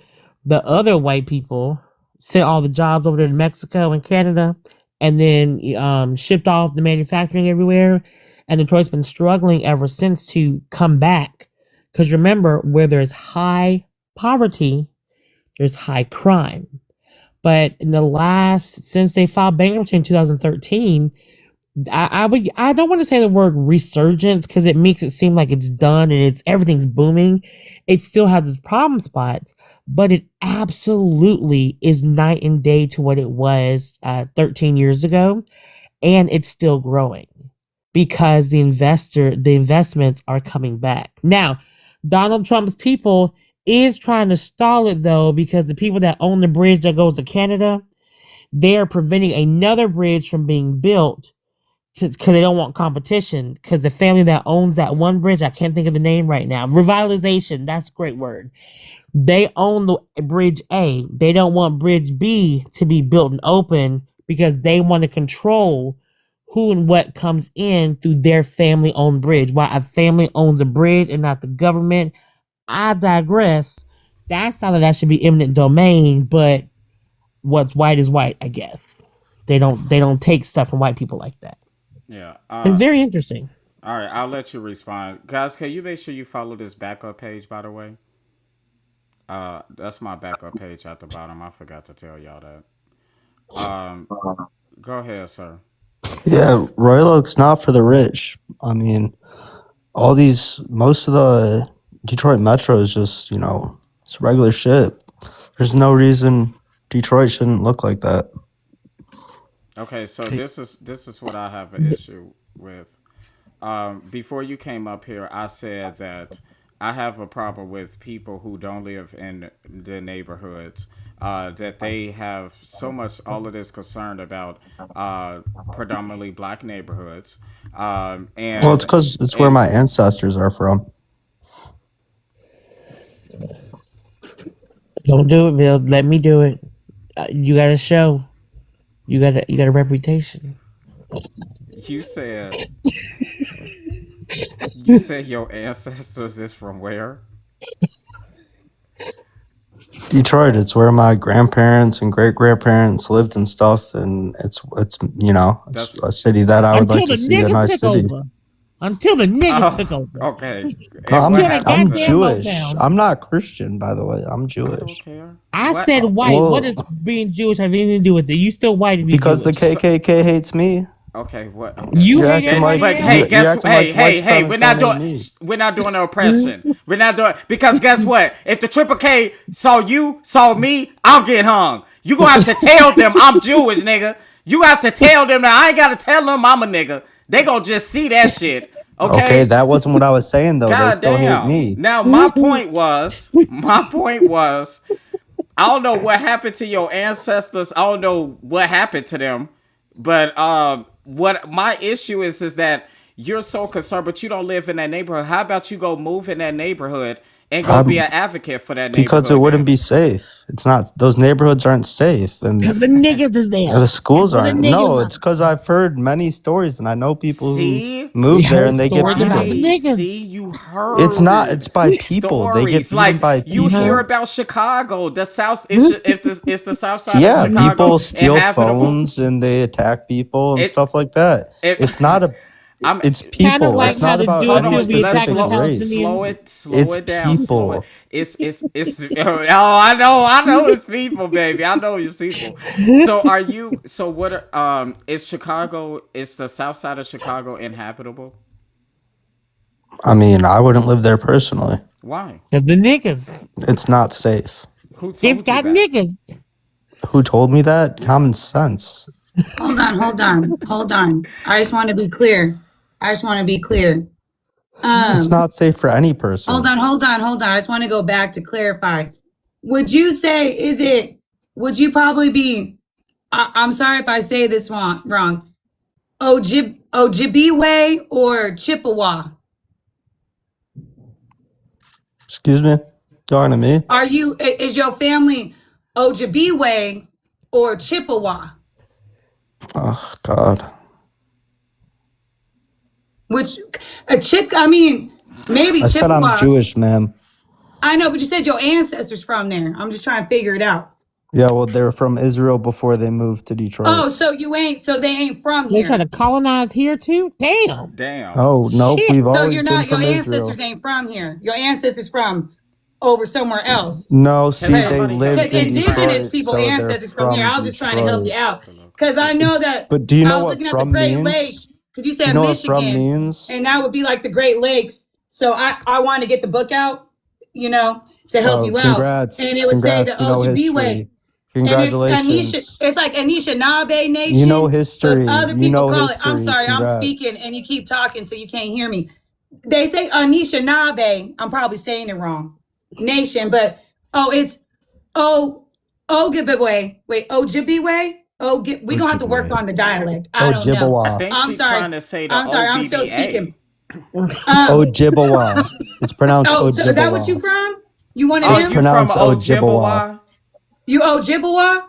other white people sent all the jobs over to Mexico and Canada, and then shipped off the manufacturing everywhere, and Detroit's been struggling ever since to come back. Because remember, where there's high poverty, there's high crime. But in since they filed bankruptcy in 2013, I don't want to say the word resurgence because it makes it seem like it's done and everything's booming. It still has its problem spots, but it absolutely is night and day to what it was 13 years ago, and it's still growing because the investments are coming back. Now, Donald Trump's people is trying to stall it though, because the people that own the bridge that goes to Canada, they're preventing another bridge from being built because they don't want competition. Because the family that owns that one bridge, I can't think of the name right now. Revitalization, that's a great word. They own the bridge A. They don't want bridge B to be built and open because they want to control who and what comes in through their family-owned bridge. Why a family owns a bridge and not the government, I digress. That's how that should be eminent domain, but what's white is white, I guess. They don't take stuff from white people like that. Yeah. It's very interesting. All right, I'll let you respond. Guys, can you make sure you follow this backup page, by the way? That's my backup page at the bottom. I forgot to tell y'all that. Go ahead, sir. Yeah, Royal Oak's not for the rich. I mean, most of the Detroit Metro is just, it's regular shit. There's no reason Detroit shouldn't look like that. Okay, so this is what I have an issue with. Before you came up here, I said that I have a problem with people who don't live in the neighborhoods. That they have so much all of this concerned about predominantly black neighborhoods. And Well, it's because it's where my ancestors are from. Don't do it, Bill. Let me do it. You got a show. You got a reputation. you said your ancestors is from where? Detroit, it's where my grandparents and great grandparents lived and stuff, and it's That's- a city that I would Until like the to see a niggas nice took city. over. Until the niggas took over. Okay. No, And what Until they happened got I'm to- their Jewish. lockdown. I'm not Christian, by the way. I'm I Jewish. don't care. I What- said white. Well- What does being Jewish have anything to do with it? You still white if you Because the Jewish. KKK hates me. Okay, what? Okay. You You're hate acting everybody like- But else? hey, You're guess acting like white hey, supremacists we're not don't doing hate me. we're not doing no oppression. We're not doing because guess what? If the Triple K saw me, I'm getting hung. You gonna have to tell them I'm Jewish, nigga. You have to tell them that I ain't gotta tell them I'm a nigga. They gonna just see that shit. Okay, Okay, that wasn't what I was saying though. They God still damn. hate me. Now my point was, I don't know what happened to your ancestors. I don't know what happened to them. But what my issue is that you're so concerned, but you don't live in that neighborhood. How about you go move in that neighborhood and go be an advocate for that neighborhood? Because it wouldn't then? be safe. It's not. Those neighborhoods aren't safe, and Because the niggas is there. the schools That's where the aren't. No, niggas it's because I've heard many stories, and I know people See? who move You there heard and they get stories about beaten. the niggas. See, you heard. It's not. It's by people. They get Stories. beaten Like by you people. hear about Chicago, the South. It's the South Side Yeah, of Chicago. people steal inhabitable. phones and they attack people and It- stuff like that. it- It's not a. I'm- It's Kinda people. like It's how not the about dude Hold any on, who be let's attacking specific the race. Palestinians. slow It's it down. Slow people. it. It's oh, I know it's people, baby. I know it's people. So are you? So what? Is Chicago? Is the South Side of Chicago inhabitable? I mean, I wouldn't live there personally. Why? Because the niggas. It's not safe. Who told It's you got that? niggas. Who told me that? Common sense. Hold on. I just want to be clear. It's not safe for any person. Hold on. I just want to go back to clarify. Would you say, would you probably be, I'm sorry if I say this wrong, Ojibwe or Chippewa? Excuse me? Talking to me? Is your family Ojibwe or Chippewa? Oh God. Which maybe I said I'm Chippewa. Jewish, ma'am. I know, but you said your ancestors from there. I'm just trying to figure it out. Yeah, well, they're from Israel before they moved to Detroit. Oh, so they ain't from They try here. to colonize here too? Damn. Damn. Oh, nope, Shit. we've So always you're been not, your from ancestors Israel. ain't from here. Your ancestors from over somewhere else. No, see, Because they lived Because in indigenous Detroit, people so they're ancestors from here. I was just trying to help you Detroit. out. Because I know that But do you I know was what looking at the from Great means? Lakes. Because you Do said you know what from Michigan. means? And that would be like the Great Lakes. So I wanted to get the book out, to help Oh, you out. congrats. And it would say the Congrats, you know Ojibwe. history. And Congratulations. it's like Anishinaabe Nation. You know history. But other You people know call it, I'm history. sorry, I'm Congrats. speaking and you keep talking so you can't hear me. They say Anishinaabe, I'm probably saying it wrong, nation, but it's Ojibwe. Wait, Ojibwe? We're gonna have to work Ojibwe. on the dialect. I don't know. I Ojibwa. think I'm she's sorry. trying to say the I'm sorry, I'm still OBBA. speaking. Ojibwa. It's pronounced So is that what you Ojibwa. from? You one of Oh, It's them? you from pronounced Ojibwa? You Ojibwa?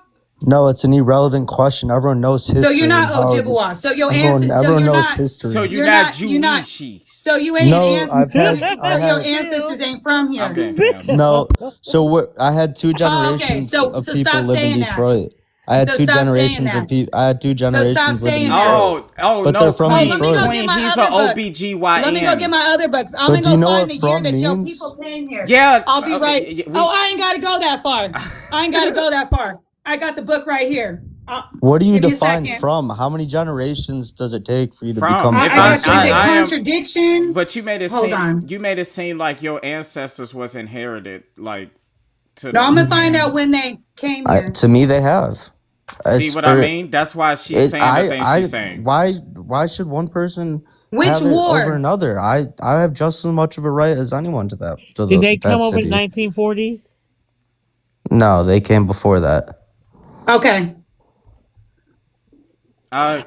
No, it's an irrelevant question. Everyone knows history. So you're not and how Ojibwa. this- So your Everyone, ancestors. So everyone you're knows not. history. So you're You're not not. You're not. Jewishy. So you ain't No, ancestors. I So your had ancestors ain't from I'm here. getting canceled. no. So what? I had two okay. generations So of so people stop live in saying that. Detroit. I had So two stop saying generations of that. people. I had two So generations stop living saying in that. Detroit. Oh But no, they're from Oh, Queen. let me go Detroit. get Queen, my he's a other book. OBGYN. Let me go get my other books. I'm But do gonna you go know find what the year from that your means? people came here. Yeah. I'll be right. okay, I ain't gotta go that far. I ain't gotta go that far. I got the book right here. What do you Give me a define second. from? How many generations does it take for you to From. become If I I'm, got you. Is it enslaved? I am, contradictions? but you made it Hold seem on. you made it seem like your ancestors was inherited like to No, I'm the. gonna find out when they came here. To me, they have. See It's what I for mean? That's why she's saying the things she's saying. Why should one person Which have it over war? another? I have just as much of a right as anyone to that Did they come that over in the city. 1940s? No, they came before that. Okay.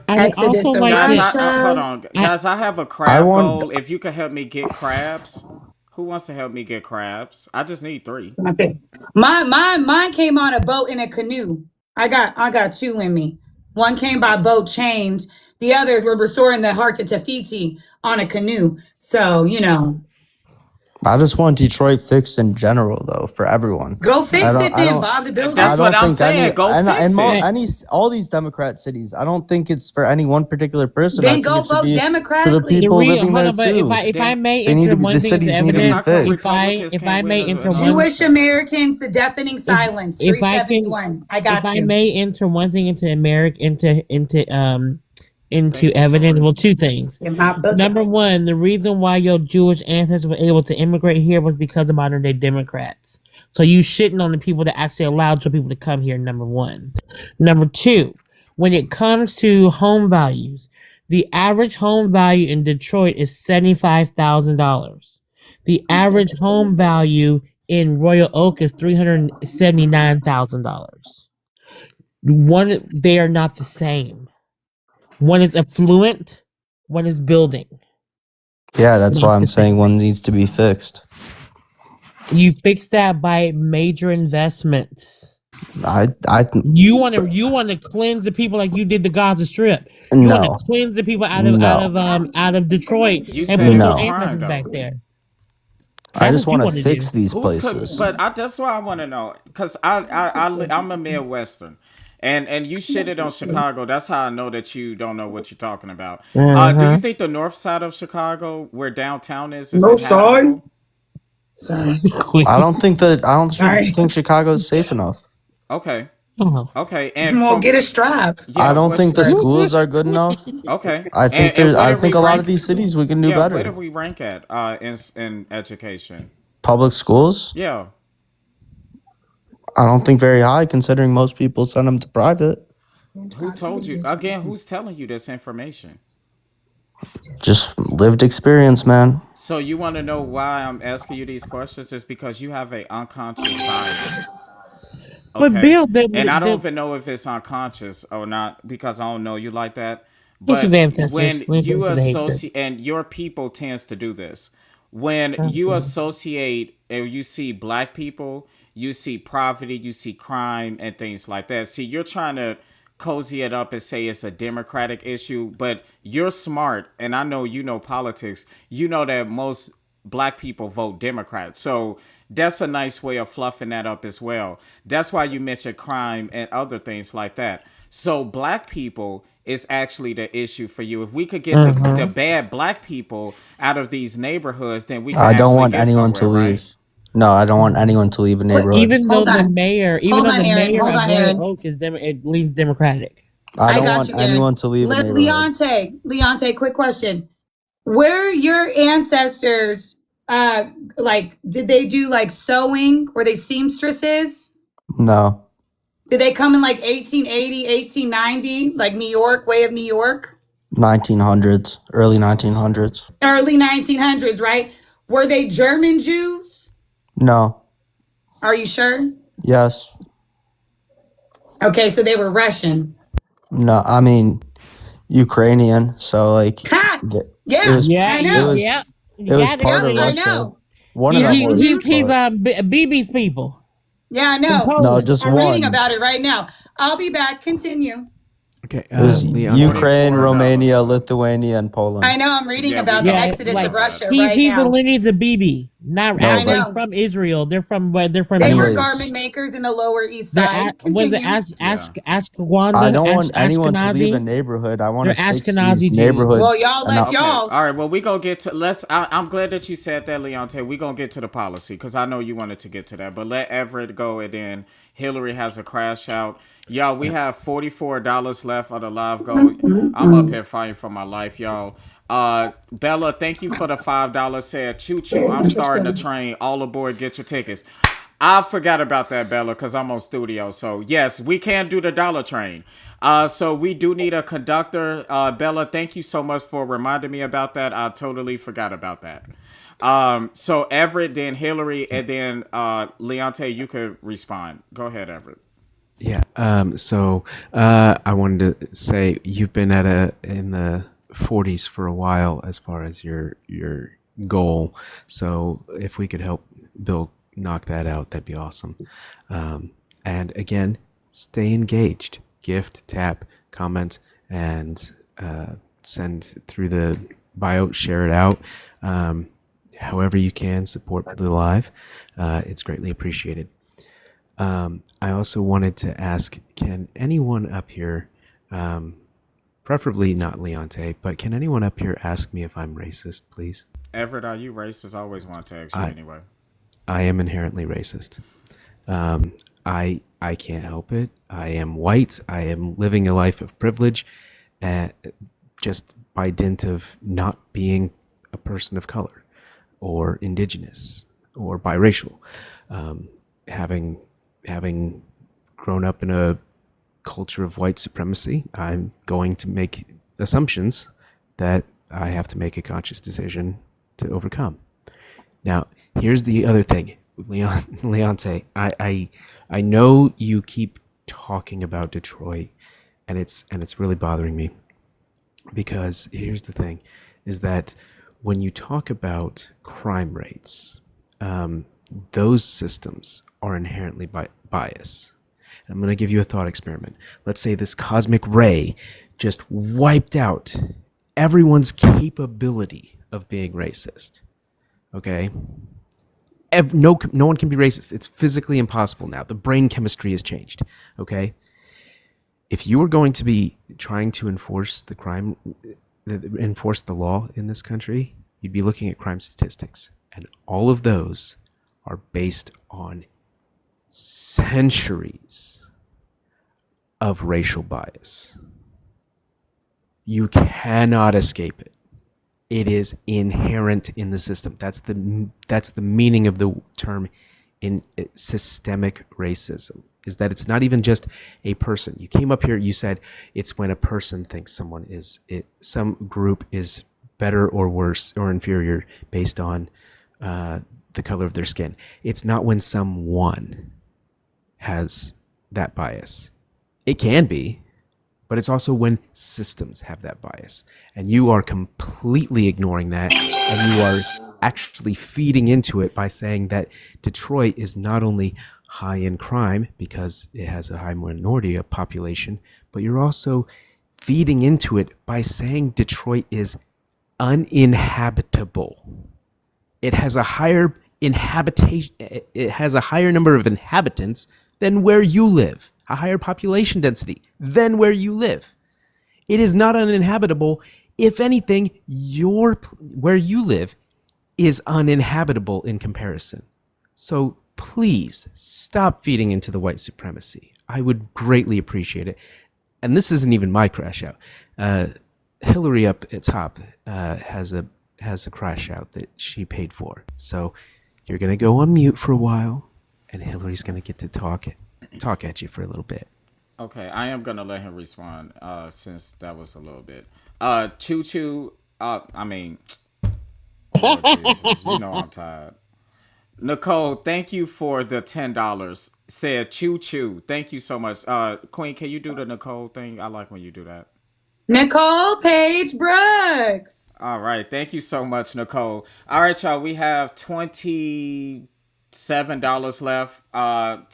I would Exodus also to like Guys, to. hold Russia. on, guys. I have a I crab want. goal. If you could help me get crabs, who wants to help me get crabs? I just need 3. Okay. Mine came on a boat in a canoe. I got 2 in me. One came by boat chained. The others were restoring the heart to Tafiti on a canoe. So, I just want Detroit fixed in general, though, for everyone. go fix I it then, don't. Bob the Builder. That's I what don't I'm think saying. Go fix it. all these Democrat cities. I don't think it's for any one particular person. I Then think go it should vote be for the democratically. people living Hold there on, but if too. I may They need enter to be. one The thing into cities need to be evidence, How come fixed. Republicans if I can't may win enter as one, Jewish Americans, the deafening silence. if I can, 371. I if got I you. may enter one thing into into Thank you, evidence. Tori. Well, 2 things. In my book. Number one, the reason why your Jewish ancestors were able to immigrate here was because of modern day Democrats. So you shitting on the people that actually allowed your people to come here, number one. Number two, when it comes to home values, the average home value in Detroit is $75,000. The average home value in Royal Oak is $379,000. They are not the same. One is affluent, one is building. Yeah, that's why Not I'm the saying same. one needs to be fixed. You fix that by major investments. I You want to cleanse the people like you did the Gaza Strip. You want no to cleanse the people out of Detroit You and said put it your was no. crime ancestors back though. there. I That's just what you want to want to fix do. these Who's places. but that's why I want to know because I'm a Midwestern. And you shitted on Chicago. That's how I know that you don't know what you're talking about. Do you think the north side of Chicago, where downtown is North side? inhabitable? Sorry. I don't Sorry. think Chicago's safe enough. Okay. Oh. Okay. And Well, from get a strap. yeah, I don't what's think the the schools are good enough. okay? I think and where I do think we a lot rank? of these cities we can do Yeah, where do better. we rank at in education? Public schools? Yeah. I don't think very high considering most people send them to private. Who told you? Again, who's telling you this information? Just lived experience, man. So you want to know why I'm asking you these questions? It's because you have a unconscious bias. But Okay. Bill, And I don't even know if it's unconscious or not because I don't know you like that. it's his But ancestors. when We you into the hatred. associate, and your people tends to do this, when you associate and you see black people you see poverty, you see crime and things like that. See, you're trying to cozy it up and say it's a democratic issue, but you're smart, and I know you know politics. You know that most black people vote Democrat. So that's a nice way of fluffing that up as well. That's why you mentioned crime and other things like that. So black people is actually the issue for you. If we could get the bad black people out of these neighborhoods, then we can I don't actually want get anyone to somewhere, right? leave. No, I don't want anyone to leave a neighborhood. Even though Hold the on. mayor, Hold on, Aaron. Hold of on, Royal Aaron. Oak is it leans Democratic. I I don't got want you, Aaron. anyone to leave a neighborhood. Leonte, quick question. Were your ancestors, like, did they do like sewing? Were they seamstresses? No, Did they come in like 1880, 1890, like New York, way of New York? 1900s, early 1900s. Early 1900s, right? Were they German Jews? No, Are you sure? yes, Okay, so they were Russian. no. I mean, Ukrainian. So like, Ha! th- Yeah, it was Yeah, I know. yeah. it was part of I Russia. know. One of Yeah, them was. He's but- BB's people. Yeah, I know. no, just I'm reading one. about it right now. I'll be back. Continue. Okay, It was Leon, Ukraine, $24. Romania, Lithuania, and Poland. I know I'm reading Yeah, about we the know. exodus like, of Russia He's right the now. lineage of BB, not No, actually I know. from Israel. They're from where they're from. They were Anyways. garment makers in the Lower East They're Side. was it Continue. Ashkelon? I don't want anyone to leave a Ashkenazi? neighborhood. I want to They're fix Ashkenazi these Jews. neighborhoods. Well, y'all and left I- y'all's. All right, well, we gonna get to I'm glad that you said that, Leonte. We gonna get to the policy because I know you wanted to get to that. But let Everett go, and then Hillary has a crash out. Y'all, we have $44 left of the live go. I'm up here fighting for my life, y'all. Bella, thank you for the $5. Said choo choo. I'm starting the train. All aboard. Get your tickets. I forgot about that, Bella, because I'm on studio. So yes, we can do the dollar train. So we do need a conductor. Bella, thank you so much for reminding me about that. I totally forgot about that. So Everett, then Hillary, and then Leonte, you could respond. Go ahead, Everett. Yeah. So I wanted to say you've been in the 40s for a while as far as your goal. So if we could help Bill knock that out, that'd be awesome. And again, stay engaged. Gift, tap, comment, and send through the bio. Share it out. However you can support the live. It's greatly appreciated. I also wanted to ask, can anyone up here, preferably not Leonte, but can anyone up here ask me if I'm racist, please? Everett, are you racist? I always want to ask you anyway. I am inherently racist. I can't help it. I am white. I am living a life of privilege, just by dint of not being a person of color, or indigenous, or biracial. Having grown up in a culture of white supremacy, I'm going to make assumptions that I have to make a conscious decision to overcome. Now, here's the other thing, Leonte. I know you keep talking about Detroit, and it's really bothering me, because here's the thing, is that when you talk about crime rates, those systems are inherently biased. I'm going to give you a thought experiment. Let's say this cosmic ray just wiped out everyone's capability of being racist. Okay? No one can be racist. It's physically impossible now. The brain chemistry has changed. Okay? If you were going to be trying to enforce the law in this country, you'd be looking at crime statistics. And all of those are based on centuries of racial bias. You cannot escape it. It is inherent in the system. That's the meaning of the term in systemic racism, is that it's not even just a person. You came up here, you said it's when a person thinks some group is better or worse or inferior based on the color of their skin. It's not when someone has that bias. It can be, but it's also when systems have that bias. And you are completely ignoring that, and you are actually feeding into it by saying that Detroit is not only high in crime because it has a high minority of population, but you're also feeding into it by saying Detroit is uninhabitable. It has a higher inhabitation, it has a higher number of inhabitants than where you live, a higher population density than where you live. It is not uninhabitable. If anything, where you live is uninhabitable in comparison. So please stop feeding into the white supremacy. I would greatly appreciate it. And this isn't even my crash out. Hillary up at top has a crash out that she paid for. So you're gonna go on mute for a while, and Hillary's gonna get to talk at you for a little bit. Okay, I am gonna let him respond. Since that was a little bit. Choo choo. I mean, Lord Jesus, you know I'm tired. Nicole, thank you for the $10. Said choo choo. Thank you so much. Queen, can you do the Nicole thing? I like when you do that. Nicole Page Brooks. All right. Thank you so much, Nicole. All right, y'all. We have $27 left. The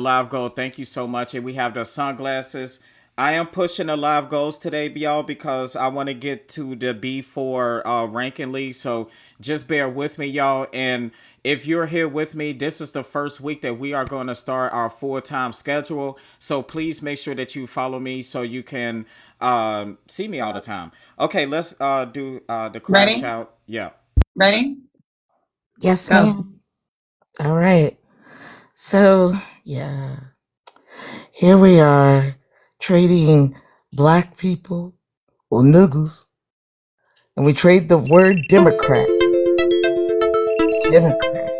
live goal. Thank you so much. And we have the sunglasses. I am pushing the live goals today, y'all, because I want to get to the B4 ranking league. So just bear with me, y'all. And if you're here with me, this is the first week that we are going to start our full-time schedule. So please make sure that you follow me so you can see me all the time. Okay, let's do the crash Ready? out. Yeah. Ready? Yes, Go. ma'am. All right. So, yeah. Here we are trading black people, or niggas, and we trade the word Democrat. Democrat.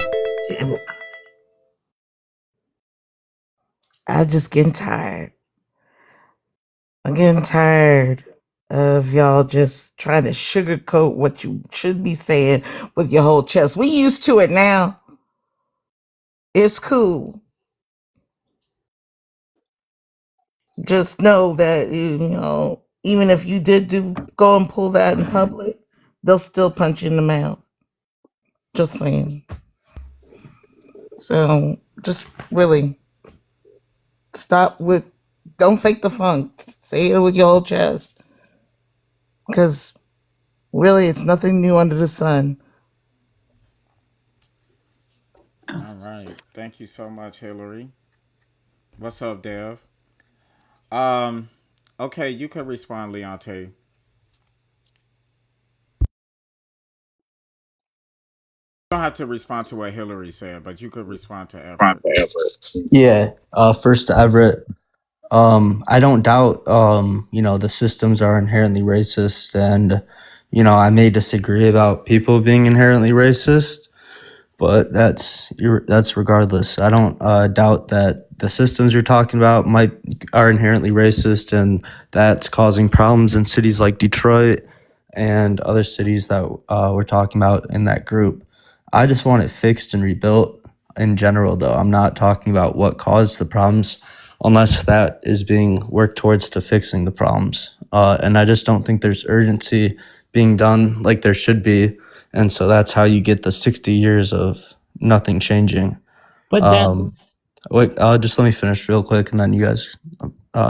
I'm just getting tired. I'm getting tired of y'all just trying to sugarcoat what you should be saying with your whole chest. We used to it now. It's cool. Just know that, you know, even if you did go and pull that in public, they'll still punch you in the mouth. Just saying. So just really don't fake the funk. Say it with your whole chest. Because really, it's nothing new under the sun. All right. Thank you so much, Hillary. What's up, Dev? Okay, you can respond, Leonte. You don't have to respond to what Hillary said, but you could respond to Everett. Yeah. First to Everett. I don't doubt, the systems are inherently racist, and, I may disagree about people being inherently racist, but that's regardless. I don't doubt that the systems you're talking about are inherently racist, and that's causing problems in cities like Detroit and other cities that we're talking about in that group. I just want it fixed and rebuilt in general, though. I'm not talking about what caused the problems, unless that is being worked towards to fixing the problems. And I just don't think there's urgency being done like there should be. And so that's how you get the 60 years of nothing changing. But that Wait, just let me finish real quick, and then you guys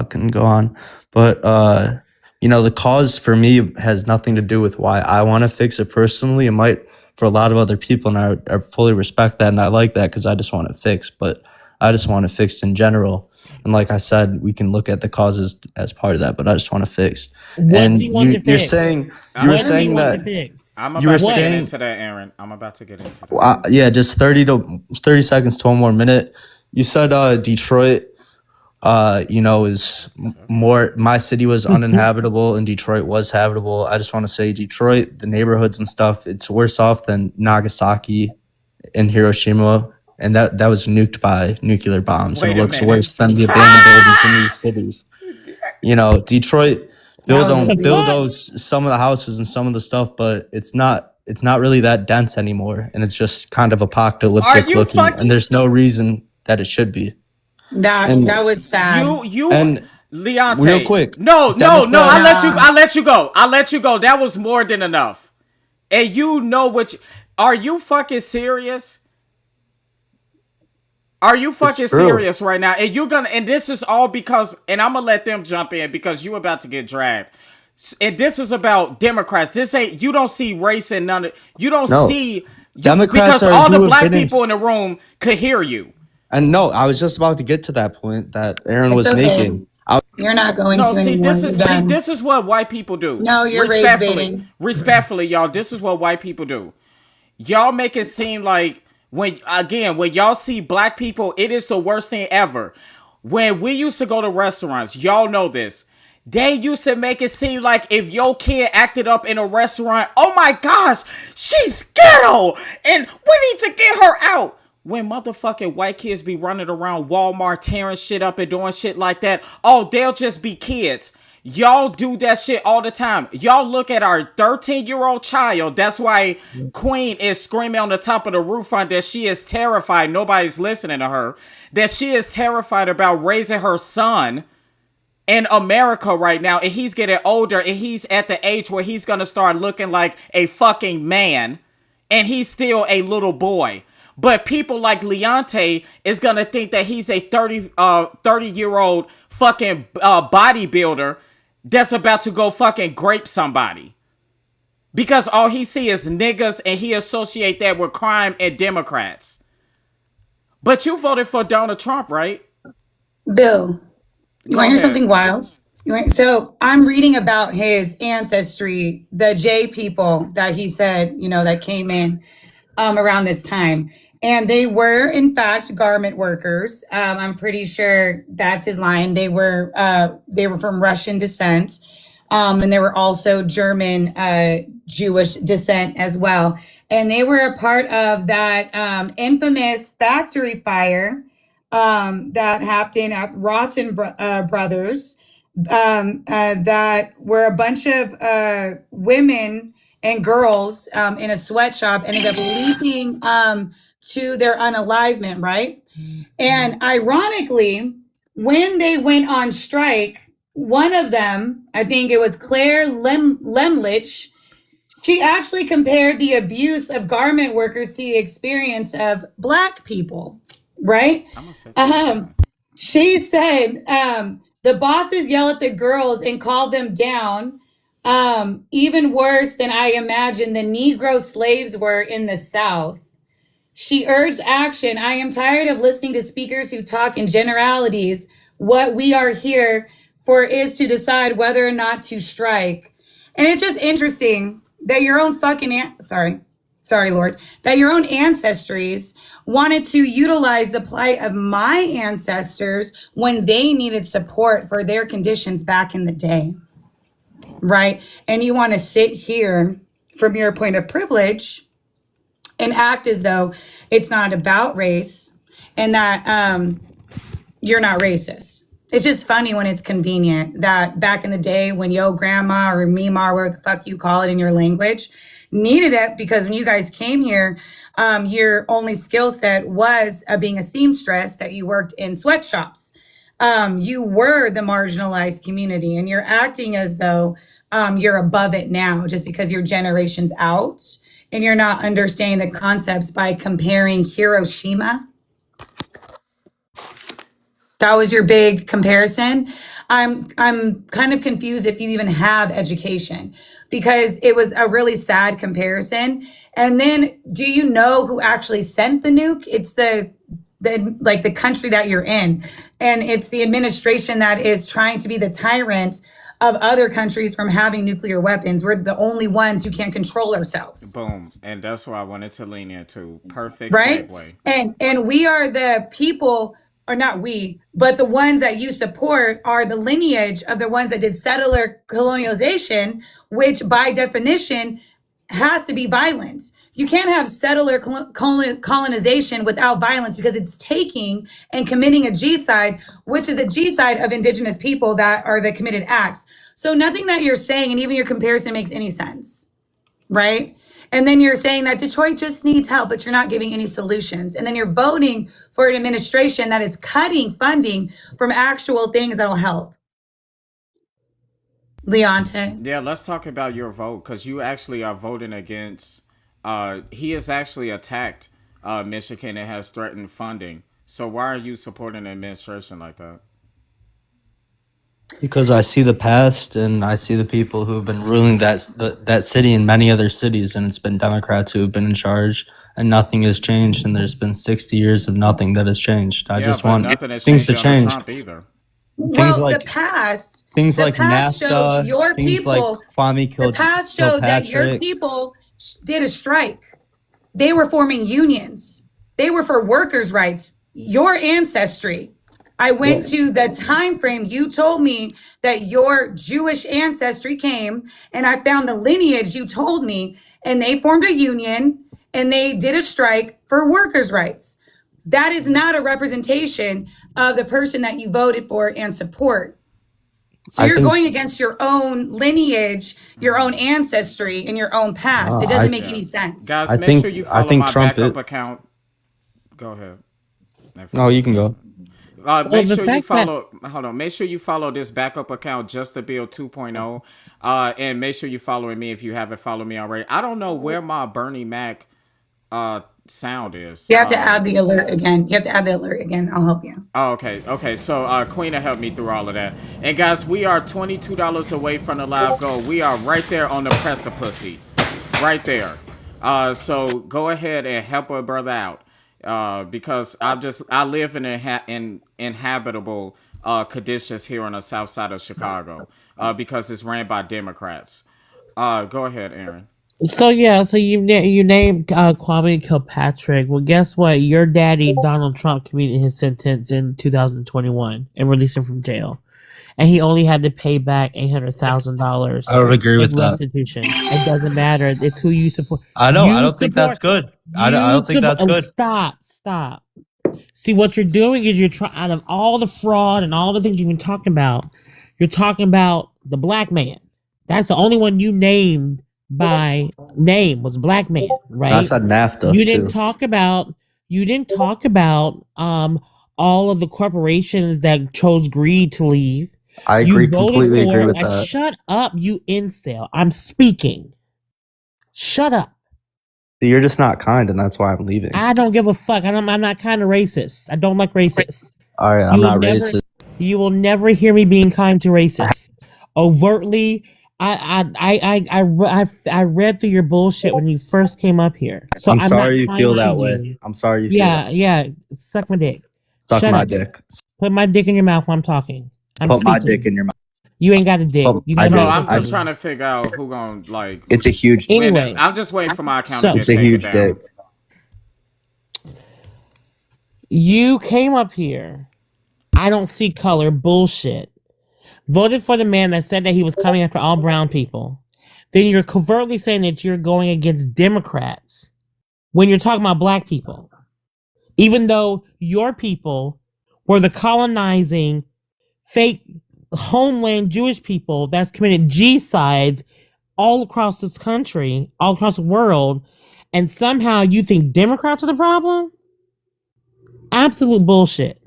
can go on. But, the cause for me has nothing to do with why I want to fix it personally. It might for a lot of other people, and I fully respect that, and I like that because I just want it fixed. But I just want it fixed in general. And like I said, we can look at the causes as part of that, but I just want it fixed. what And do you want to you're fix? saying I'm you were What do you saying want to that fix? I'm you were about to get saying into that, Aaron. I'm about to get into that. yeah, just 30 seconds to one more minute. You said Detroit, is more. My city was uninhabitable, and Detroit was habitable. I just want to say Detroit, the neighborhoods and stuff, it's worse off than Nagasaki and Hiroshima, and that was nuked by nuclear bombs, and Wait it a looks minute. worse than the abandoned buildings in these cities. Detroit build those some of the houses and some of the stuff, but it's not really that dense anymore, and it's just kind of Are apocalyptic you looking, fucking and there's no reason that it should be. That And was sad. you and Leonte? real quick, No. Democrat- I let you go. That was more than enough. And are you fucking serious? Are you It's fucking true. serious right now? And you're gonna, and this is all because, and I'm gonna let them jump in because you about to get dragged. And this is about Democrats. This ain't, you don't see race in none of, you don't No, see, you, Democrats because are all the who have black been in. people in the room could hear you. And no, I was just about to get to that point that Aaron It's was okay. making. I, You're not going No, to see, anymore. this You're is, see, done. this is what white people do. No, you're rage Respectfully, baiting. respectfully, y'all, this is what white people do. Y'all make it seem like when y'all see black people, it is the worst thing ever. When we used to go to restaurants, y'all know this. They used to make it seem like if your kid acted up in a restaurant, oh my gosh, she's ghetto, and we need to get her out. When motherfucking white kids be running around Walmart tearing shit up and doing shit like that, oh, they'll just be kids. Y'all do that shit all the time. Y'all look at our 13-year-old child. That's why Queen is screaming on the top of the roof on that she is terrified. Nobody's listening to her. That she is terrified about raising her son in America right now. And he's getting older and he's at the age where he's going to start looking like a fucking man. And he's still a little boy. But people like Leonte is going to think that he's a 30-year-old fucking bodybuilder that's about to go fucking grape somebody. Because all he see is niggas and he associate that with crime and Democrats. But you voted for Donald Trump, right? Bill, you Go want to hear ahead. something wild? So I'm reading about his ancestry, the J people that he said, that came in around this time. And they were, in fact, garment workers. I'm pretty sure that's his line. They were from Russian descent. And they were also German Jewish descent as well. And they were a part of that infamous factory fire that happened at Rawson Brothers, that were a bunch of women and girls in a sweatshop ended up leaping to their unalivement, right? And ironically, when they went on strike, one of them, I think it was Claire Lemlich, she actually compared the abuse of garment workers to the experience of Black people, right? She said the bosses yell at the girls and call them down, even worse than I imagine the Negro slaves were in the South. She urged action. I am tired of listening to speakers who talk in generalities. What we are here for is to decide whether or not to strike. And it's just interesting that your own sorry, Lord, that your own ancestries wanted to utilize the plight of my ancestors when they needed support for their conditions back in the day, right? And you want to sit here from your point of privilege and act as though it's not about race and that you're not racist. It's just funny when it's convenient that back in the day when yo grandma or Mima, or whatever the fuck you call it in your language, needed it because when you guys came here, your only skill set was being a seamstress, that you worked in sweatshops. You were the marginalized community and you're acting as though you're above it now just because you're generations out and you're not understanding the concepts by comparing Hiroshima. That was your big comparison. I'm kind of confused if you even have education because it was a really sad comparison. And then do you know who actually sent the nuke? It's the country that you're in. And it's the administration that is trying to be the tyrant of other countries from having nuclear weapons. We're the only ones who can't control ourselves. Boom. And that's what I wanted to lean into. Perfect Right? segue. And we are the people, or not we, but the ones that you support are the lineage of the ones that did settler colonialization, which by definition has to be violent. You can't have settler colonization without violence because it's taking and committing a G-side, which is the G-side of indigenous people that are the committed acts. So nothing that you're saying and even your comparison makes any sense, right? And then you're saying that Detroit just needs help, but you're not giving any solutions. And then you're voting for an administration that is cutting funding from actual things that'll help. Leonte. Yeah, let's talk about your vote because you actually are voting against. He has actually attacked Michigan and has threatened funding. So why are you supporting the administration like that? Because I see the past and I see the people who have been ruling that city and many other cities, and it's been Democrats who have been in charge, and nothing has changed. And there's been 60 years of nothing that has changed. I Yeah, just but want nothing has things changed to under change. Trump either. Things Well, like the past shows NAFTA, your things like people. Kwame The past showed that your Kilpatrick. people did a strike. They were forming unions. They were for workers' rights. Your ancestry. I went to the time frame. You told me that your Jewish ancestry came, and I found the lineage you told me, and they formed a union and they did a strike for workers' rights. That is not a representation of the person that you voted for and support. So I you're think going against your own lineage, your own ancestry, and your own past. It I doesn't make Yeah. any sense. Guys, I make sure think you I follow think my Trump backup it. account. Go ahead. No, you can go. Well, Make the sure you fact that follow. Hold on. Make sure you follow this backup account, Just the Bill 2.0. And make sure you following me if you haven't followed me already. I don't know where my Bernie Mac sound is. You have to add the alert again. You have to add the alert again. I'll help you. Oh, okay. So Queen will help me through all of that. And guys, we are $22 away from the live goal. We are right there on the precipice, right there. So go ahead and help a brother out. Because I live in inhabitable conditions here on the south side of Chicago. Because it's ran by Democrats. Go ahead, Aaron. So you named Kwame Kilpatrick. Well, guess what? Your daddy Donald Trump commuted his sentence in 2021 and released him from jail, and he only had to pay back $800,000 I don't agree in with that. restitution. It doesn't matter. It's who you support. I know. I You don't think that's support. good. I don't think that's good. Stop. See, what you're doing is you're trying, out of all the fraud and all the things you've been talking about, you're talking about the black man. That's the only one you named by name was black man, I right? said NAFTA You too. didn't talk about all of the corporations that chose greed to leave. I You agree, voted completely agree for with that. shut up, you incel. I'm speaking. Shut up. So you're just not kind, and that's why I'm leaving. I don't give a fuck. I'm not kind of racist. I don't like racists. All right, You I'm will not never racist. you will never hear me being kind to racists. Overtly, I read through your bullshit when you first came up here. So I'm I'm not sorry you feel kind to that way. you. I'm sorry you feel that. Yeah. Suck my dick. Suck Shut my up. dick. Put my dick in your mouth while I'm talking. I'm Put my speaking. dick in your mouth. You ain't got a dick. Oh, You I never So do. had a I'm dick I just do. trying to figure out who gonna like. It's a huge dick. Anyway, I'm just waiting for my account to so get It's a taken huge down. dick. you came up here. I don't see color bullshit. Voted for the man that said that he was coming after all brown people. Then you're covertly saying that you're going against Democrats when you're talking about black people. Even though your people were the colonizing, fake homeland Jewish people that's committed G-sides all across this country, all across the world, and somehow you think Democrats are the problem? Absolute bullshit.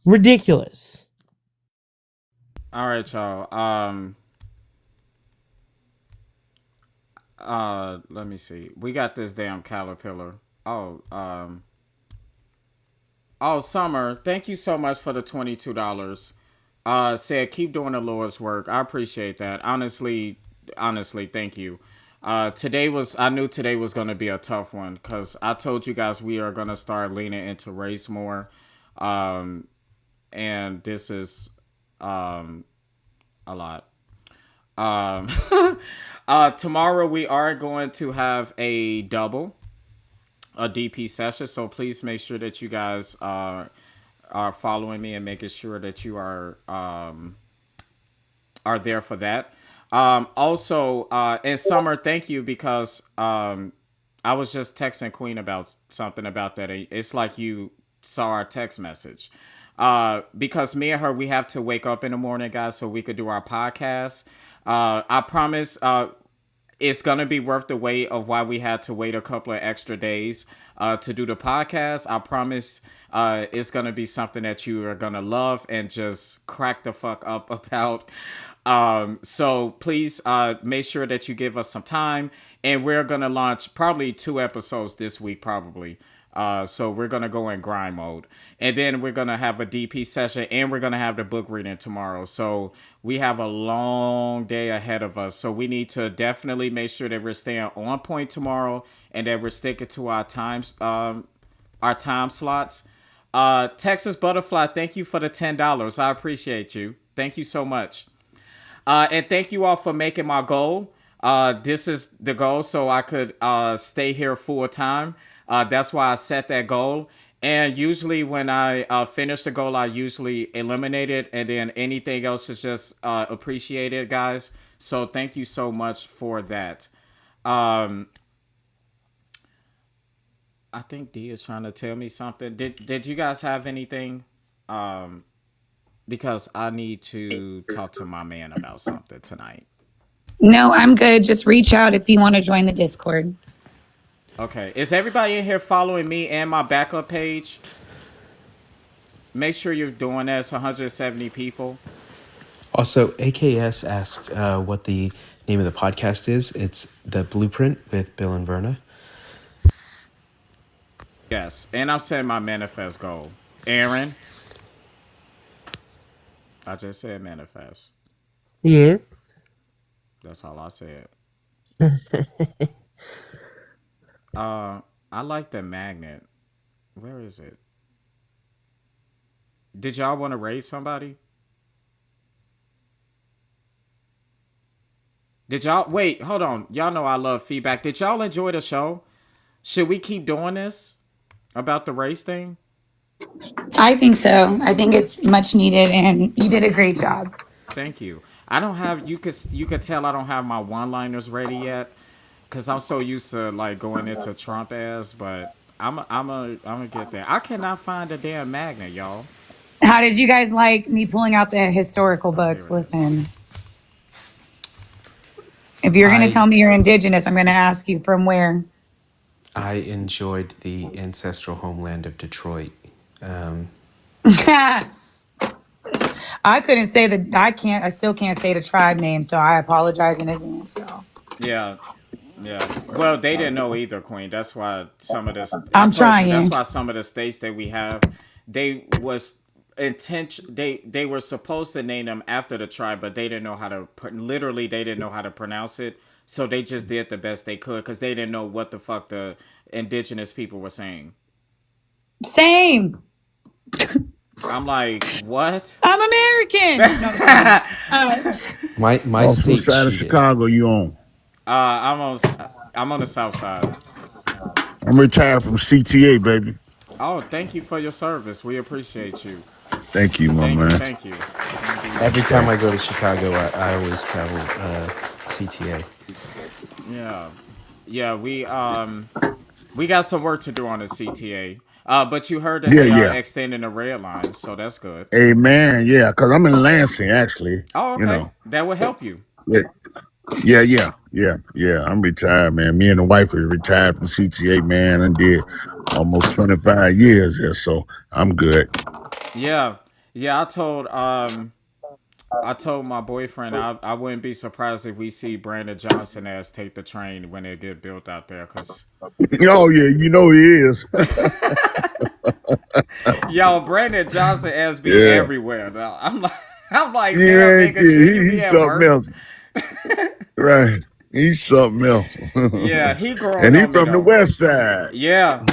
Ridiculous. All right, y'all. Let me see. We got this damn caterpillar. Summer, thank you so much for the $22. Said keep doing the Lord's work. I appreciate that. Honestly, thank you. I knew today was gonna be a tough one because I told you guys we are gonna start leaning into race more. And this is a lot. Tomorrow we are going to have a DP session, so please make sure that you guys are following me and making sure that you are there for that. Also, in Summer, thank you because I was just texting Queen about something about that. It's like you saw our text message. Because me and her, we have to wake up in the morning, guys, so we could do our podcast. I promise it's going to be worth the wait of why we had to wait a couple of extra days to do the podcast. I promise it's going to be something that you are going to love and just crack the fuck up about. So please make sure that you give us some time, and we're gonna launch probably 2 episodes this week, probably. So we're gonna go in grind mode, and then we're gonna have a DP session, and we're gonna have the book reading tomorrow. So we have a long day ahead of us. So we need to definitely make sure that we're staying on point tomorrow, and that we're sticking to our time slots. Texas Butterfly, thank you for the $10. I appreciate you. Thank you so much. And thank you all for making my goal. This is the goal, so I could stay here full time. That's why I set that goal. And usually when I finish the goal, I usually eliminate it, and then anything else is just appreciated, guys. So thank you so much for that. I think D is trying to tell me something. Did you guys have anything? Because I need to talk to my man about something tonight. No, I'm good. Just reach out if you want to join the Discord. Okay. Is everybody in here following me and my backup page? Make sure you're doing that. It's 170 people. Also, AKS asked what the name of the podcast is. It's The Blueprint with Bill and Verna. Yes. And I'm setting my manifest goal. Aaron. I just said manifest. Yes. That's all I said. I like the magnet. Where is it? Did y'all want to raise somebody? Did y'all wait? Hold on. Y'all know I love feedback. Did y'all enjoy the show? Should we keep doing this about the race thing? I think so. I think it's much needed, and you did a great job. Thank you. I don't have you could tell I don't have my one-liners ready yet, cause I'm so used to like going into Trump ass. But I'm get there. I cannot find a damn magnet, y'all. How did you guys like me pulling out the historical books? Here it is. Listen, if you're going to tell me you're indigenous, I'm going to ask you from where. I enjoyed the ancestral homeland of Detroit. I couldn't say that. I still can't say the tribe name, so I apologize in advance, y'all. Yeah. Well, they didn't know either, Queen. That's why some of this. I'm trying. That's why some of the states that we have, they was They were supposed to name them after the tribe, but they didn't know how to. Literally, they didn't know how to pronounce it. So they just did the best they could because they didn't know what the fuck the indigenous people were saying. Same. I'm like, what? I'm American. My state. What side of Chicago you on? I'm on the south side. I'm retired from CTA, baby. Oh, thank you for your service. We appreciate you. Thank you, my man. Thank you. Every time I go to Chicago, I always travel CTA. Yeah. We got some work to do on the CTA. But you heard that they are extending the red line, so that's good. Amen. Yeah, because I'm in Lansing, actually. Oh, okay. You know. That will help you. Yeah. I'm retired, man. Me and the wife was retired from CTA, man, and did almost 25 years there, so I'm good. Yeah. I told my boyfriend I wouldn't be surprised if we see Brandon Johnson as take the train when it get built out there, cause. Oh yeah, you know he is. Yo, Brandon Johnson as be everywhere. Now. I'm like, damn, nigga, he's something else. Right. He's something else. Yeah, he grown and he from the west side. Yeah,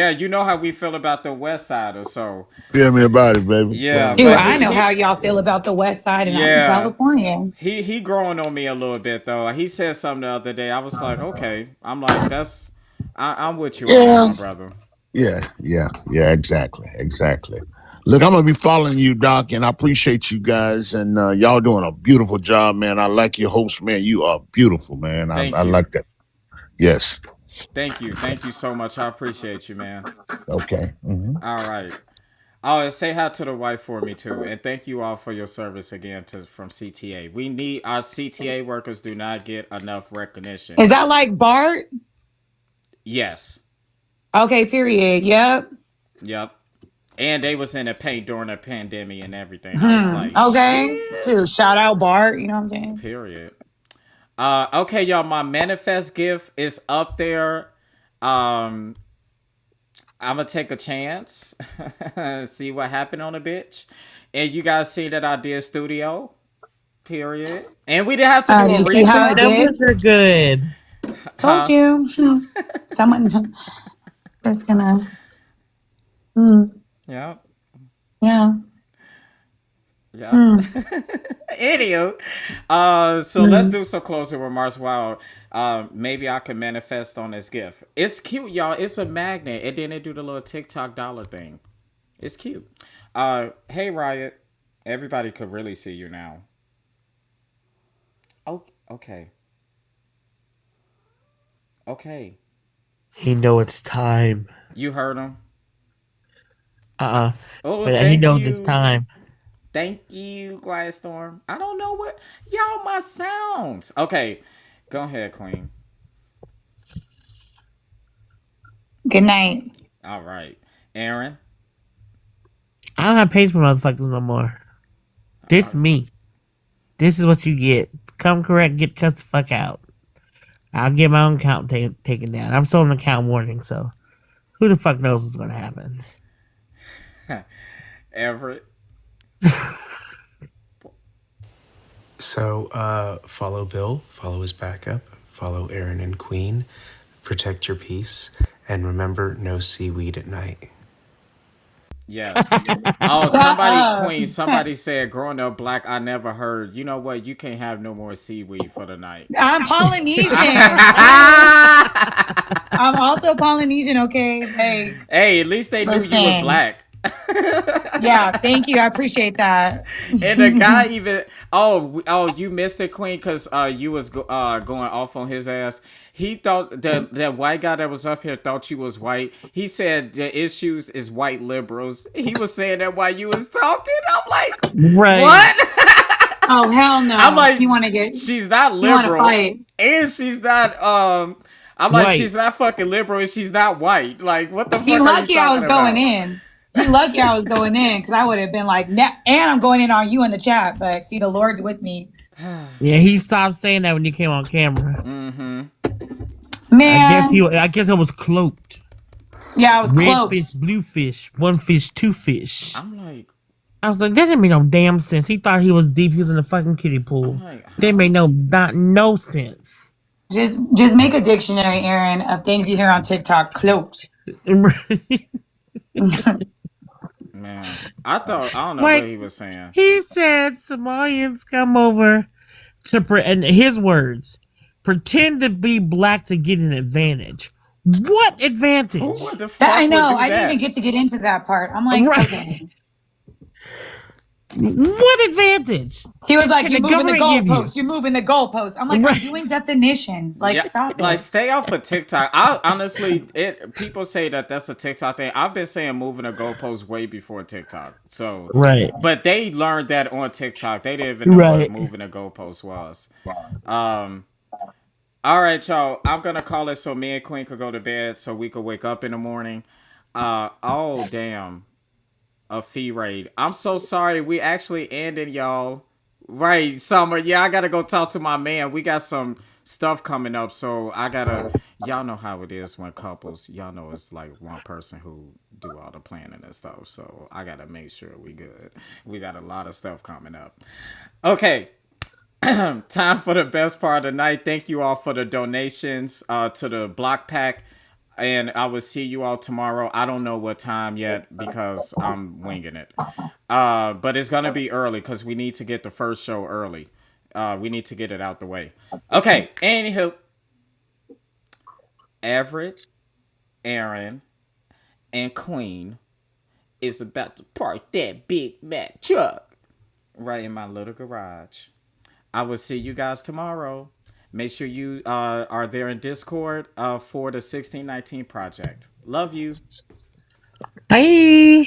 you know how we feel about the west side or so. Tell me about it, baby. Yeah. Dude, I know how y'all feel about the west side and I'm in California. He growing on me a little bit though. He said something the other day. I was like, okay. I'm like, I'm with you on that, brother. Yeah, exactly. Look, I'm gonna be following you, Doc, and I appreciate you guys, and y'all doing a beautiful job, man. I like your host, man. You are beautiful, man. I like that. Yes. Thank you so much. I appreciate you, man. Okay. Mm-hmm. All right. Oh, say hi to the wife for me too, and thank you all for your service again from CTA. We need our CTA workers do not get enough recognition. Is that like Bart? Yes. Okay. Period. Yep. And they was in the paint during the pandemic and everything. I was like, Okay. shit. Dude, shout out Bart. You know what I'm saying? Period. Okay, y'all. My manifest gift is up there. I'm gonna take a chance, see what happened on the bitch. And you guys see that I did studio. Period. And we didn't have to do Did a you see how research. it did? Numbers are good. Told Huh? you. Someone just gonna. Yeah. Yeah. Yeah. Anywho, so let's do some closing remarks. Wow, maybe I can manifest on this gift. It's cute, y'all. It's a magnet, and then they do the little TikTok dollar thing. It's cute. Hey Riot, everybody could really see you now. Oh, okay. Okay. He know it's time. You heard him. Oh, Oh, but he thank knows it's you. time. Thank you, Quiet Storm. I don't know what y'all my sounds. Okay, go ahead, Queen. Good night. All right, Aaron. I don't have patience for motherfuckers no more. This me. This is what you get. Come correct, get cussed the fuck out. I'll get my own account taken down. I'm still on account warning, so who the fuck knows what's gonna happen? Everett. So follow Bill, follow his backup, follow Aaron and Queen, protect your peace, and remember, no seaweed at night. Yes. Oh, somebody, Queen, somebody said growing up black, I never heard, you know what, you can't have no more seaweed for the night. I'm Polynesian. I'm also Polynesian, okay? Hey. Hey, at least they knew you was Listen. black. Yeah, thank you. I appreciate that. And the guy even you missed it, Queen, because you was going off on his ass. He thought that white guy that was up here thought you was white. He said the issues is white liberals. He was saying that while you was talking. I'm like, Right. what? Oh hell no! I'm like, you want to get? she's not You want to liberal, fight? and she's not I'm like, White. she's not fucking liberal, and she's not white. Like, what the fuck? He are you lucky I was talking going about? in. He lucky I was going in because I would have been like, and I'm going in on you in the chat. But see, the Lord's with me, Yeah, he stopped saying that when you came on camera. Mm-hmm. man. I guess it was cloaked. Yeah, I was Red close. fish, blue fish, one fish, two fish. I'm like, I was like, that didn't make no damn sense. He thought he was deep. He was in the fucking kiddie pool. That made no sense. Just make a dictionary, Aaron, of things you hear on TikTok. Cloaked. man, I don't know Like, what he was saying. He said Somalians come over to, and his words, pretend to be black to get an advantage. What advantage? Who the fuck That I would know. do I didn't that? even get to get into that part. I'm like, Right. okay. What advantage? He was like, Can "You're the moving the government give you? goalposts. You're moving the goalposts." I'm like, Right. I'm doing definitions. Like, Yeah, stop it. like, stay off of TikTok. I honestly, people say that that's a TikTok thing. I've been saying moving the goalposts way before TikTok. So, Right. but they learned that on TikTok. They didn't even know Right. what moving the goalposts was. All right, y'all. I'm gonna call it so me and Queen could go to bed so we could wake up in the morning. Oh damn, a fee raid. I'm so sorry. We actually ended, y'all. Right, Summer. Yeah, I gotta go talk to my man. We got some stuff coming up, so I gotta. Y'all know how it is when couples. Y'all know it's like one person who do all the planning and stuff. So I gotta make sure we good. We got a lot of stuff coming up. Okay. Time for the best part of the night. Thank you all for the donations to the block pack. And I will see you all tomorrow. I don't know what time yet because I'm winging it. But it's going to be early because we need to get the first show early. We need to get it out the way. Okay. Anywho. Everett, Aaron, and Queen is about to park that Big Mac truck right in my little garage. I will see you guys tomorrow. Make sure you are there in Discord for the 1619 project. Love you. Bye.